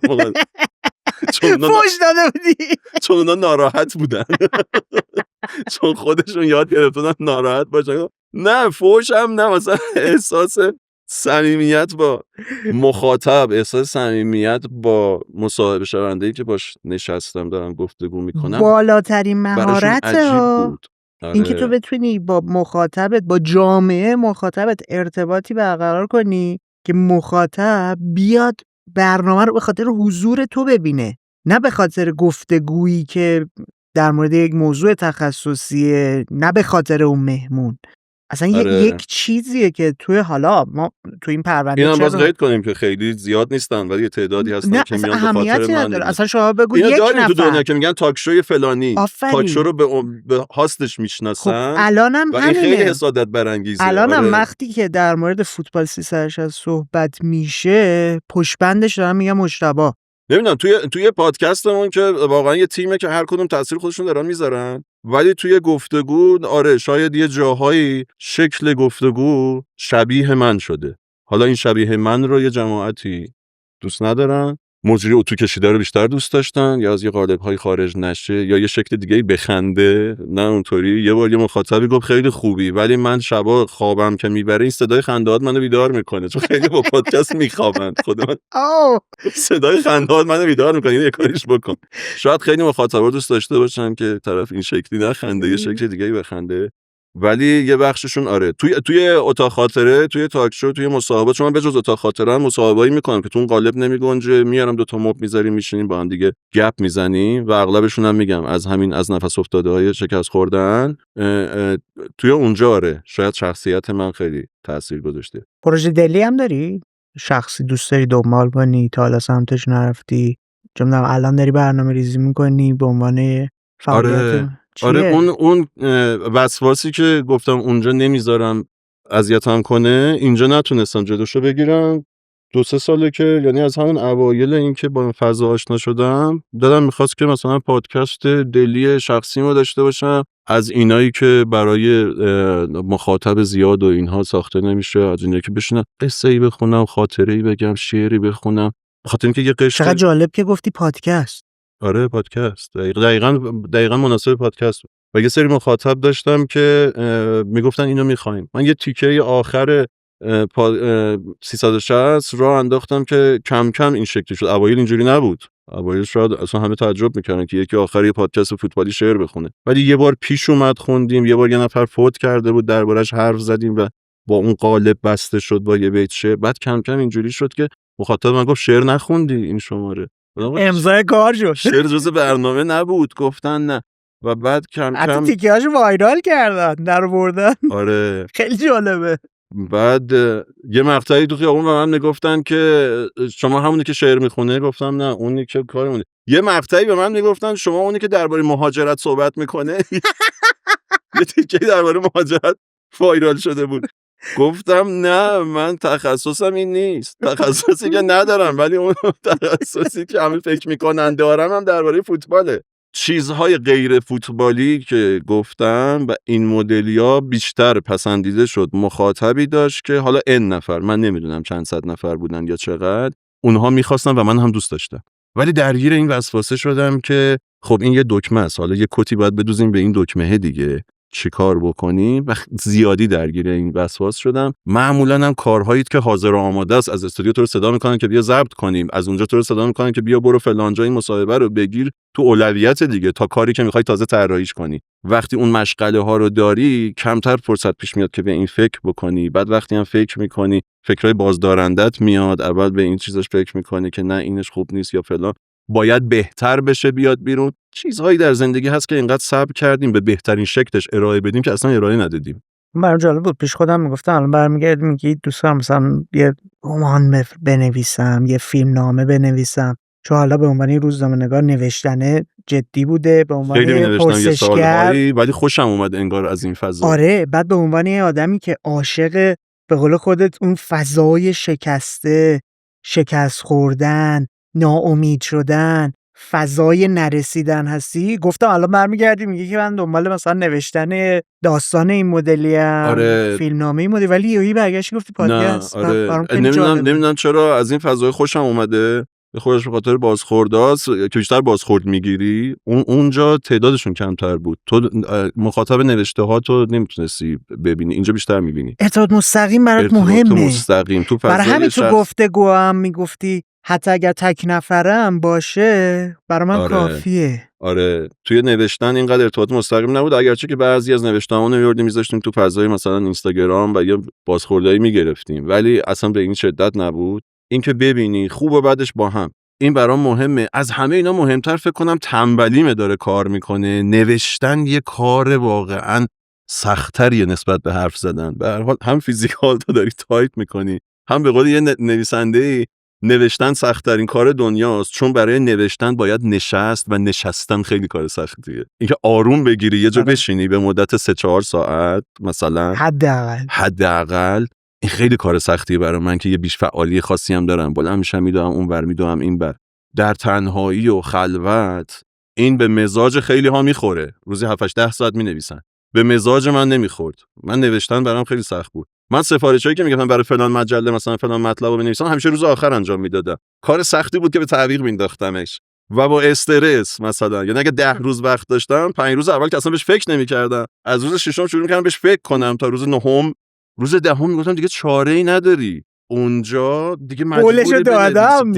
داده بودی؟ چون اونا ناراحت بودن. چون خودشون یاد گرفتن ناراحت باشن. نه فوش هم نه، مثلا احساس صمیمیت با مخاطب، احساس صمیمیت با مصاحبه شونده‌ای که باش نشستم دارم گفتگو میکنم، بالاترین مهارت بود. اینکه تو بتونی با مخاطبت، با جامعه مخاطبت ارتباطی برقرار کنی که مخاطب بیاد برنامه رو به خاطر حضور تو ببینه، نه به خاطر گفتگویی که در مورد یک موضوع تخصصیه، نه به خاطر اون مهمون. اصلا یک چیزیه که توی حالا ما تو این پرونده اینم باز قید کنیم که خیلی زیاد نیستن ولی یه تعدادی هستن که میان به خاطر من. اصلا شما بگو یک نفر تو دنیا که میگن تاک شوی فلانی، تاک شو رو به هاستش میشناسن. خب الانم همینه. خیلی حسادت برانگیزه. الانم وقتی که در مورد فوتبال 360 صحبت میشه پشت بندش دارم میگم مجتبی. نمیدونم توی پادکستمون که واقعا یه تیمه که هر کدوم تاثیر خودشون دارن میذارن، ولی توی گفتگو آره شاید یه جاهایی شکل گفتگو شبیه من شده. حالا این شبیه من رو یه جماعتی دوست ندارن، مجری اتو کشیده رو بیشتر دوست داشتن، یا از یه قالب‌های خارج نشه یا یه شکل دیگه بخنده، نه اونطوری. یه بار یه مخاطبی گفت خیلی خوبی، ولی من شبا خوابم که میبره این صدای خنده‌هات منو بیدار میکنه، چون خیلی با پادکست میخوابن. خود من صدای خنده‌هات منو بیدار میکنه، یه کاریش بکن. شاید خیلی مخاطبا دوست داشته باشن که طرف این شکلی نخنده، یه شکل دیگه بخنده، ولی یه بخششون آره توی اتاق خاطره، توی تاک شو، توی مصاحبه، چون من به جز اتاق خاطره هم مصاحبه‌ای میکنم که تو اون قالب نمیگنجه، میارم دو تا مبل میذاریم میشینیم با هم دیگه گپ میزنیم و اغلبشون هم میگم از همین از نفس افتاده‌های شکست خوردن توی اونجا آره شاید شخصیت من خیلی تاثیر گذاشته. پروژه دلی هم داری؟ شخصی دوست داری دنبال کنی تا حالا سمتش نرفتی؟ چون الان داری برنامه ریزی میکنی به عنوان فعالیت آره اون وسواسی که گفتم اونجا نمیذارم اذیتم کنه، اینجا نتونستم جلوشو بگیرم 2-3 ساله که یعنی از همون اوایل این که با این فضا آشنا شدم دلم میخواست که مثلا پادکست دلی شخصیمو داشته باشم، از اینایی که برای مخاطب زیاد و اینها ساخته نمیشه، از اینایی که بشینم قصه‌ای بخونم، خاطره‌ای بگم، شعری بخونم. بخاطر اینکه یه قشر چقدر جالب که گفتی پادکست. آره پادکست دقیقاً مناسب پادکست بود. و یه سری مخاطب داشتم که میگفتن اینو میخوایم. من یه تیکه آخر 360 راه انداختم که کم کم این شکلی شد. اوایل اینجوری نبود. اوایل شاید اصلا همه تعجب میکردن که یکی آخر یه پادکست فوتبالی شعر بخونه. ولی یه بار پیش اومد خوندیم، یه بار یه نفر فوت کرده بود دربارش حرف زدیم و با اون قالب بسته شد با یه بیت شعر. بعد کم کم اینجوری شد که مخاطب من گفت شعر نخوندی این شماره. امضای کار شد. شعر جزء برنامه نبود، گفتن نه. و بعد کم حتی کم تیکه‌هاشو وایرال کردن، در بردن. آره خیلی جالبه. بعد یه مقطعی تو خیابون به من میگفتن که شما همونی که شعر میخونه، گفتم نه اونی که کارمونه. یه مقطعی به من میگفتن شما اونی که درباره مهاجرت صحبت میکنه. یه تیکه درباره مهاجرت وایرال شده بود. گفتم نه من تخصصم این نیست، تخصصی که ندارم، ولی اون تخصصی که همه فکر میکنن دارم هم درباره فوتباله. چیزهای غیر فوتبالی که گفتم و این مدلیا بیشتر پسندیده شد. مخاطبی داشت که حالا n نفر، من نمیدونم چند صد نفر بودن یا چقدر، اونها میخواستن و من هم دوست داشتم. ولی درگیر این وسوسه شدم که خب این یه دکمه است، حالا یه کتی باید بدوزیم به این دکمه دیگه، چیکار بکنیم؟ و زیادی درگیر این وسواس شدم. معمولا هم کارهایی که حاضر و آماده است، از استودیو تو رو صدا میکنن که بیا ضبط کنیم، از اونجا تو رو صدا میکنن که بیا برو فلان جای مصاحبه رو بگیر، تو اولویت دیگه تا کاری که میخوای تازه طراحیش کنی. وقتی اون مشغله ها رو داری کمتر فرصت پیش میاد که به این فکر بکنی. بعد وقتی هم فکر میکنی فکرای بازدارندت میاد، اول به این چیزاش فکر میکنی که نه اینش خوب نیست یا فلان، باید بهتر بشه بیاد بیرون. چیزهایی در زندگی هست که اینقدر صبر کردیم به بهترین شکلش ارائه بدیم که اصلا ارائه ندادیم. برام جالب بود، پیش خودم میگفتم الان برمیگردی میگی دوست دارم مثلا یه رمان بنویسم، یه فیلم نامه بنویسم، چون حالا به عنوان روزنامه‌نگار نوشتن جدی بوده، به عنوان خیلی نوشتم یه پرسشگر، سال‌هایی، ولی خوشم اومد انگار از این فضا. آره، بعد به عنوان یه آدمی که عاشق به قول خودت اون فضای شکسته، شکست خوردن، ناامید شدن، فضای نرسیدن هستی، گفتم الان برمیگردی میگه که من دنبال مثلا نوشتن داستان این مدلی ام، آره. فیلمنامه این مدلی، ولی یهویی برگشتی گفتی پادکست. آره. نمیدونم چرا از این فضای خوشم اومده. به خودش به خاطر بازخورداست که بیشتر بازخورد میگیری. اونجا تعدادشون کمتر بود، تو مخاطب نوشته ها تو نمیتونستی ببینی، اینجا بیشتر میبینی. ارتباط مستقیم برات مهمه. ارتباط مستقیم تو فضای برای همین تو گفتگو هم میگفتی حتی اگر تک نفرم باشه برای من کافیه. آره توی نوشتن اینقدر ارتباط مستقیم نبود، اگرچه که بعضی از نوشته‌هامون رو می‌آوردیم می‌ذاشتیم تو فضای مثلا اینستاگرام و یا بازخوردایی می‌گرفتیم، ولی اصلا به این شدت نبود. این که ببینی خوب و بدش با هم، این برام مهمه. از همه اینا مهمتر فکر کنم تنبلیمه داره کار میکنه. نوشتن یه کار واقعا سخت‌تریه نسبت به حرف زدن. به هر حال هم فیزیکال تو داری تایپ میکنی، هم به قول یه نویسنده‌ای نوشتن سخت‌ترین کار دنیاست، چون برای نوشتن باید نشست و نشستن خیلی کار سختیه. اینکه آروم بگیری یه جا بشینی به مدت 3-4 ساعت مثلا حداقل این خیلی کار سختیه برای من که یه بیش فعالی خاصی هم دارم، بلند میشم میدوام اونور میدوام اینور. در تنهایی و خلوت این به مزاج خیلی ها میخوره، روزی 7-8 ساعت مینویسن. به مزاج من نمیخورد. من نوشتن برام خیلی سخت بود. من سفارشایی که میگفتم برای فلان مجله مثلا فلان مطلب رو بنویسم همیشه روز آخر انجام میدادم. کار سختی بود که به تعویق مینداختمش و با استرس. مثلا یعنی اگه 10 روز وقت داشتم 5 روز اول که اصلا بهش فکر نمی‌کردم، از روز 6م شروع می‌کردم بهش فکر کنم تا روز 9م. روز 10م میگفتم دیگه چاره‌ای نداری، اونجا دیگه مجبوری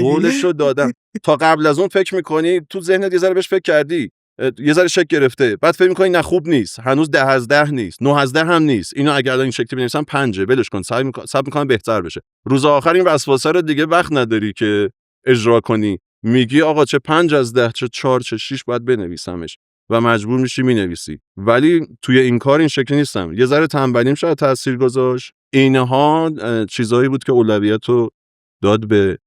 قولشو دادم. تا قبل از اون فکر می‌کنی تو ذهنت یه ذره بهش فکر کردی، یه ذره شک گرفته، بعد فکر می‌کنی نه خوب نیست، هنوز 10 از 10 نیست، 9 از 10 هم نیست، اینو اگر این شکلی بنویسم 5 ولش کن، صبر می‌کنم بهتر بشه. روز آخر این وسوسه رو دیگه وقت نداری که اجرا کنی، میگی آقا چه 5 از 10 چه 4 چه 6 باید بنویسمش و مجبور میشی مینویسی. ولی توی این کار این شکلی نیستم. یه ذره تنبلیم شاید تاثیر گذاشت. اینها چیزایی بود که اولویت رو داد به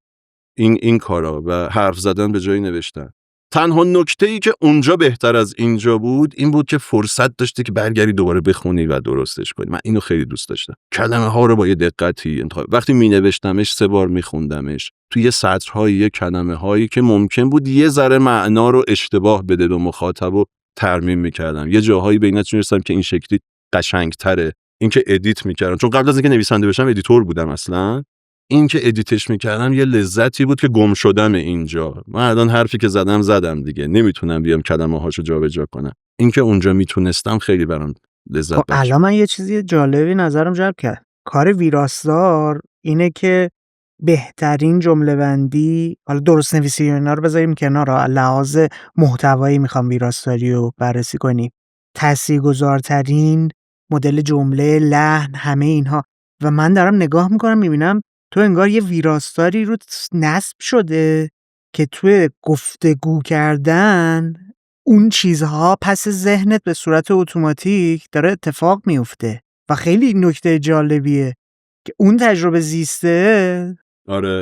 این کارا و حرف زدن به جای نوشتن. تنها نکته‌ای که اونجا بهتر از اینجا بود این بود که فرصت داشتی که برگردی دوباره بخونی و درستش کنی. من اینو خیلی دوست داشتم. کلمه ها رو با یه دقتی انتخاب. وقتی مینوشتمش 3 بار میخوندمش توی یه سطرهای یه کلمه هایی که ممکن بود یه ذره معنا رو اشتباه بده به مخاطب و ترمیم میکردم. یه جاهایی به این نتیجه رسیدم که این شکلی قشنگتره. این که ادیت میکردم، چون قبل از اینکه نویسنده بشم ادیتور بودم اصلا. این که ادیتش میکردم یه لذتی بود که گم شدم اینجا. من الان حرفی که زدم دیگه، نمیتونم بیام کلمه هاشو جابجا کنم. این که اونجا میتونستم خیلی برام لذت بخش. الان من یه چیزی جالبی نظرم جلب کرد. کار ویراستار اینه که بهترین جمله بندی، حالا درست نویسی اینا رو بذاریم کنار، لحاظ محتوایی میخوام ویراستاری رو بررسی کنیم، تاثیرگذارترین مدل جمله، لحن، همه اینها. و من دارم نگاه میکنم میبینم تو انگار یه ویراستاری رو نصب شده که توی گفتگو کردن اون چیزها پس ذهنت به صورت اتوماتیک داره اتفاق میفته و خیلی نکته جالبیه که اون تجربه زیسته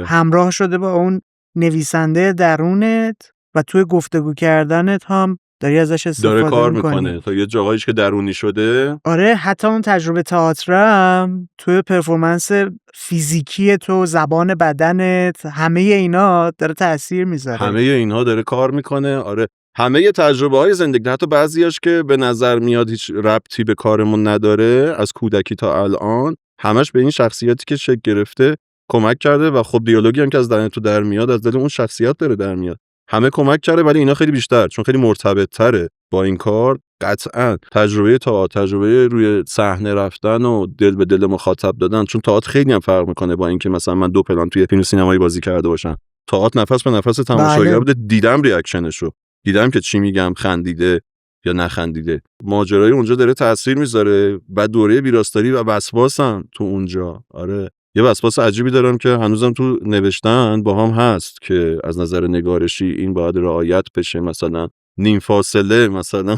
همراه شده با اون نویسنده درونت و توی گفتگو کردنت هم داری ازش استفاده داره کار میکنی. میکنه تا یه جاهایش که درونی شده. آره، حتی اون تجربه تئاترم توی پرفورمنس فیزیکی تو، زبان بدنت، همه اینا داره تأثیر میذاره. همه اینها داره کار میکنه. آره، همه تجربه های زندگی، حتی بعضیاش که به نظر میاد هیچ ربطی به کارمون نداره، از کودکی تا الان همش به این شخصیتی که شکل گرفته کمک کرده و خب دیالوگی هم که از دهن تو در میاد از دل اون شخصیت داره در میاد. همه کمک کرده، ولی اینا خیلی بیشتر، چون خیلی مرتبط تره با این کار. قطعا تجربه تئاتر، تجربه روی صحنه رفتن و دل به دل مخاطب دادن، چون تئاتر خیلی هم فرق میکنه با اینکه مثلا من 2 پلان توی فیلم سینمایی بازی کرده باشم. تئاتر نفس به نفس تماشاگر بوده، دیدم ریاکشنشو، دیدم که چی میگم، خندیده یا نخندیده. ماجرای اونجا داره تاثیر میذاره. بعد دوره ویراستاری و وسواسم تو اونجا. آره، یه وسواس عجیبی دارم که هنوزم تو نوشتن با هم هست که از نظر نگارشی این باید رعایت بشه. مثلا نیم فاصله، مثلا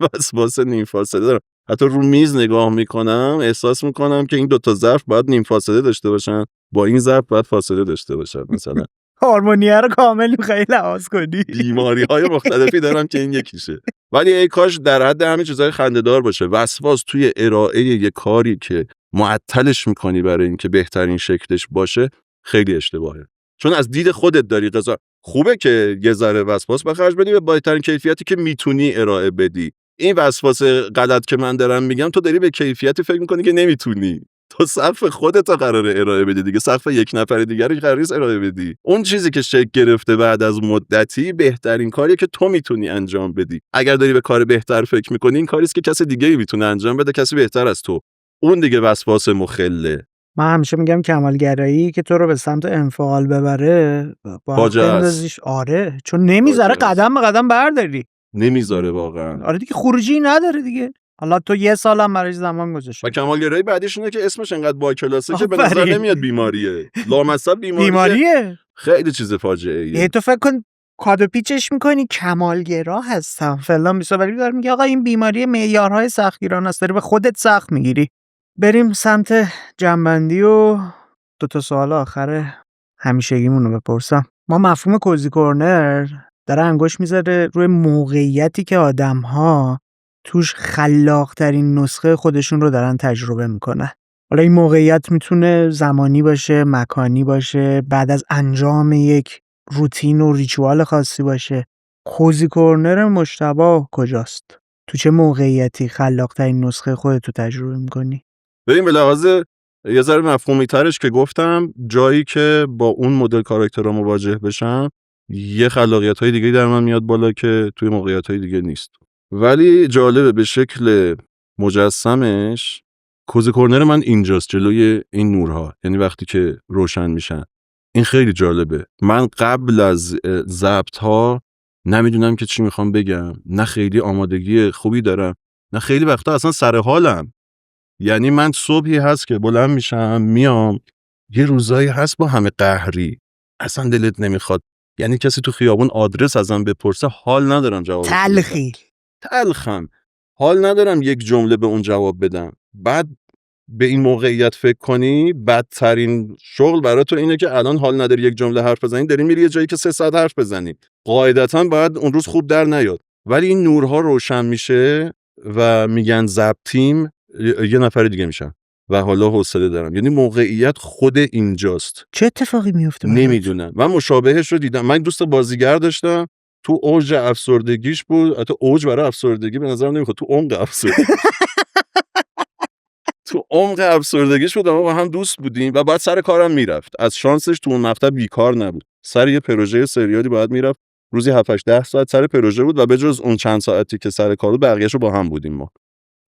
وسواس نیم فاصله دارم. حتی رو میز نگاه میکنم احساس میکنم که این 2 تا ظرف باید نیم فاصله داشته باشن، با این ظرف باید فاصله داشته باشن. مثلا هارمونیه رو کامل می‌خوای لحاظ کنی. بیماری‌های مختلفی دارم که این یکیشه. ولی ای کاش در حد همین چیزای خنده‌دار باشه. وسواس توی ارائه یه کاری که معطلش میکنی برای اینکه بهترین شکلش باشه خیلی اشتباهه. چون از دید خودت داری قضا خوبه که یه ذره وسواس بخرج بدی به بهترین کیفیتی که میتونی ارائه بدی. این وسواس غلط که من دارم میگم، تو داری به کیفیتی فکر میکنی که نمیتونی. تو سقف خودت قراره ارائه بدی دیگه، سقف یک نفر دیگری قراره ارائه بدی. اون چیزی که شکل گرفته بعد از مدتی بهترین کاریه که تو میتونی انجام بدی. اگر داری به کار بهتر فکر میکنی، این کاریه که کسی دیگه میتونه انجام بده، کسی بهتر از تو. اون دیگه وسواس مخله. من همیشه میگم کمالگرایی که تو رو به سمت انفعال ببره باید بندازیش. آره، چون نمیذاره قدم به قدم برداری. نمیذاره واقعا. آره دیگه، خروجی نداره دیگه. حالا تو 1 سال هم برای زمان گذاشتی. و کمالگرایی بعدیش اینه که اسمش انقدر با کلاسه که به نظر نمیاد بیماریه. لامصب بیماریه. خیلی چیز فاجعه ایه. تو فکر کن کادو پیچش میکنی کمالگرا هستم فلان بیسا، ولی داره میگه آقا این بیماری معیارهای سختگیرانه است، داری به خودت سخت میگیری. بریم سمت جنبندی و 2 تا سوال آخر همیشگیمون رو بپرسم. ما مفهوم کوزی کورنر داره انگوش میذاره روی موقعیتی که آدم‌ها توش خلاق‌ترین نسخه خودشون رو دارن تجربه میکنن. حالا این موقعیت میتونه زمانی باشه، مکانی باشه، بعد از انجام یک روتین و ریچوال خاصی باشه. کوزی کورنر مجتبی کجاست؟ تو چه موقعیتی خلاق‌ترین نسخه خودت رو تجربه میکنی؟ ببین، به لحاظ یه ذره مفهومی ترش که گفتم، جایی که با اون مدل کاراکترها مواجه بشم، یه خلاقیت‌های دیگه در من میاد بالا که توی موقعیت‌های دیگه نیست. ولی جالبه به شکل مجسمش کوزی کورنر من اینجاست، جلوی این نورها، یعنی وقتی که روشن میشن. این خیلی جالبه. من قبل از ضبط‌ها نمیدونم که چی میخوام بگم، نه خیلی آمادگی خوبی دارم، نه خیلی وقتا اصلا سر حالم. یعنی من صبحی هست که بلند میشم میام، یه روزایی هست با همه قهری اصلا دلت نمیخواد، یعنی کسی تو خیابون آدرس ازم بپرسه حال ندارم جواب تلخم، حال ندارم یک جمله به اون جواب بدم. بعد به این موقعیت فکر کنی بدترین شغل برای تو اینه که الان حال نداری یک جمله حرف بزنی، داری میری یه جایی که 3 ساعت حرف بزنی، قاعدتاً باید اون روز خوب در نیاد. ولی این نورها روشن میشه و میگن ضبطیم، یه نفر دیگه میشن و حالا حوصله دارم. یعنی موقعیت خود اینجاست. چه اتفاقی میفته؟ نمیدونم. من مشابهش رو دیدم. من دوست بازیگر داشتم، تو اوج افسردگیش بود. البته اوج برای افسردگی به نظر نمیخواد، تو عمق افسردگی تو عمق افسردگیش بود. ما با هم دوست بودیم و بعد سر کارم میرفت. از شانسش تو اون مقطع بیکار نبود، سر یه پروژه سریالی باید میرفت، روزی 7-8 ساعت سر پروژه بود و به جز اون چند ساعتی که سر کار بود بقیه‌شو با هم بودیم. ما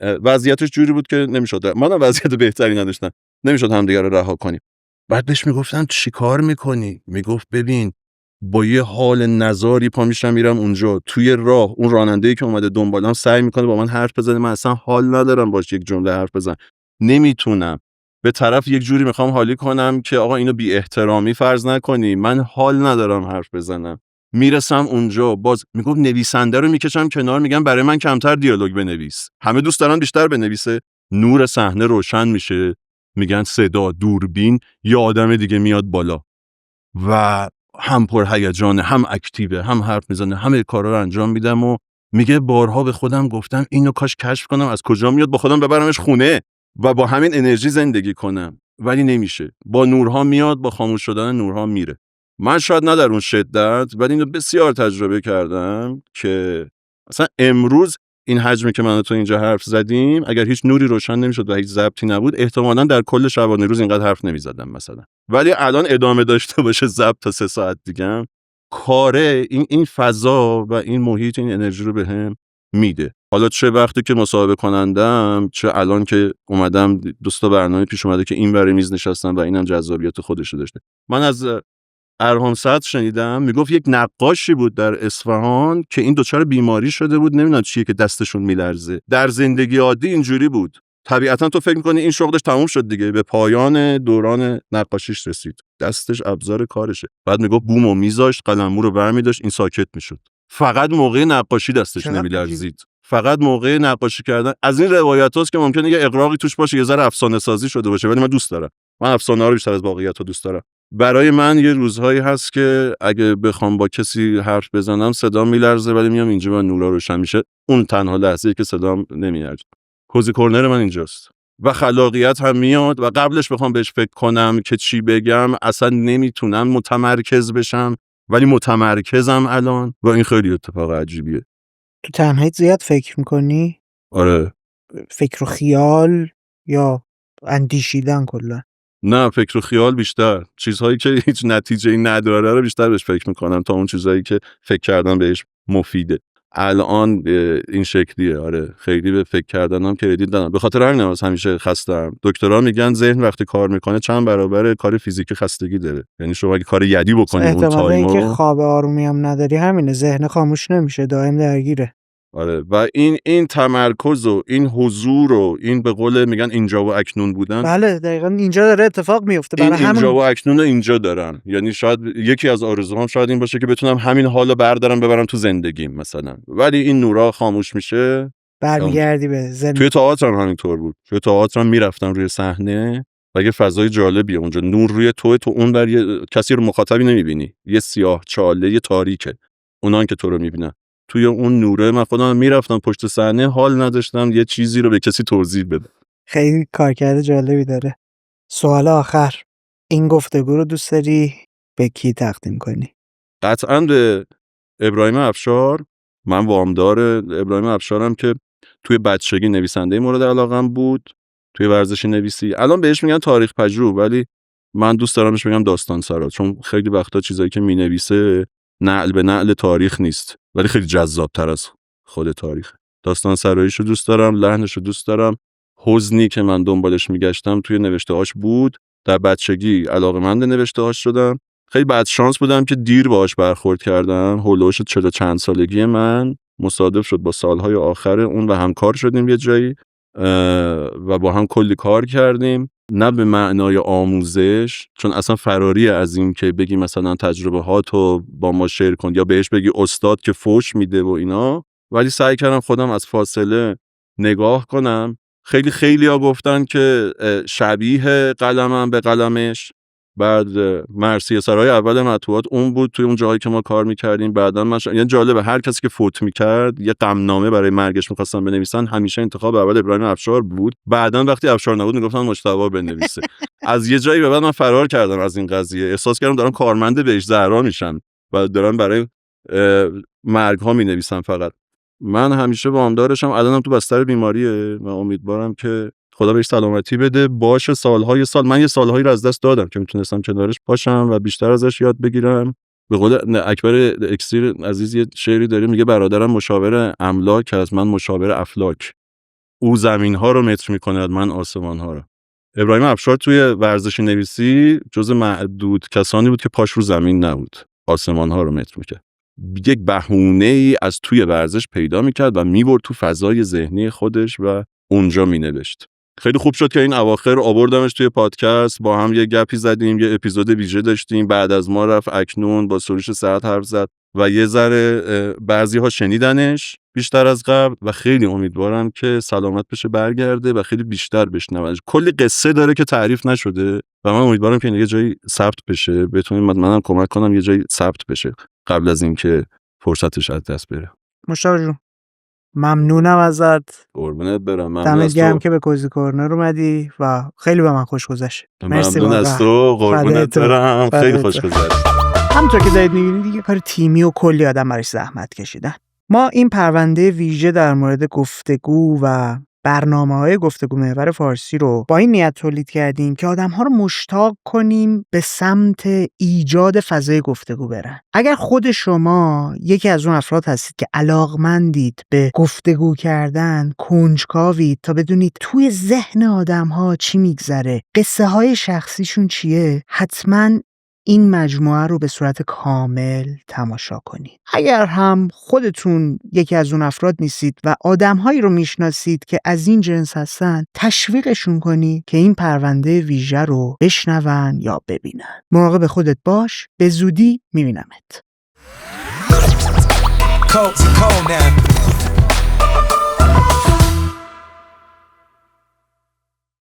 وضعیتش جوری بود که نمیشد، منم وضعیت بهتری نداشتم، نمیشد همدیگه رو رها کنیم. بعد بهش میگفتم چی کار میکنی؟ میگفت ببین با یه حال نزاری پا میشم میرم اونجا، توی راه اون راننده‌ای که اومده دنبالم سعی میکنه با من حرف بزنه، من اصلا حال ندارم باش یک جمله حرف بزنم، نمیتونم. به طرف یک جوری میخوام حالی کنم که آقا اینو بی احترامی فرض نکنی، من حال ندارم حرف بزنم. میرسم اونجا باز میگفت نویسنده رو میکشم کنار، میگم برای من کمتر دیالوگ بنویس، همه دوست دارن بیشتر بنویسه. نور صحنه روشن میشه، میگن صدا دوربین، یه آدم دیگه میاد بالا و هم پر هیجانه، هم اکتیوه، هم حرف میزنه، همه کارا رو انجام میدم و میگه بارها به خودم گفتم اینو کاش کشف کنم از کجا میاد، با خودم ببرمش خونه و با همین انرژی زندگی کنم، ولی نمیشه. با نورها میاد، با خاموش شدن نورها میره. من شاید نه در اون شدت، ولی اینو بسیار تجربه کردم که مثلا امروز این حجمی که من و تو اینجا حرف زدیم اگر هیچ نوری روشن نمیشد و هیچ ضبطی نبود احتمالاً در کل شبانه روز اینقدر حرف نمیزدم مثلا. ولی الان ادامه داشته باشه ضبط تا 3 ساعت دیگه کاره، این فضا و این محیط این انرژی رو بهم میده. حالا چه وقتی که مصاحبه کنندم، چه الان که اومدم دوستا برنامه پیش اومده که این برای میز نشستم و اینم جذابیت خودش داشته. من از ارهام سعد شنیدم میگفت یک نقاشی بود در اصفهان که این دچار بیماری شده بود، نمیدونم چیه که دستشون میلرزه. در زندگی عادی اینجوری بود. طبیعتا تو فکر می‌کنی این شغلش تموم شد دیگه، به پایان دوران نقاشیش رسید، دستش ابزار کارشه. بعد میگفت بومو میذاشت، قلمو رو برمی‌داشت، این ساکت میشد. فقط موقع نقاشی دستش نمیلرزید، فقط موقع نقاشی کردن. از این روایت هاست که ممکنه یه اغراقی توش باشه، یه ذره افسانه سازی شده باشه، ولی من دوست دارم. من افسانه‌ها رو بیشتر از واقعیت ها دوست دارم. برای من یه روزهایی هست که اگه بخوام با کسی حرف بزنم صدام میلرزه، ولی میام اینجا و نورا روشن میشه، اون تنها لحظه‌ای که صدام نمیلرزه. کوزی کورنر من اینجاست و خلاقیت هم میاد و قبلش بخوام بهش فکر کنم که چی بگم اصلا نمیتونم متمرکز بشم، ولی متمرکزم الان و این خیلی اتفاق عجیبیه. تو تنهاییت زیاد فکر میکنی؟ آره. فکر و خیال یا اندیشیدن کلا؟ نه، فکر و خیال بیشتر. چیزهایی که هیچ نتیجه‌ای نداره رو بیشتر بهش فکر میکنم تا اون چیزهایی که فکر کردن بهش مفیده. الان این شکلیه. آره، خیلی به فکر کردنم کردید دادم. به خاطر همین از همیشه خستم. دکترها میگن ذهن وقتی کار میکنه چند برابر کار فیزیکی خستگی داره. یعنی شما اگه کار یدی بکنی اون تایمو، اینکه خواب آرومی هم نداری همینه، ذهن خاموش نمیشه، دائم درگیره. آره، و این تمرکز و این حضور و این به قول میگن اینجا و اکنون بودن. بله دقیقاً اینجا داره اتفاق میفته. برای همین اینجا و اکنون اینجا دارن. یعنی شاید یکی از آرزوهام شاید این باشه که بتونم همین حالو بردارم ببرم تو زندگیم مثلا، ولی این نورا خاموش میشه برمیگردی به زندگی. توی تئاتر هم همینطور بود. توی تئاتر هم میرفتم روی صحنه و یه فضای جالبیه اونجا، نور روی تو اون بر کسی رو مخاطبی نمیبینی، یه سیاه چاله، یه تاریکه، اونان که تو رو میبینن. توی اون نوره من خودم میرفتم پشت صحنه، حال نداشتم یه چیزی رو به کسی توضیح بدم. خیلی کارکرد جالبی داره. سوال آخر، این گفتگو رو دوست داری به کی تقدیم کنی؟ قطعاً به ابراهیم افشار. من وامدار ابراهیم افشارم که توی بچگی نویسنده مورد علاقم بود، توی ورزشی نویسی. الان بهش میگن تاریخ پژوه، ولی من دوست دارم بهش بگم داستان سرا، چون خیلی وقتا چیزایی که مینویسه نقل به نقل تاریخ نیست، ولی خیلی جذاب‌تر از خود تاریخ. داستان سراییشو دوست دارم، لحنشو دوست دارم. حزنی که من دنبالش میگشتم توی نوشته‌هاش بود. در بچگی علاقه‌مند نوشته‌هاش شدم. خیلی بعد شانس بودم که دیر باهاش برخورد کردم. هولوش 40 چند سالگی من مصادف شد با سالهای آخر اون و همکار شدیم یه جایی و با هم کلی کار کردیم. نه به معنای آموزش، چون اصلا فراری از این که بگی مثلا تجربه هاتو با ما شیر کن یا بهش بگی استاد که فوش میده و اینا، ولی سعی کردم خودم از فاصله نگاه کنم خیلی ها گفتن که شبیه قلمم به قلمش. بعد مرثیه سرای اول مطبوعات اون بود توی اون جایی که ما کار میکردیم. بعدا من یعنی جالبه هر کسی که فوت میکرد یه غمنامه برای مرگش می‌خواستن بنویسن، همیشه انتخاب اول ابراهیم افشار بود. بعدا وقتی افشار نبود میگفتن مجتبی بنویسه. از یه جایی به بعد من فرار کردم از این قضیه، احساس کردم دارم کارمند بهش زهرا میشن و دارم برای مرگ ها مینویسم فقط. من همیشه وامدارشم، الانم تو بستر بیماریه و امیدوارم که خدا بهش سلامتی بده. باشه سالهای سال من یه سالهایی رو از دست دادم که میتونستم کنارش باشم و بیشتر ازش یاد بگیرم. به قول اکبر اکسیر عزیز یه شعری داره میگه برادرم مشاور املاک از من مشاور افلاک، او زمین ها رو متر میکنه من آسمان ها رو. ابراهیم افشار توی ورزش نویسی جز معدود کسانی بود که پاش رو زمین نبود، آسمان ها رو متر میکرد. یک بهونه‌ای از توی ورزش پیدا میکرد و میبرد تو فضای ذهنی خودش و اونجا مینوشت. خیلی خوب شد که این اواخر آوردمش توی پادکست، با هم یه گپی زدیم، یه اپیزود ویژه داشتیم. بعد از ما رفت اکنون با سروش ساعت حرف زد و یه ذره بعضی‌ها شنیدنش بیشتر از قبل و خیلی امیدوارم که سلامت بشه برگرده و خیلی بیشتر بشنوش. کلی قصه داره که تعریف نشده و من امیدوارم که یه جایی ثبت بشه، بتونیم منم کمک کنم یه جایی ثبت بشه قبل از اینکه فرصتش از دست بره. مشتاق جون ممنونم ازت، قربونت برم. دمت گرم که به کوزی کورنر اومدی و خیلی به من خوش گذشت. مرسی ممنون از تو، قربونت برم، خیلی خوش گذشت. همونطور که دارید می‌بینید دیگه کار تیمی و کلی آدم براش زحمت کشیدن. ما این پرونده ویژه در مورد گفتگو و برنامه‌های گفتگو محور فارسی رو با این نیت تولید کردیم که آدم‌ها رو مشتاق کنیم به سمت ایجاد فضای گفتگو برن. اگر خود شما یکی از اون افراد هستید که علاقمندید به گفتگو کردن، کنجکاوید تا بدونید توی ذهن آدم‌ها چی میگذره، قصه‌های شخصیشون چیه، حتماً این مجموعه رو به صورت کامل تماشا کنید. اگر هم خودتون یکی از اون افراد نیستید و آدم‌هایی رو میشناسید که از این جنس هستن، تشویقشون کنید که این پرونده ویژه رو بشنون یا ببینن. مراقب خودت باش، به زودی میبینمت.